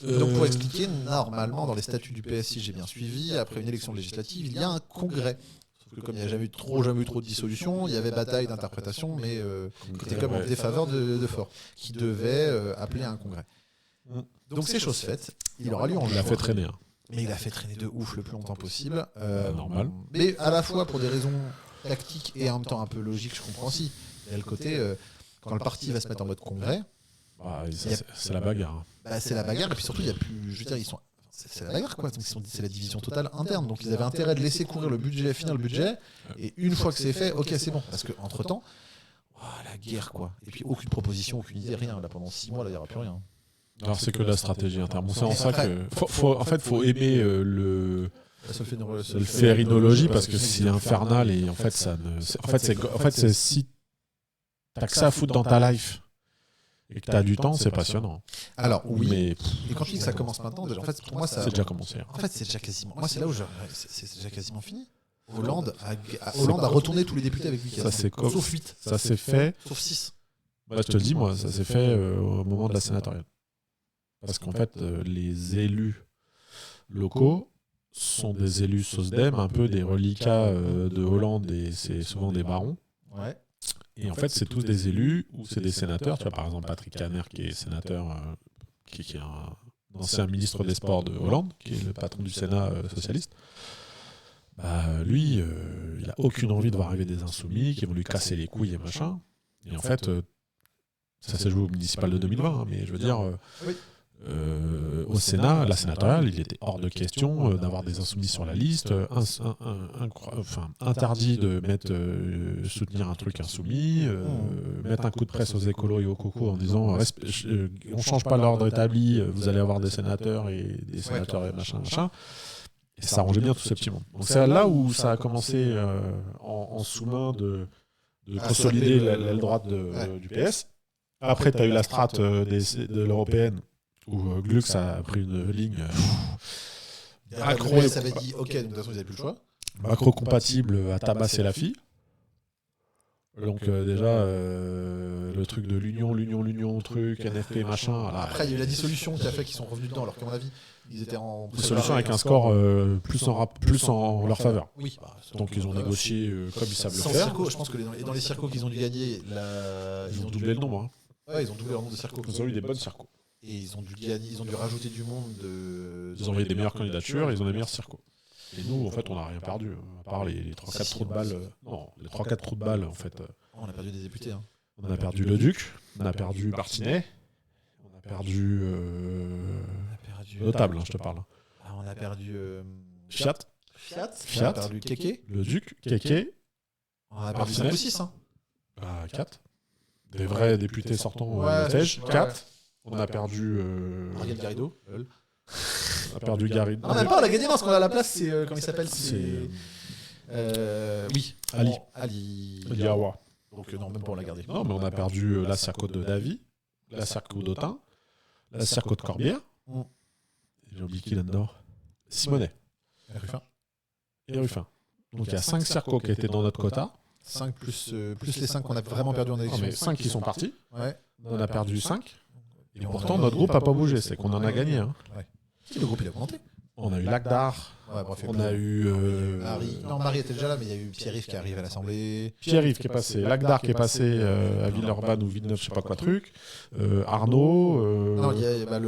Donc, pour expliquer, normalement, dans les statuts du PS, si j'ai bien suivi, après une élection législative, il y a un congrès. Sauf que comme il n'y a jamais eu trop de dissolution, il y avait bataille d'interprétation, mais c'était comme en défaveur de Faure, qui devait appeler à un congrès. Donc c'est chose faite. Il aura lieu en juin. Il a fait traîner. Mais il a fait traîner de ouf le plus longtemps possible. Normal. Mais à la fois pour des raisons tactiques et en même temps un peu logiques, je comprends aussi. Il y a le côté, quand le parti va se mettre en mode congrès... c'est la bagarre. C'est la bagarre, et puis surtout, il y a plus... Je veux dire, c'est la bagarre, quoi. C'est la division totale interne. Donc ils avaient intérêt de laisser courir le budget, finir le budget, et une fois que c'est fait, ok, c'est bon. Parce qu'entre-temps, la guerre, quoi. Et puis aucune proposition, aucune idée, rien. Là, pendant 6 mois, là, il n'y aura plus rien. Alors c'est que la stratégie interne. Bon, c'est en ça que faut aimer le solférinologie parce que c'est infernal et en fait c'est si t'as que ça à foutre dans ta life et que t'as du temps, c'est passionnant. Alors oui. Mais et quand je dis que ça commence maintenant, déjà, en fait pour moi ça c'est déjà commencé. En fait c'est déjà quasiment. Moi c'est là où c'est déjà quasiment fini. Hollande a retourné tous les députés avec lui. Sauf 8. Ça s'est fait. Sauf 6. Bah, je te le dis moi, ça s'est fait au moment de la sénatoriale. Parce qu'en fait, les élus locaux sont des élus SOSDEM, un peu des reliquats de Hollande, et c'est souvent des barons. Ouais. Et en fait, c'est tous des élus ou c'est des sénateurs. Tu vois, par exemple, Patrick Caner, qui est sénateur, qui est un ancien ministre des Sports de Hollande, qui est le patron du Sénat socialiste. Bah, lui, il n'a aucune envie de voir arriver des insoumis qui vont lui casser les couilles et machin. Et en fait, ça s'est joué au municipal de 2020, hein, mais je veux dire... au Sénat, la sénatoriale, il était hors de question d'avoir des insoumis sur la liste, interdit de soutenir un truc insoumis, mettre un coup de presse aux écolos et aux cocos en disant on change pas l'ordre établi, vous allez avoir des sénateurs et des sénateurs et machin. Et ça arrangeait bien tout ce petit monde. Donc c'est là où ça a commencé en sous-main de consolider l'aile droite du PS. Après, tu as eu la strate de l'européenne où Glux a pris une ligne accro. Ça avait dit ok, donc de toute façon ils n'avaient plus le choix. Macro-compatible à tabasser la fille. Donc déjà, le truc de l'union, truc, NFP, machin. Après, il y a eu la dissolution qui a fait qu'ils sont revenus dedans, alors qu'à mon avis, ils étaient en... Dissolution avec un score plus en leur faveur. Oui. Donc ils ont négocié comme ils savent le faire. Circo, je pense que dans les circos qu'ils ont dû gagner, ils ont doublé le nombre. Hein. Ouais, ils ont doublé le nombre de circos. Ils ont eu des bonnes circos. Et ils ont dû gagner, ils ont dû rajouter du monde. Ils ont envoyé des meilleures candidatures, ils ont des meilleurs circos. Et nous, en fait, on n'a rien perdu, à part les 3-4 trous de balles. Non, les 3-4 trous de balles, en fait. On a perdu des députés. Hein. On a perdu le Duc, on a perdu Martinet, on a perdu. Notable, hein, je te parle. Ah, on a perdu. Fiat. On a perdu Kéké. Le Duc, Kéké. On a perdu 5 ou 6. Hein. 4. Des vrais députés sortants au Tej. 4. On a perdu. Ariel Garrido. On a perdu Garrido. Non, même pas, on a gagné parce qu'on a la place, c'est. Comment il s'appelle? Oui. Ali Awa. Donc non, même pas on l'a gardé. Non, mais on a perdu la Circo de Davy, la Circo d'Autun, la Circo de Corbière. J'ai oublié qui là-dedans. Simonet. Et Ruffin. Donc il y a 5 circos qui étaient dans notre quota. 5 plus les 5 qu'on a vraiment perdu en élection. 5 qui sont partis. Ouais. On a perdu 5. Et pourtant, notre groupe n'a pas bougé. C'est qu'on en a gagné. Hein. Ouais. Le groupe, il a augmenté. On a eu Lagdar. Ouais, bref, on a eu. Marie était déjà là, mais il y a eu Pierre-Yves qui arrive à l'Assemblée. Pierre-Yves qui est passé. Lagdar qui est passé à Villeurbanne ou Villeneuve, je sais pas quoi truc. Arnaud. Non, il y a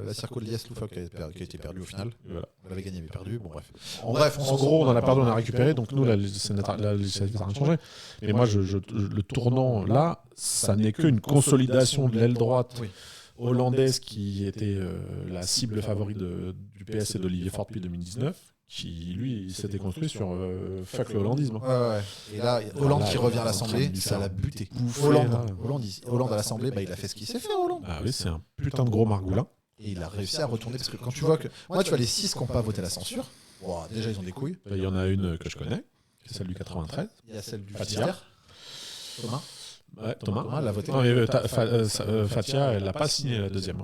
la Circo de Lies-Loufoque qui a été perdue au final. Voilà. On l'avait gagné, mais perdu. Bon, bref. En gros, on en a perdu, on a récupéré. Donc nous, la législative n'a rien changé. Mais moi, le tournant là, ça n'est qu'une consolidation de l'aile droite. Oui. Hollandaise qui était la cible favorite du PS et d'Olivier Faure depuis 2019, qui lui s'était construit sur fuck le hollandisme. Ouais. Et là, Hollande qui revient à l'Assemblée, ça l'a buté. Hollande à l'Assemblée, il a fait ce qu'il sait faire, Hollande. Ah oui, c'est un putain de gros margoulin. Et il a réussi à retourner, parce que quand tu vois que... Moi, tu vois les 6 qui n'ont pas voté la censure, déjà ils ont des couilles. Il y en a une que je connais, c'est celle du 93. Il y a celle du Fatia. Thomas. Ouais, Thomas l'a voté. Non, mais Fatia, elle l'a pas signé la deuxième.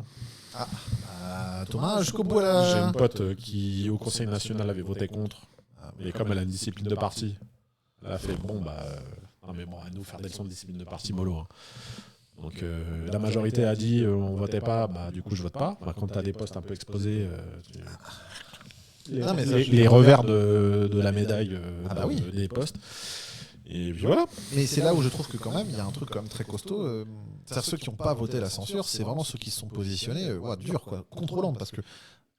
Thomas, jusqu'au bout, elle a... J'ai une pote qui, au Conseil national, avait voté contre. Mais comme elle a une discipline de parti, elle a fait non, mais bon, à nous faire des leçons de discipline de parti mollo. Hein. Donc, la majorité a dit on votait pas, du coup, je vote pas. Quand tu as des postes un peu exposés, les revers de la médaille des postes. Et puis voilà. Mais c'est là où je trouve que quand même il y a un truc quand même très costaud. C'est-à-dire ceux qui n'ont pas voté la censure, c'est vraiment ceux qui se sont positionnés dur contre Hollande, parce que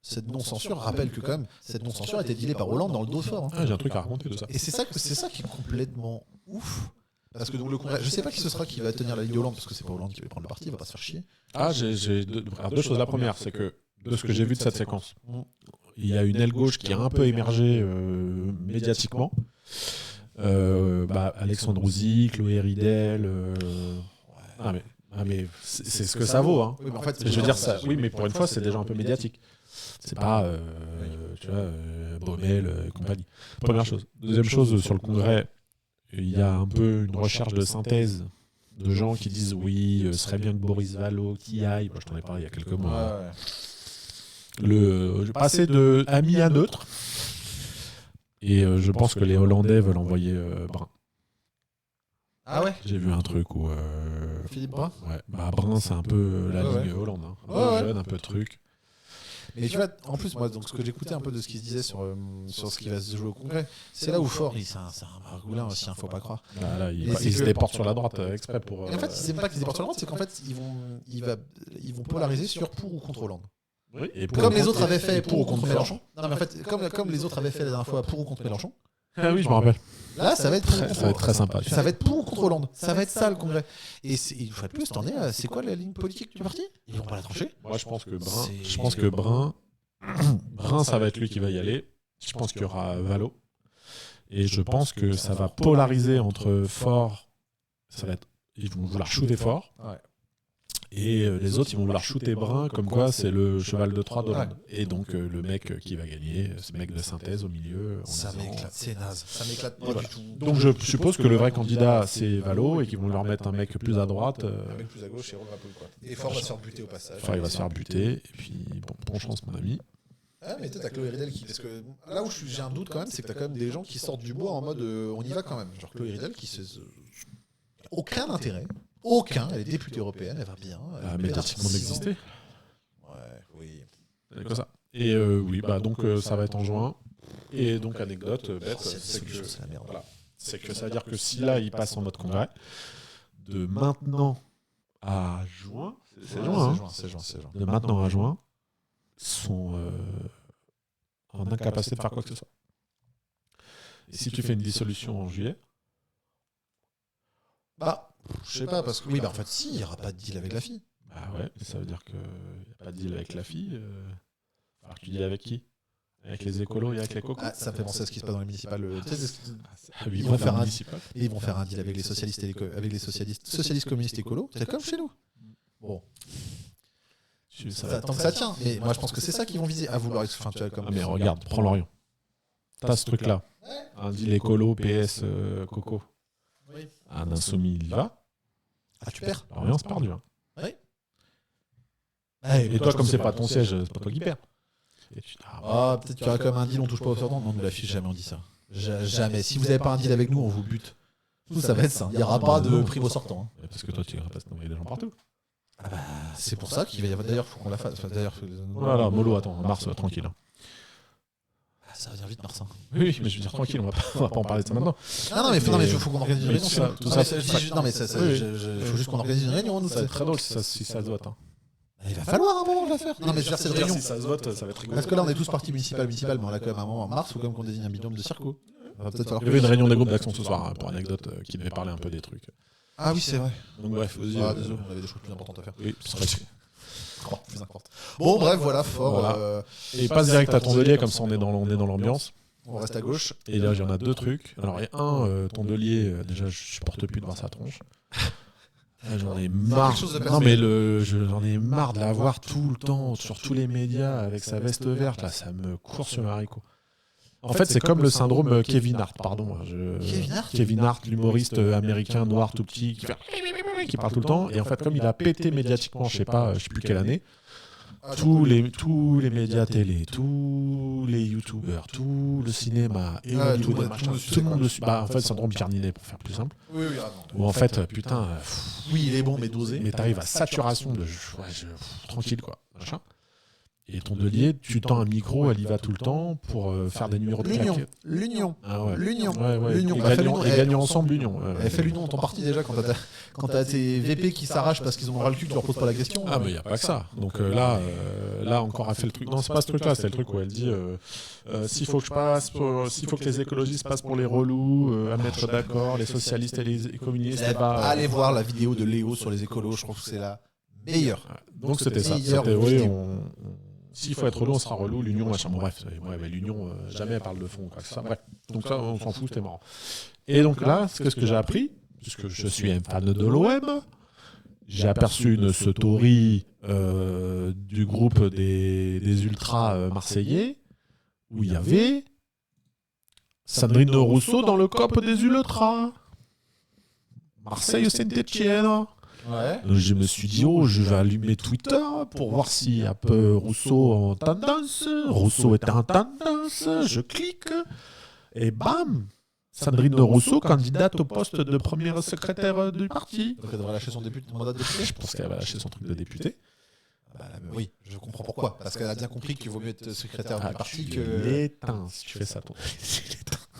cette non-censure rappelle que quand même cette non-censure a été dealée par Hollande dans le dos fort. J'ai un truc à raconter de ça. Et c'est ça qui est complètement ouf. Parce que donc le Congrès, je sais pas qui ce sera qui va tenir la ligne Hollande, parce que c'est pas Hollande qui va prendre le parti, il va pas se faire chier. J'ai deux choses. La première, c'est que de ce que j'ai vu de cette séquence, il y a une aile gauche qui a un peu émergé médiatiquement. Alexandre Rouzy, Chloé Ridel. Mais c'est ce que ça vaut. Hein. Oui, mais en fait, je veux dire ça. Oui, mais pour une fois, c'est déjà un peu médiatique. C'est pas, Baumel et compagnie. Première chose. Deuxième chose, sur le Congrès, il y a un peu une recherche de synthèse de gens qui disent oui, ce serait bien que Boris Vallaud qui aille. Moi, je t'en ai parlé il y a quelques mois. Passer de ami à neutre. Et je pense que les Hollandais veulent envoyer Brun. Ah ouais. J'ai vu un truc où... Philippe Brun. Ouais, Brun, c'est un peu la ligne Hollande. Hein. Un peu jeune, un peu de truc. Mais tu vois, en plus, moi, donc, ce que j'écoutais un peu de ce qui se disait sur ce qui va se jouer au Congrès, c'est là où Faure, c'est un margoulin aussi, faut pas croire. Là, il se déporte sur la droite exprès pour... Et en fait, c'est pas qu'ils se déportent sur la droite, c'est qu'en fait, ils vont polariser sur pour ou contre Hollande. Oui, et comme les autres avaient fait pour ou contre Mélenchon. Non, mais en fait, comme les autres avaient fait la dernière fois pour ou contre Mélenchon. Ah oui, je me rappelle. Là, ça va être très sympa. Ça va être pour ou contre Hollande. Ça va être ça le Congrès. Et une fois de plus, t'en es. C'est quoi la ligne politique du parti ? Ils vont pas la trancher. Moi, je pense que Brun, ça va être lui qui va y aller. Je pense qu'il y aura Vallaud. Et je pense que ça va polariser entre Faure. Ils vont vouloir shooter Faure. Ouais. Et les autres, ils vont vouloir shooter Brun, comme quoi c'est le cheval de Troie d'Hollande. Ouais. Et donc le mec qui va gagner, ce mec de synthèse au milieu. Ça m'éclate, c'est naze. Ça m'éclate pas du tout. Donc je suppose que le vrai candidat, c'est Vallaud, et qu'ils vont leur mettre un mec plus à droite. Un mec plus à gauche, et Romain Poul, quoi. Et Faure va se faire buter au passage. Faure, il va se faire buter, et puis bonne chance, mon ami. Ah, mais t'as Chloé Ridel qui. Parce que là où j'ai un doute quand même, c'est que t'as quand même des gens qui sortent du bois en mode on y va quand même. Genre Chloé Ridel qui se. Aucun intérêt. Aucun, elle est députée européenne, elle va bien. Médiatiquement d'exister. Ouais, oui. C'est comme ça. Et donc ça va être en juin. Et donc, anecdote bête, c'est que ça veut dire que si là, il passe en mode congrès, de maintenant à juin, c'est juin. De maintenant à juin, sont en incapacité de faire quoi que ce soit. Et si tu fais une dissolution en juillet, je sais pas, parce que... Oui, en fait, si, il n'y aura pas de deal avec la fille. Ouais, ça veut dire qu'il n'y a pas de deal avec la fille. Alors tu dis avec qui ? Avec les écolos et avec les cocos ? Ça me fait penser à ce qui se passe dans les municipales. Ils vont faire un deal avec les socialistes avec les socialistes communistes écolos. C'est comme chez nous. Bon. Tant que ça tient. Mais moi, je pense que c'est ça qu'ils vont viser. À vouloir... mais regarde, prends Lorient. T'as ce truc-là. Un deal écolo, PS, coco. Oui. Un insoumis, il y va. Tu perds. Lorient, c'est perdu. Hein. Oui. Et toi, comme c'est pas ton siège, c'est pas toi qui perds. Peut-être qu'il y aura quand même un deal, on touche pas au sortant. Non, nous l'affiche, jamais on dit ça. Jamais. Si vous n'avez pas un deal avec nous, on vous bute. Tout ça va être ça. Il n'y aura pas de prime au sortant. Parce que toi, tu iras pas envoyer des gens partout. C'est pour ça qu'il va y avoir. D'ailleurs, il faut qu'on la fasse. Voilà, mollo, attends, mars, tranquille. Ça va dire vite, Martin. Oui, mais je veux dire, tranquille, on va pas en parler de ça maintenant. Non, mais il faut qu'on organise une réunion. Tout ça, il faut juste qu'on organise une réunion. Ça va être très drôle si ça se vote. Il va falloir un moment de la faire. Non, mais je veux dire, cette réunion. Si ça se vote, ça va être rigolo. Parce que là, on est tous partis municipal, mais on a quand même un moment en mars, faut quand même qu'on désigne un binôme de circo. Il y avait une réunion des groupes d'action ce soir, pour anecdote, qui devait parler un peu des trucs. Ah oui, c'est vrai. Donc bref, vas-y. Désolé, on avait des choses plus importantes à faire. Oui, c'est vrai. Plus importantes. Bon, bref, voilà, fort. Voilà. Et passe direct à Tondelier, comme ça on est dans l'ambiance. On reste à gauche. Et là, il y en a 2 trucs. Alors, il y a un, Tondelier, déjà, je supporte plus de voir sa tronche. J'en ai marre. Non, mais j'en ai marre de la voir tout le temps sur tous les médias avec sa veste verte. Là, ça me court sur le haricot. En fait, c'est comme le syndrome Kevin Hart, pardon. Kevin Hart, l'humoriste américain noir tout petit qui parle tout le temps. Et en fait, comme il a pété médiatiquement, je sais plus quelle année, tous les médias télé, tous les youtubeurs, tout le cinéma, et tout le monde le suit. En fait, syndrome Carninet, pour faire plus simple. Oui, où en fait, putain. Oui, il est bon, mais dosé. Mais t'arrives à saturation de. Tranquille, quoi. Machin. Et Tondelier, tu tends un micro, elle y va tout le temps pour faire des numéros de claque. L'Union. Ah ouais. L'Union. Et gagnons ensemble l'Union. Elle fait l'Union en temps parti déjà quand t'as tes VP qui s'arrachent parce qu'ils ont ras le cul, tu leur poses pas la question. Ah, mais il n'y a pas que ça. Donc là encore, elle fait le truc. Non, c'est pas ce truc-là, c'est le truc où elle dit s'il faut que les écologistes passent pour les relous, à mettre d'accord, les socialistes et les communistes. Allez voir la vidéo de Léo sur les écolos, je trouve que c'est la meilleure. Donc c'était ça. S'il faut être relou, on sera relou. L'Union, machin. Bon, bref, l'Union, jamais elle parle de fond. Quoi, ça. Bref. Donc ça, on s'en fout, c'était marrant. Et donc là, qu'est-ce que j'ai appris ? Puisque je suis un fan de l'OM, j'ai aperçu une story du groupe des ultras marseillais où il y avait Sandrine Rousseau dans le COP des ultras. Marseille-Saint-Etienne. Ouais. Je me suis dit, je vais allumer Twitter pour voir s'il y a un peu Rousseau en tendance. Rousseau était en tendance. Je clique. Et bam, Sandrine Rousseau, candidate au poste de première secrétaire du parti. Donc elle devrait lâcher son mandat de député. Je pense qu'elle va lâcher son truc de député. Oui, je comprends pourquoi. Parce qu'elle a bien compris qu'il vaut mieux être secrétaire du parti que. L'éteint, si tu fais ça,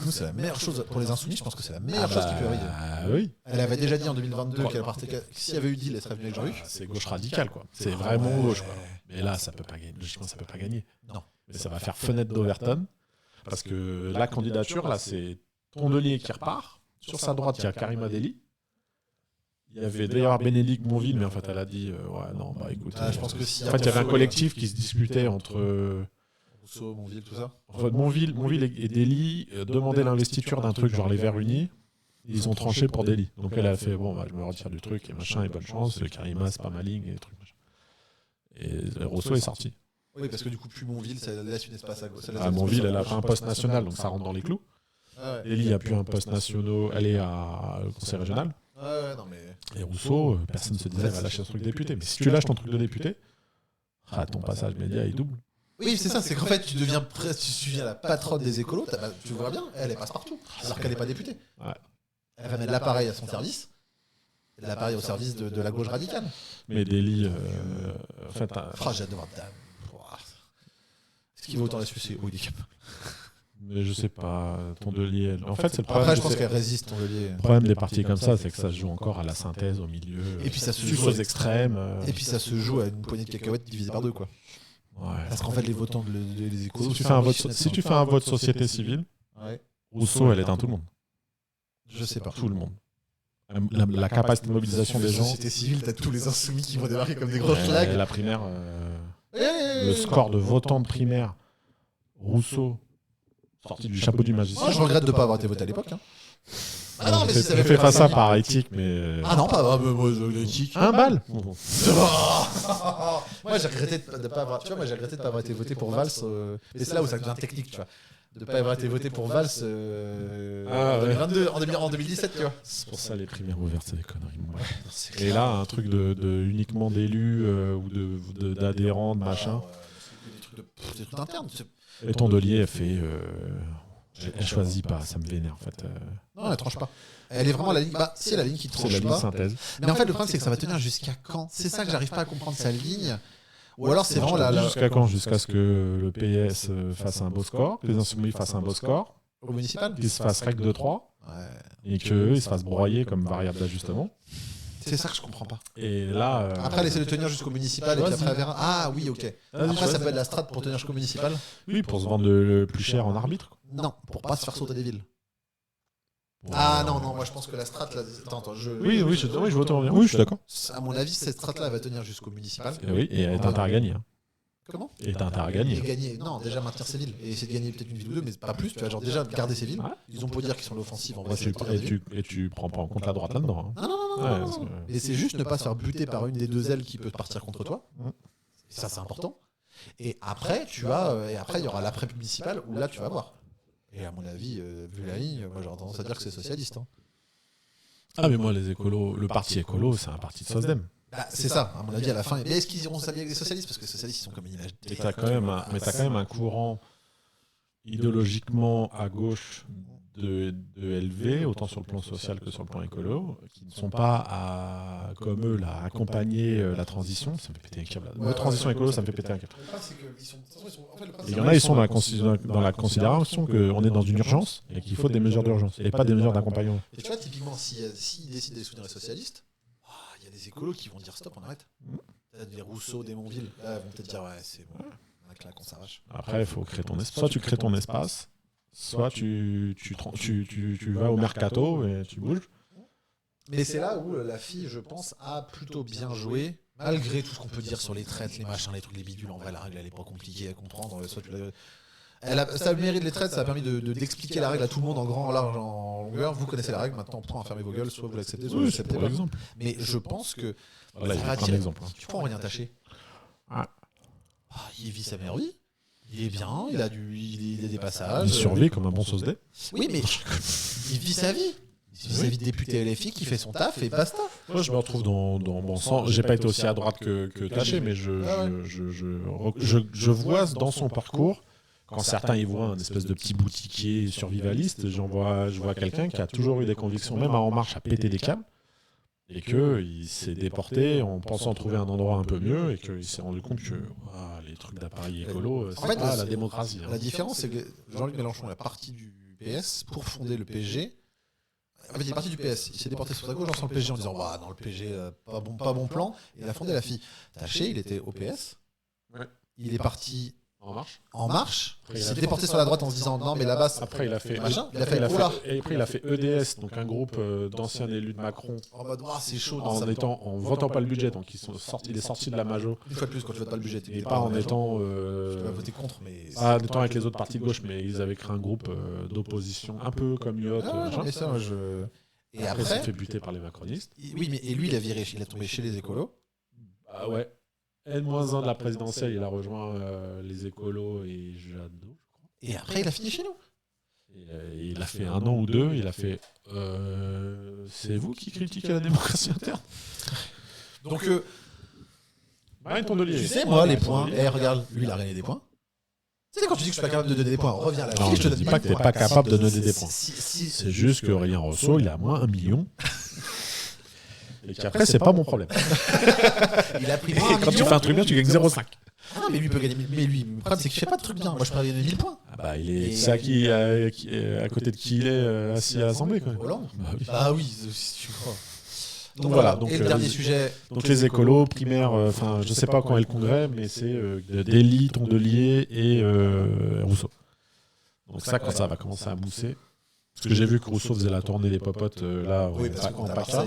Nous, c'est la meilleure chose pour les insoumis. Je pense que c'est la meilleure chose qui peut arriver. Oui. Elle avait déjà dit en 2022 qu'elle partait. S'il y avait eu deal, elle serait venue avec Jean-Luc. C'est gauche radicale, quoi. C'est vraiment gauche, quoi. Mais là, ça peut pas gagner. Logiquement, ça peut pas gagner. Non. Mais ça va faire fenêtre d'Overton. Parce que la candidature, là, c'est Tondelier qui repart. Sur sa droite, il y a Karima Deli. Il y avait d'ailleurs Bénédicte Monville, mais en fait, elle a dit écoute. Je pense que si. En fait, il y avait un collectif qui se disputait entre. Rousseau, Monville, tout ça. En fait, Monville et Dely demandaient l'investiture d'un truc genre les Verts Unis. Ils ont tranché pour Dely. Donc elle a fait je me retire du truc et machin, et bonne chance. Karima, c'est pas ma ligne et trucs. Et Rousseau est sorti. Oui, parce que du coup, plus Monville, ça laisse une espace à gauche. Monville, elle a fait un poste national, donc ça rentre dans les clous. Dely a plus un poste national, elle est au conseil régional. Non, mais... Et Rousseau, personne ne se disait, elle va lâcher son truc de député. Mais si tu lâches ton truc de député, ton passage média est double. Oui, c'est ça, c'est qu'en fait, tu deviens la patronne des écolos, tu vois bien, elle passe partout, alors qu'elle n'est pas députée. Ouais. Elle va mettre l'appareil à son service, et l'appareil au service de la gauche radicale. Mais Dely, en fait... j'ai hâte de voir Dame. Est-ce qu'il va autant la sucer? Oui, il est capable. Mais je sais pas, Tondelier... En fait, c'est le problème. Après, je pense qu'elle résiste, Tondelier. Le problème des partis comme ça, c'est que ça se joue encore à la synthèse, au milieu. Et puis ça se joue aux extrêmes. Et puis ça se joue à une poignée de cacahuètes divisée par deux, quoi. Ouais. Parce qu'en fait, les votants des écolos... Si tu fais un vote société civile, Rousseau, elle éteint tout le monde. Je sais pas. Tout le monde. La capacité de mobilisation des gens... Société civile, t'as tous les insoumis qui vont débarquer comme des gros schlags. La primaire... Le score de votants de primaire, Rousseau... sorti du chapeau du magicien. Moi, je regrette de ne pas avoir été voté à l'époque. Ah non, mais si ça avait fait pas ça par éthique, mais. Ah non, pas éthique. Un bal. Moi, j'ai regretté de pas avoir. Tu vois, moi, j'ai regretté de pas avoir été voté pour Valls. Et c'est là où ça devient technique, tu vois. De pas avoir été voté pour Valls en 2017, tu vois. C'est pour ça les primaires ouvertes, c'est des conneries. Et là, un truc de uniquement d'élus ou d'adhérents, de machin. Des trucs internes. Et Tondelier, elle fait. Elle choisit pas, ça me vénère en fait. Non, elle tranche pas. Elle est vraiment la ligne. Si, elle a la ligne qui tranche pas. C'est la ligne synthèse. Mais en fait, le problème, c'est que ça va tenir jusqu'à quand? C'est ça que j'arrive pas à comprendre, sa ligne. Ou alors c'est vraiment Jusqu'à quand? Jusqu'à ce que le PS fasse un beau score, que les Insoumis fassent un beau score. Au municipal, qu'ils se fassent règle de 3 et qu'eux ils se fassent broyer comme variable d'ajustement. C'est ça que je comprends pas. Et là. Après, laisser le tenir jusqu'au municipal et puis après, verra. Ah oui, ok. Après, ça peut être la strat pour tenir jusqu'au municipal. Oui, pour se vendre le plus cher en arbitre. Non, pour pas se faire sauter des villes. Ah non, moi je pense que la strat. Attends, je veux te revenir. Oui, je suis d'accord. À mon avis, cette strat là va tenir jusqu'au municipal. Et oui, et elle est intérêt à gagner. Comment? Et t'as intérêt à gagner. Et gagner, non, déjà maintenir ces villes. Et essayer de gagner peut-être une ville ou deux, mais pas plus. Tu vois, genre déjà garder ces villes. Ils ont beau dire qu'ils sont l'offensive en vrai. Et tu prends pas en compte la droite là-dedans. Non. Et c'est juste ne pas se faire buter par une des deux ailes qui peut partir contre toi. Ça, c'est important. Et après, il y aura l'après municipal où là, tu vas voir. Et à mon avis, vu la ligne, moi j'aurais tendance à dire que c'est socialiste. Ah, mais moi, les écolos, le parti écolo, c'est un parti de SOSDEM. C'est ça, à mon avis, à la fin. Mais est-ce qu'ils iront s'allier avec les socialistes? Parce que les socialistes, ils sont comme une image. Mais t'as quand même un courant idéologiquement à gauche de LV, autant sur le plan social que sur le plan écolo, qui ne sont pas comme eux là, accompagner la transition. Ça me fait péter un câble. La transition écolo, ça me fait péter un câble. Il y en a, ils sont dans la considération qu'on est dans une urgence et qu'il faut des mesures d'urgence et pas des mesures d'accompagnement. Et tu vois, typiquement, s'ils décident de soutenir les socialistes, il y a des écolos qui vont dire stop, on arrête. Des Rousseau, des Montville, là, ils vont peut-être dire ouais, c'est bon, on a claque, on s'arrache. Après, il faut créer ton espace. Soit tu crées ton espace, soit tu vas au mercato et tu bouges. Mais c'est là où la fille, je pense, a plutôt bien joué, malgré tout ce qu'on peut dire sur les traites, les machins, les trucs, les bidules. En vrai, la règle, elle est pas compliquée à comprendre. Soit tu ça a le mérite de les traites, ça a permis d'expliquer la règle à tout le monde en grand, en large, en longueur. Vous connaissez la règle, maintenant on prend à fermer vos gueules, soit vous l'acceptez, soit vous l'acceptez pas. Exemple. Mais je pense que là, il faut un exemple. Tu prends Aurélien Taché. Il vit sa meilleure vie. Il est bien, il a des passages. Il survit comme un bon sauce dé. Oui, mais il vit sa vie. Il vit sa vie de député LFI qui fait son taf et basta. Moi, je me retrouve dans bon sens. J'ai pas été aussi à droite que Taché, mais je vois dans son parcours. Quand certains y voient un espèce de petit boutiquier survivaliste, je vois quelqu'un qui a toujours eu des convictions, même En Marche, à péter des câbles, et qu'il s'est déporté en pensant trouver un endroit un peu mieux, et qu'il s'est rendu compte que les trucs d'appareil écolo, c'est pas la démocratie. La différence, c'est que Jean-Luc Mélenchon est parti du PS pour fonder le PSG. En fait, il est parti du PS, il s'est déporté sur sa gauche dans le PSG en disant non, le PSG, pas bon plan, et il a fondé la FI. Taché, il était au PS, il est parti En Marche. Il s'est déporté sur la droite en se disant non, mais là-bas. Après, il a fait EDS, donc un groupe d'anciens élus de Macron. En mode, c'est chaud. En votant pas le budget, donc il est sorti de la majo. Une fois de plus, quand tu votes pas le budget. Et pas en étant. Tu vas voter contre, mais. Pas en étant avec les autres partis de gauche, mais ils avaient créé un groupe d'opposition, un peu comme IOT. Et après, il s'est fait buter par les macronistes. Oui, mais lui, il est tombé chez les écolos. Ah ouais. N-1 de la présidentielle, il a rejoint les écolos et Jadot, je crois. Et après, il a fini chez nous. Et il a fait 1 an ou 2, il a fait c'est vous qui critiquez la démocratie interne. Donc, Marine Tondelier. Tu sais, moi, les points. Regarde, lui, il a gagné des points. Tu sais, quand tu dis que je suis pas capable de donner des points, reviens à la non, je ne dis pas que tu n'es pas capable de donner des points. C'est juste que Aurélien Rousseau, il a moins 1 million. Et qu'après, c'est pas mon problème. Il a pris moins 1 million. Quand tu fais un truc bien, tu gagnes 0,5. Ah, mais lui, il peut gagner. Mais lui, le problème, c'est qu'il fait pas de trucs bien. Moi, je peux gagner 1000 points. Ah bah, c'est à côté de qui il est assis à l'Assemblée, quoi. Hollande. Ah oui, si tu crois. Donc voilà. Donc, et le dernier sujet. Donc les écolos, primaires, enfin, je sais pas quand est le congrès, mais c'est Dély, Tondelier et Rousseau. Donc ça, quand ça va commencer à mousser. Parce que j'ai vu que Rousseau faisait la tournée des popotes là en PACA.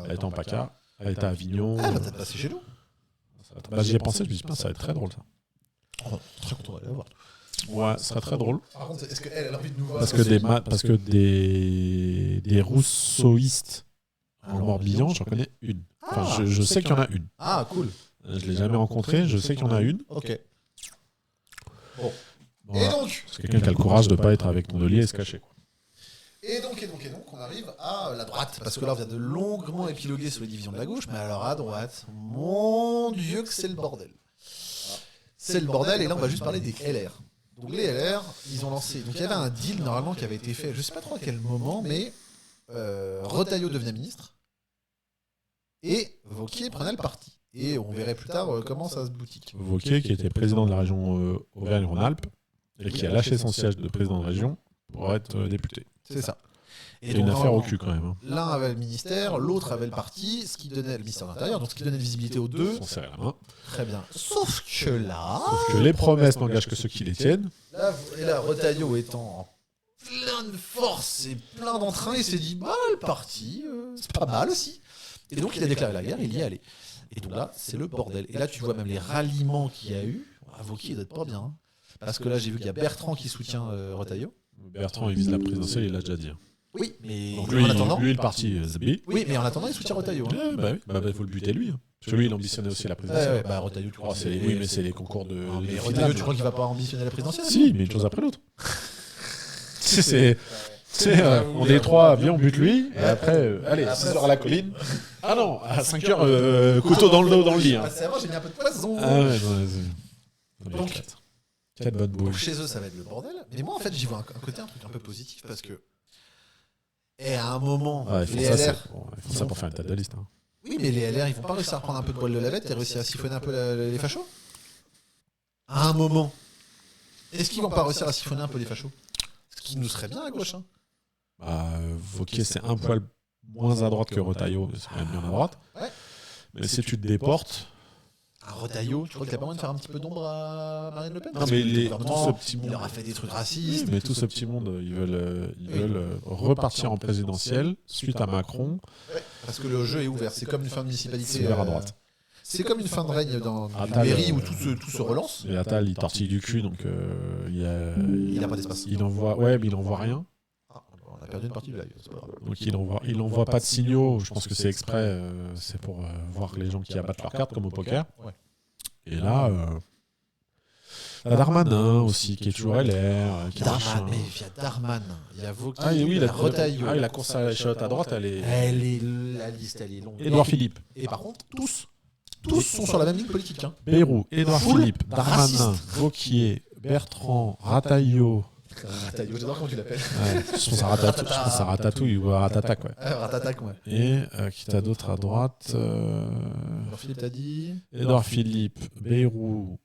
Elle était en PACA, elle était à Avignon. Elle va peut-être passer chez nous. J'y ai pensé, je me suis dit, ça va être très drôle ça. Très content d'aller la voir. Ouais, ce serait très drôle. Par contre, est-ce qu'elle a envie de nous voir Parce que des rousseauistes en Morbihan, j'en connais une. Enfin, je sais qu'il y en a une. Ah, cool. Je l'ai jamais rencontrée, je sais qu'il y en a une. Ok. Bon. Voilà. Et donc c'est quelqu'un qui a le courage de ne pas être avec Tondelier et se cacher, quoi. Et donc, on arrive à la droite, parce que là, on vient de longuement épiloguer sur les divisions de la gauche, mais alors à droite, mon Dieu que c'est le bordel. C'est le bordel, et là, on va juste parler des LR. Donc les LR, ils ont lancé... Donc il y avait un deal, normalement, qui avait été fait, je ne sais pas trop à quel moment, mais Retailleau devenait ministre, et Wauquiez prenait le parti. Et on verrait plus tard comment ça se boutique. Wauquiez, qui était président de la région Auvergne-Rhône-Alpes, et qui a lâché son siège de président de région pour être député. C'est ça. Et une affaire au cul quand même. L'un avait le ministère, l'autre avait le parti, ce qui donnait le ministère de l'Intérieur, donc ce qui donnait de visibilité aux deux. On serrait la main. Très bien. Sauf que les promesses n'engagent que ceux qui les tiennent. Là, Retailleau étant en plein de force et plein d'entrain, il s'est dit bah le parti, c'est pas mal aussi. Et donc il a déclaré la guerre, il y est allé. Et donc là, c'est le bordel. Et là, tu vois même les ralliements qu'il y a eu. Wauquiez doit être pas bien. Hein. Parce que là, j'ai vu qu'il y a Bertrand qui soutient Retailleau. Bertrand, il vise la présidentielle, il l'a déjà dit. Oui, mais donc lui, en attendant, lui, le parti Zabi. Oui, mais en attendant, il soutient Retailleau. Hein. Il faut le buter lui. Parce que lui, il ambitionnait aussi la présidentielle. Retailleau, tu crois. Oui, mais c'est les concours de. Mais Retailleau, tu crois qu'il va pas ambitionner la présidentielle? Si, mais une chose après l'autre. On est trois, bien on bute lui, et après, allez, 6h à la colline. Ah non, à 5h, couteau dans le dos, dans le lit. Hein. C'est avant, j'ai mis un peu de poison. Ah ouais, non, donc, 4 bonnes boules. Chez eux, ça va être le bordel. Mais moi, en fait, j'y vois un truc un peu positif parce que. Et à un moment, les LR. Ils font ça pour faire une tête de liste. Hein. Oui, mais les LR, ils vont pas réussir à reprendre un peu de poil de la bête et réussir à siphonner un peu les fachos. À un moment. Est-ce qu'ils vont pas réussir à siphonner un peu les fachos? Ce qui nous serait bien à gauche. Hein. Wauquiez, c'est un poil moins à droite que Retailleau, c'est quand même bien à droite. Ouais. Mais si tu te déportes. À Retailleau, tu crois qu'il a pas moyen de faire un petit peu d'ombre à Marine Le Pen? Non, mais tout ce petit monde. Il leur a fait des trucs racistes. Oui, mais tout ce petit monde, ils veulent repartir en présidentielle suite à Macron. Ouais, parce que le jeu est ouvert. C'est comme une fin de municipalité. C'est ouvert à droite. C'est comme une fin de règne dans une mairie où tout se relance. Et Attal, il tortille du cul, donc il n'a pas d'espace. Il envoie, mais il envoie rien. On a perdu une partie de la gueule, c'est pas grave. Donc il envoie pas de signaux. Je pense que c'est exprès. C'est pour voir les gens qui abattent leurs cartes comme au poker. Ouais. Et là, la Darmanin aussi, qui est toujours LR. Mais il y a Darmanin, il y a Wauquiez, il y a Retailleau. La course à l'échalote à droite, la liste, elle est longue. Édouard Philippe. Et par contre, tous sont sur la même ligne politique. Hein. Bayrou, Édouard Philippe, Darmanin, Wauquiez, Bertrand, Rataillot. Rataillot, j'adore comment tu l'appelles. Ouais, je pense à Ratatouille ou à Ratatac. Ouais. Ratatac, ouais. Et qui t'a d'autre à droite Édouard Philippe, t'as dit Édouard Philippe, Bayrou,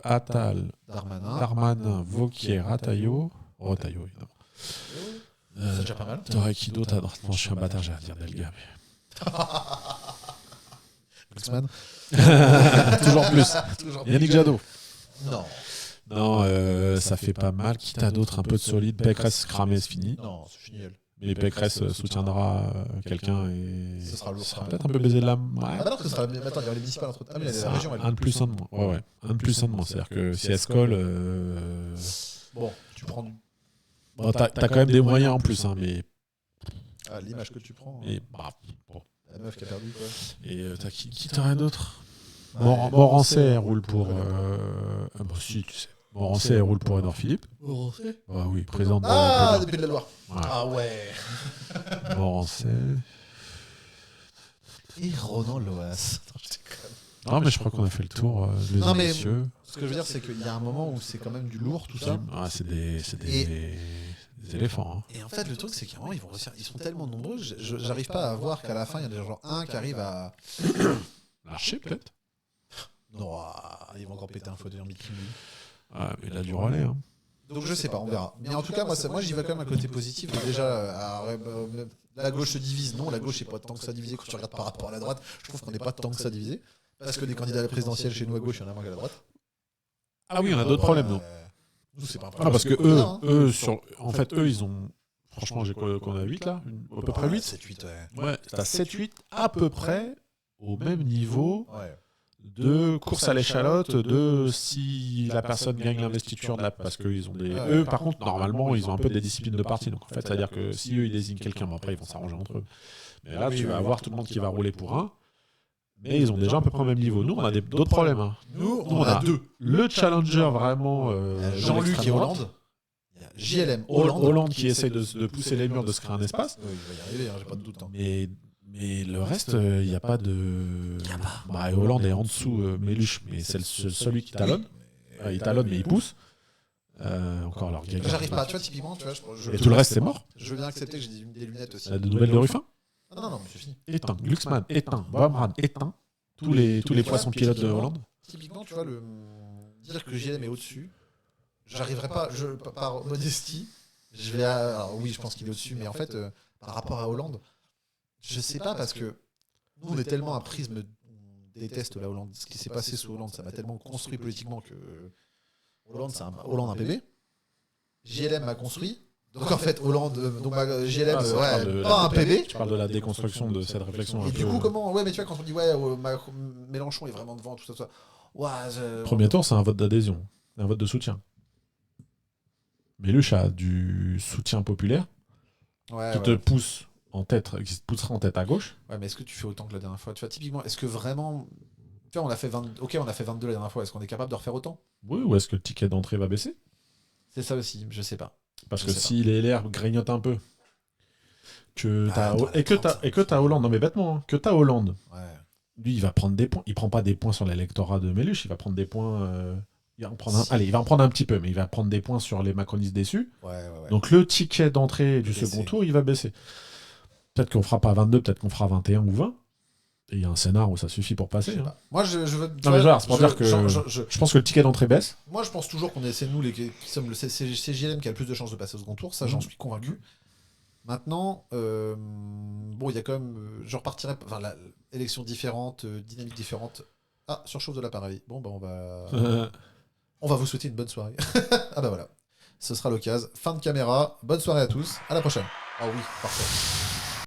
Attal, Darmanin, Wauquiez, Rataillot, évidemment. C'est déjà pas mal. T'aurais qui d'autre à droite? Non, je suis un bâtard, j'ai à dire Delga. Glucksmann. Toujours plus. Yannick Jadot. Non, ça fait pas mal. Qui t'a d'autre un peu de solide? Pécresse cramé, c'est fini. Non, c'est fini. Mais Pécresse soutiendra quelqu'un et ce sera peut-être un peu baisé de la main. Ah bah non, ce sera. Attends, il y aura les municipales entre. Ah mais la région. Un de plus, un de moins. Ouais. Un de plus, un de moins. C'est-à-dire que si elle se colle. Bon, tu prends. Bon, t'as quand même des moyens en plus, hein, mais. Ah, l'image que tu prends. Et bon. La meuf qui a perdu, quoi. Et t'as qui t'aurais d'autre? Morancet roule pour. Bon, si, tu sais. Morancet roule pour Édouard Philippe. Morancet? Ah oui, président de. Ah, des Pays de la Loire. Ouais. Ah ouais. Morancet. Et Ronan Loas. Non, mais je crois qu'on a fait le tour, les ambitieux. Ce que je veux dire, c'est qu'il y a un moment où c'est quand même du lourd, tout ça. Ah, c'est des éléphants. Hein. Et en fait, le truc, c'est qu'à un moment, ils sont tellement nombreux, j'arrive pas à voir qu'à la fin, il y en a genre un qui arrive à. Lâcher, peut-être. Non, ils vont encore péter un fauteuil en bikini. Ah, mais il a du relais. Hein. Donc je sais pas, on verra. Mais en tout cas, moi j'y vais quand même à côté positif. Déjà, la gauche se divise. Non, la gauche n'est pas tant que ça divisée quand tu regardes par rapport à la droite. Je trouve qu'on n'est pas tant que ça divisé. Parce que des candidats à la présidentielle chez nous à gauche, il y en a moins qu'à la droite. Ah oui, on a d'autres problèmes, non. Nous, c'est pas un problème. Parce que eux, ils ont. Franchement, j'ai quoi qu'on a 8 là? À peu près 8 7-8, ouais. T'as 7-8 à peu près au même niveau. De course à l'échalote, de si la personne gagne l'investiture de la... Parce qu'ils ont des... Eux, par contre, normalement, ils ont un peu des disciplines de parti. Donc, en fait, c'est-à-dire que si eux, ils désignent quelqu'un, bon, après, ils vont s'arranger entre eux. Mais là, tu vas avoir tout le monde qui va rouler pour un. Mais ils ont déjà à peu près au même niveau. Nous, on a d'autres problèmes. Hein. Nous, on a deux. Le challenger, vraiment... Jean-Luc et Hollande. JLM. Hollande qui essaie de pousser les murs, de se créer un espace. Oui, il va y arriver, j'ai pas de doute. Hein. Mais le reste, il n'y a pas de... Hollande est en dessous, Méluche, mais c'est celui qui talonne. Il talonne, mais il pousse. Encore leur gars. J'arrive pas, tu vois, typiquement. Et tout le reste, c'est mort. Je veux bien accepter que j'ai des lunettes aussi. De nouvelles de Ruffin. Non, mais c'est fini. Éteint. Glucksmann, éteint. Bamran, éteint. tous les poissons pilotes de Hollande. Typiquement, tu vois, dire que JLM est au-dessus, j'arriverai pas, par modestie, alors oui, je pense qu'il est au-dessus, mais en fait, par rapport à Hollande, je sais pas, parce que nous, on est tellement un prisme, on déteste la Hollande. Ce qui s'est passé sous Hollande, ça m'a tellement construit politiquement que Hollande, c'est un bébé. JLM m'a construit. Donc en fait, Hollande, JLM, pas un PB. Tu parles de la déconstruction de cette réflexion. Et du coup, comment. Ouais, mais tu vois, quand on dit, Mélenchon est vraiment devant, tout ça. Premier tour, c'est un vote d'adhésion, un vote de soutien. Méluche a du soutien populaire qui te pousse en tête, qui te poussera en tête à gauche. Ouais, mais est-ce que tu fais autant que la dernière fois? Tu vois, typiquement, est-ce que vraiment. Tu vois, on a fait 22 la dernière fois. Est-ce qu'on est capable de refaire autant? Oui, ou est-ce que le ticket d'entrée va baisser? C'est ça aussi, je sais pas. Parce que si les LR grignotent un peu, que t'as Hollande, non mais bêtement, que t'as Hollande, lui il va prendre des points. Il prend pas des points sur l'électorat de Méluche, il va prendre des points. Il va en prendre un petit peu, mais il va prendre des points sur les macronistes déçus. Donc le ticket d'entrée du second tour, il va baisser. Peut-être qu'on fera pas 22, peut-être qu'on fera 21 ou 20. Et il y a un scénar où ça suffit pour passer. Hein. Moi, je veux. Non, mais c'est pour dire que je pense que le ticket d'entrée baisse. Moi, je pense toujours c'est nous qui sommes le CJLM qui a le plus de chances de passer au second tour. Ça, j'en suis convaincu. Maintenant, il y a quand même. Je repartirais. Enfin, élection différente, dynamique différente. Ah, surchauffe de l'appareil. Bon, on va. On va vous souhaiter une bonne soirée. Ah bah voilà. Ce sera l'occasion. Fin de caméra. Bonne soirée à tous. À la prochaine. Ah oui, parfait.